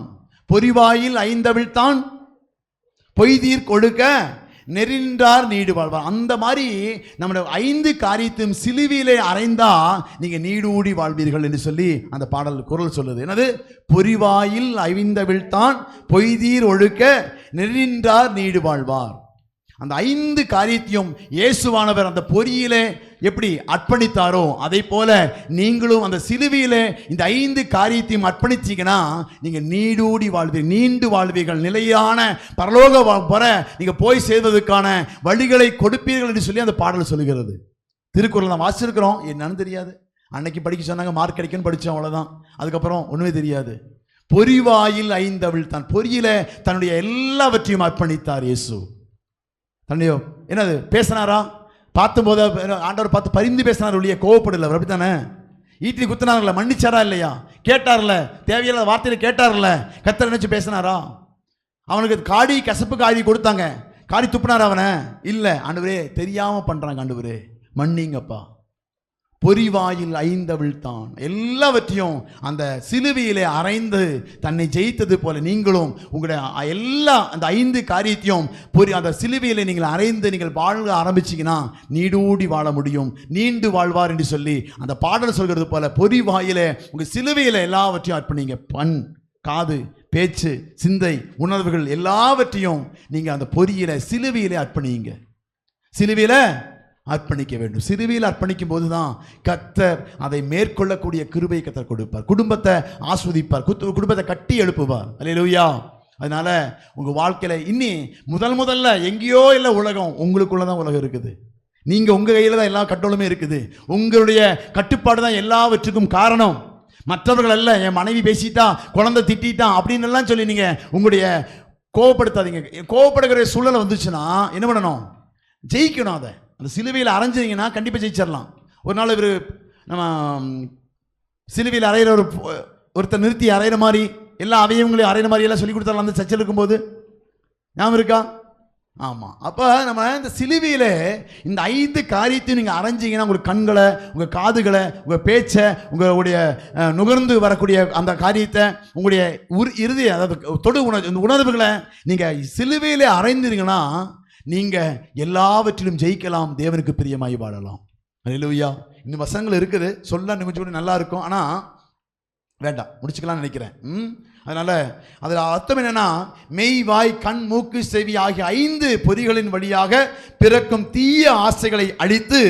பொறிவாயில் 5 அவிழ்த்தான் பொய்தீர் கொடுக்க நெறின்றார் நீடு வாழ்வார். அந்த மாதிரி நம்முடைய 5 காரியத்தையும் சிலுவையிலே அறைந்தா நீங்க நீடூடி வாழ்வீர்கள் என்று சொல்லி அந்த பாடல் குரல் சொல்லுது. என்னது? பொறிவாயில் 5 அவிழ்த்தான் பொய்தீர் ஒழுக்க நெறின்றார் நீடு வாழ்வார். அந்த 5 காரியத்தையும் இயேசுவானவர் அந்த பொறியிலே எப்படி அர்ப்பணித்தாரோ அதை போல நீங்களும் அந்த சிலுவையில இந்த 5 காரியத்தையும் அர்ப்பணிச்சீங்கன்னா நீங்க நீடூடி வாழ்வீர்கள், நீண்டு வாழ்வீர்கள், நிலையான பரலோக பெற நீங்க போய் சேர்வதற்கான வழிகளை கொடுப்பீர்கள் என்று சொல்லி அந்த பாடல் சொல்லுகிறது. திருக்குறள் நான் வாசிச்சிருக்கிறோம், என்னன்னு தெரியாது. அன்னைக்கு படிக்க சொன்னாங்க, மார்க் கிடைக்குன்னு படித்தோம், அவ்வளோதான். அதுக்கப்புறம் ஒன்றுமே தெரியாது. பொறிவாயில் 5 அவிழ்த்தான். பொறியில தன்னுடைய எல்லாவற்றையும் அர்ப்பணித்தார் இயேசு. தன்னுடைய என்னது பேசினாரா? பார்த்தும்போது ஆண்டவர் பார்த்து பரிந்து பேசினார் ஒழிய கோவப்படல. அவர் அப்படித்தானே? ஈட்டி குத்தினார்ல, மன்னிச்சாரா இல்லையா? கேட்டார்ல, தேவையில்லாத வார்த்தையில கேட்டார்ல, கர்த்தர் நினைச்சு பேசினாரா? அவனுக்கு காடி கசப்பு காடி கொடுத்தாங்க, காடி துப்புனார் அவனை? இல்லை, ஆண்டவரே தெரியாம பண்றாங்க, ஆண்டவரே மன்னிங்கப்பா. பொறிவாயில் 5 அவிழ்த்தான். எல்லாவற்றையும் அந்த சிலுவையிலே அறைந்து தன்னை ஜெயித்தது போல நீங்களும் உங்களுடைய எல்லா அந்த 5 காரியத்தையும் அந்த சிலுவையிலே நீங்கள் அறைந்து நீங்கள் வாழ ஆரம்பிச்சிங்கன்னா நீடூடி வாழ முடியும். நீண்டு வாழ்வார் என்று சொல்லி அந்த பாடல் சொல்கிறது போல பொறிவாயிலே உங்கள் சிலுவையிலே எல்லாவற்றையும் அர்ப்பணிங்க. பண், காது, பேச்சு, சிந்தை, உணர்வுகள் எல்லாவற்றையும் நீங்கள் அந்த பொறியில சிலுவையிலே அர்ப்பணிங்க. சிலுவையில அர்ப்பணிக்க வேண்டும். சிலுவையில் அர்ப்பணிக்கும் போது தான் கர்த்தர் அதை மேற்கொள்ளக்கூடிய கிருபை கர்த்தர் கொடுப்பார். குடும்பத்தை ஆஸ்வதிப்பார், குடும்பத்தை கட்டி எழுப்புவார். அல்லேலூயா. அதனால உங்க வாழ்க்கையில இன்னி முதல்ல எங்கேயோ இல்லை உலகம், உங்களுக்குள்ளதான் உலகம் இருக்குது. நீங்க உங்க கையில தான் எல்லா கட்டோலுமே இருக்குது. உங்களுடைய கட்டுப்பாடு தான் எல்லாவற்றுக்கும் காரணம். மற்றவர்கள் அல்ல. என் மனைவி பேசிட்டா, குழந்தை திட்டான் அப்படின்னு எல்லாம் சொல்லி நீங்க உங்களுடைய கோவப்படுத்தாதீங்க. கோவப்படுகிற சூழலை வந்துச்சுன்னா என்ன பண்ணணும்? ஜெயிக்கணும். அதை அந்த சிலுவையில் அரைஞ்சிங்கன்னா கண்டிப்பாக ஜெயிச்சிடலாம். ஒரு நாள் இவர் நம்ம சிலுவையில் அரைகிற ஒருத்தர் நிறுத்தி அரைகிற மாதிரி எல்லா அவயவங்களையும் அரைகிற மாதிரி எல்லாம் சொல்லி கொடுத்தாலும் அந்த சர்ச்சையில் இருக்கும்போது ஞாபகம் இருக்கா? ஆமாம். அப்போ நம்ம இந்த சிலுவையில் இந்த 5 காரியத்தையும் நீங்கள் அரைஞ்சிங்கன்னா உங்கள் கண்களை, உங்கள் காதுகளை, உங்கள் பேச்சை, உங்களுடைய நுகர்ந்து வரக்கூடிய அந்த காரியத்தை, உங்களுடைய இறுதி அதாவது தொடு உணர்வுகளை நீங்கள் சிலுவையில் அரைந்தீங்கன்னா நீங்கள் எல்லாவற்றிலும் ஜெயிக்கலாம், தேவனுக்கு பிரியமாய் வாழலாம். அல்லேலூயா. இன்னும் வசனங்கள் இருக்குது, சொல்ல கொஞ்சம் நல்லா இருக்கும், ஆனால் வேண்டாம், முடிச்சுக்கலாம்னு நினைக்கிறேன். அதனால அதில் அர்த்தம் என்னன்னா, மெய், வாய், கண், மூக்கு, செவி ஆகிய 5 பொறிகளின் வழியாக பிறக்கும் தீய ஆசைகளை அழித்து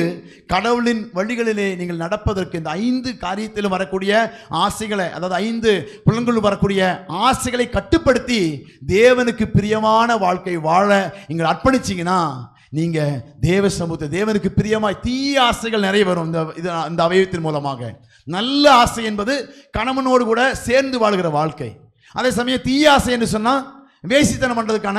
கடவுளின் வழிகளிலே நீங்கள் நடப்பதற்கு இந்த 5 காரியத்திலும் வரக்கூடிய ஆசைகளை, அதாவது 5 புலன்கள் வரக்கூடிய ஆசைகளை கட்டுப்படுத்தி தேவனுக்கு பிரியமான வாழ்க்கை வாழ நீங்கள் அர்ப்பணிச்சிங்கன்னா நீங்க தேவ சமூகத்தை தேவனுக்கு பிரியமாய் தீய ஆசைகள் நிறைய வரும். இந்த அவயவத்தின் மூலமாக நல்ல ஆசை என்பது கணவனோடு கூட சேர்ந்து வாழ்கிற வாழ்க்கை. அதே சமயம் தீய ஆசை என்று சொன்னால் வேசித்தனம் பண்ணுறதுக்கான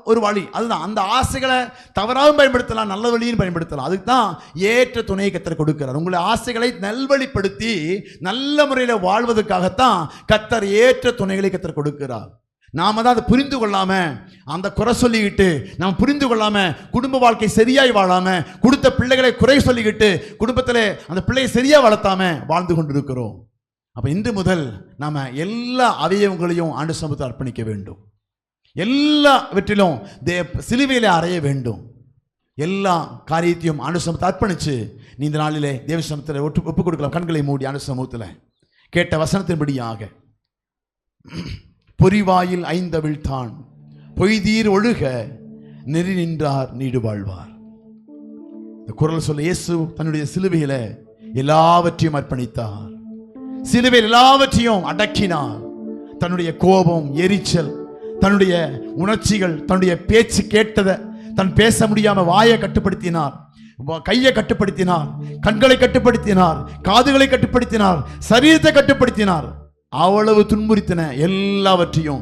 ஒரு வழி. அதுதான். அந்த ஆசைகளை தவறாகவும் பயன்படுத்தலாம், நல்ல வழியும் பயன்படுத்தலாம். அதுக்கு தான் ஏற்ற துணையை கர்த்தர் கொடுக்கிறார். உங்களுடைய ஆசைகளை நல்வழிப்படுத்தி நல்ல முறையில் வாழ்வதற்காகத்தான் கர்த்தர் ஏற்ற துணைகளை கர்த்தர் கொடுக்கிறார். நாம தான் அதை புரிந்து கொள்ளாம, அந்த குறை சொல்லிக்கிட்டு நாம் புரிந்து கொள்ளாம, குடும்ப வாழ்க்கை சரியாய் வாழாம, கொடுத்த பிள்ளைகளை குறை சொல்லிக்கிட்டு குடும்பத்தில் அந்த பிள்ளையை சரியா வளர்த்தாம வாழ்ந்து கொண்டிருக்கிறோம். அப்ப இன்று முதல் நாம எல்லா அவயவங்களையும் ஆண்டு சமூகத்தை அர்ப்பணிக்க வேண்டும். எல்லாவற்றிலும் சிலுவையிலே அறைய வேண்டும். எல்லா காரியத்தையும் ஆண்டு சமூகத்தை அர்ப்பணிச்சு நீ இந்த நாளிலே தேவ சமூகத்தில் ஒப்பு கொடுக்கலாம். கண்களை மூடி ஆண்டு சமூகத்தில் கேட்ட வசனத்தின்படியாக பொறிவாயில் 5 அவிழ்த்தான், பொய்தீர் ஒழுக நெறி நின்றார் நீடு வாழ்வார். இந்த குரல் சொல்ல இயேசு தன்னுடைய சிலுவையில எல்லாவற்றையும் அர்ப்பணித்தார். சிலுவையில் எல்லாவற்றையும் அடக்கினார். தன்னுடைய கோபம், எரிச்சல், தன்னுடைய உணர்ச்சிகள், தன்னுடைய பேச்சு கேட்டதை தன் பேச முடியாம வாயை கட்டுப்படுத்தினார், கையை கட்டுப்படுத்தினார், கண்களை கட்டுப்படுத்தினார், காதுகளை கட்டுப்படுத்தினார், சரீரத்தை கட்டுப்படுத்தினார். அவ்வளவு துன்புறுத்தின எல்லாவற்றையும்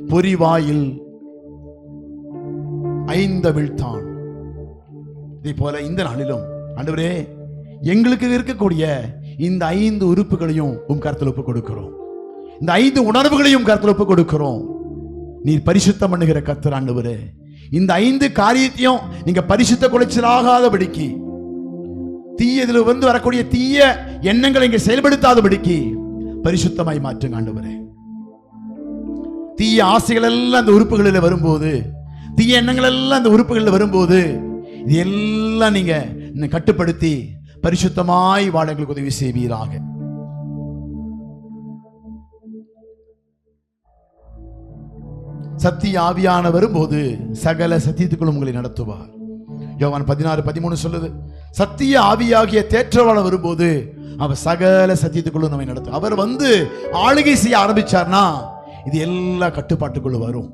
பொறிவாயில் 5 அவிழ்த்தான். இதே போல இந்த நாளிலும் ஆண்டவரே எங்களுக்கு இருக்கக்கூடிய இந்த 5 உறுப்புகளையும் உம் கரத்தில் ஒப்புக் கொடுக்கிறோம். இந்த 5 உணர்வுகளையும் கரத்தில் ஒப்புக் கொடுக்கிறோம். நீர் பரிசுத்தம் பண்ணுகிற கர்த்தர் ஆண்டவரே, இந்த 5 காரியத்தையும் நீங்க பரிசுத்த குலைச்சலாகாதபடிக்கு, தீயதில் வரக்கூடிய தீய எண்ணங்களை இங்க செயல்படுத்தாதபடிக்கு பரிசுத்தமாய் மாற்றுங்க ஆண்டவரே. தீய ஆசைகள் எல்லாம் அந்த உறுப்புகளில் வரும்போது, தீய எண்ணங்கள் எல்லாம் அந்த உறுப்புகளில் வரும்போது இது எல்லாம் நீங்க கட்டுப்படுத்தி பரிசுத்தமாய் வாழ எங்களுக்கு உதவி செய்வீராக. சத்திய ஆவியான வரும்போது சகல சத்தியத்துக்குள்ளும் உங்களை நடத்துவார். யோவான் 16:13 சொல்லுது, சத்திய ஆவியாகிய தேற்றவாளர் வரும்போது அவர் சகல சத்தியத்துக்குள்ள நம்மை நடத்தும். அவர் வந்து ஆளுகை செய்ய ஆரம்பிச்சார்னா இது எல்லா கட்டுப்பாட்டுக்குள்ள வரும்.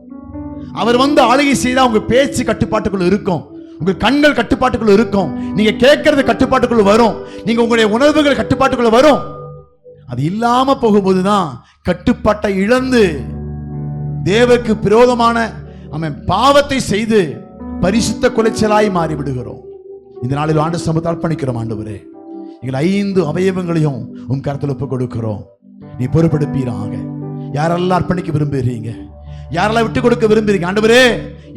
அவர் வந்து ஆளுகை செய்தா உங்க பேச்சு கட்டுப்பாட்டுக்குள்ள இருக்கும், உங்க கண்கள் கட்டுப்பாட்டுக்குள்ள இருக்கும், நீங்க கேட்கறது கட்டுப்பாட்டுக்குள்ள வரும், நீங்க உங்களுடைய உணர்வுகள் கட்டுப்பாட்டுக்குள்ள வரும். அது இல்லாம போகும்போதுதான் கட்டுப்பாட்டை இழந்து தேவருக்கு விரோதமான பாவத்தை செய்து பரிசுத்த குலைச்சலாய் மாறி விடுகிறோம். இந்த நாளில் ஆண்டு சமூகத்தை அர்ப்பணிக்கிறோம். ஆண்டவரே, எங்கள் 5 அவயவங்களையும் உன் கருத்தில் ஒப்புக் கொடுக்கிறோம். நீ பொறுப்பெடுப்பீராக. யாரெல்லாம் அர்ப்பணிக்க விரும்புகிறீங்க, யாரெல்லாம் விட்டு கொடுக்க விரும்புறீங்க, ஆண்டவரே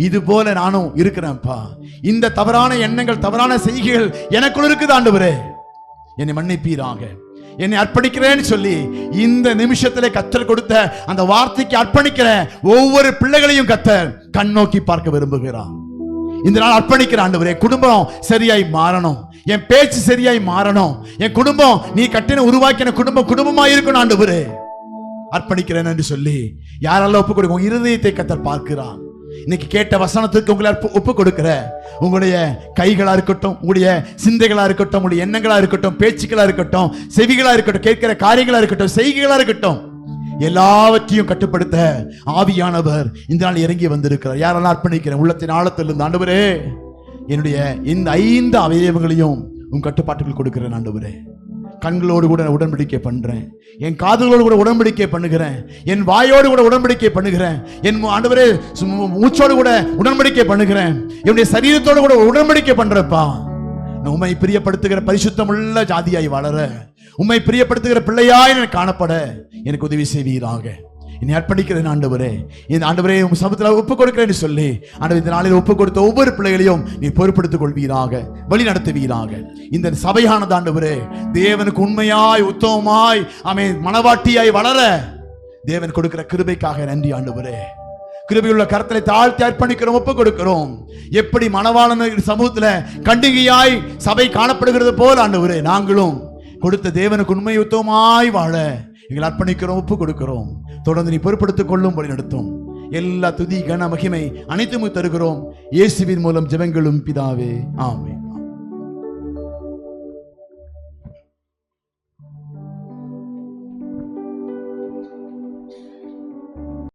இது போல நானும் இருக்கிறேன்ப்பா, இந்த தவறான எண்ணங்கள் தவறான செய்கைகள் எனக்குள் இருக்குது, ஆண்டவரே என்னை மன்னிப்பீராக, என்னை அர்ப்பணிக்கிறேன்னு சொல்லி இந்த நிமிஷத்திலே கர்த்தர் கொடுத்த அந்த வார்த்தைக்கு அர்ப்பணிக்கிற ஒவ்வொரு பிள்ளைகளையும் கர்த்தர் கண்ணோக்கி பார்க்க விரும்புகிறான். இந்த நாள் அர்ப்பணிக்கிற ஆண்டவரே, குடும்பம் சரியாய் மாறணும், என் பேச்சு சரியாய் மாறணும், என் குடும்பம் நீ கட்டின உருவாக்கின குடும்பமாய் இருக்கணும் ஆண்டவரே, அர்ப்பணிக்கிறேன் என்று சொல்லி யாரெல்லாம் ஒப்பு கொடுக்கும் இருதயத்தை கர்த்தர் பார்க்கிறான். இன்னைக்கு கேட்ட வசனத்துக்கு உங்களை ஒப்பு கொடுக்கிற உங்களுடைய கைகளா இருக்கட்டும், உங்களுடைய சிந்தைகளா இருக்கட்டும், உங்களுடைய எண்ணங்களா இருக்கட்டும், பேச்சுக்களா இருக்கட்டும், செவிகளா இருக்கட்டும், கேட்கிற காரியங்களா இருக்கட்டும், செய்கைகளா இருக்கட்டும், எல்லாவற்றையும் கட்டுப்படுத்த ஆவியானவர் இந்த நாள் இறங்கி வந்திருக்கிறார். யாரெல்லாம் அர்ப்பணிக்கிறேன் உள்ளத்தின் ஆழத்திலிருந்து, ஆண்டவரே என்னுடைய இந்த 5 அவயவங்களையும் உன் கட்டுப்பாட்டுக்குள் கொடுக்கிறேன் ஆண்டவரே. கண்களோடு கூட உடன்படிக்கை பண்றேன், என் காதுகளோடு கூட உடன்படிக்கை பண்ணுகிறேன், என் வாயோடு கூட உடன்படிக்கை பண்ணுகிறேன், என் ஆண்டவரே மூச்சோடு கூட உடன்படிக்கை பண்ணுகிறேன், என்னுடைய சரீரத்தோடு கூட உடன்படிக்கை பண்றப்பா. நான் உம்மை பிரியப்படுத்துகிற பரிசுத்தமுள்ள ஜாதியாய் வளர, உம்மை பிரியப்படுத்துகிற பிள்ளையாய் எனக்கு காணப்பட எனக்கு உதவி செய்வீராக. என்னை அர்ப்பணிக்கிறேன் ஆண்டவரே, இந்த ஆண்டவரே உங்க சமூகத்தில் ஒப்புக் கொடுக்கிறேன்னு சொல்லி ஆண்டவர் இந்த நாளில் ஒப்புக் கொடுத்த ஒவ்வொரு பிள்ளைகளையும் நீ பொறுப்படுத்திக் கொள்வீராக, வழி நடத்துவீராக. இந்த சபையானது ஆண்டவரே தேவனுக்கு உண்மையாய் உத்தமமாய் மனவாட்டியாய் வளர தேவன் கொடுக்கிற கிருபைக்காக நன்றி ஆண்டவரே. கிருபையுள்ள கரத்திலே தாழ்த்தி அர்ப்பணிக்கிறோம், ஒப்புக் கொடுக்கிறோம். எப்படி மணவாளன் சமூகத்துல கண்டிகையாய் சபை காணப்படுகிறது போல ஆண்டவரே நாங்களும் கொடுத்த தேவனுக்கு உண்மை உத்தமமாய் வாழ எங்களை அர்ப்பணிக்கிறோம், ஒப்புக் கொடுக்கிறோம். தொடர்ந்து நீ பொறுப்படுத்திக் கொள்ளும் வழி நடத்தும். எல்லா துதி கன மகிமை அனைத்தும் தருகிறோம். இயேசுவின் மூலம் ஜெபங்களும் பிதாவே, ஆமென்.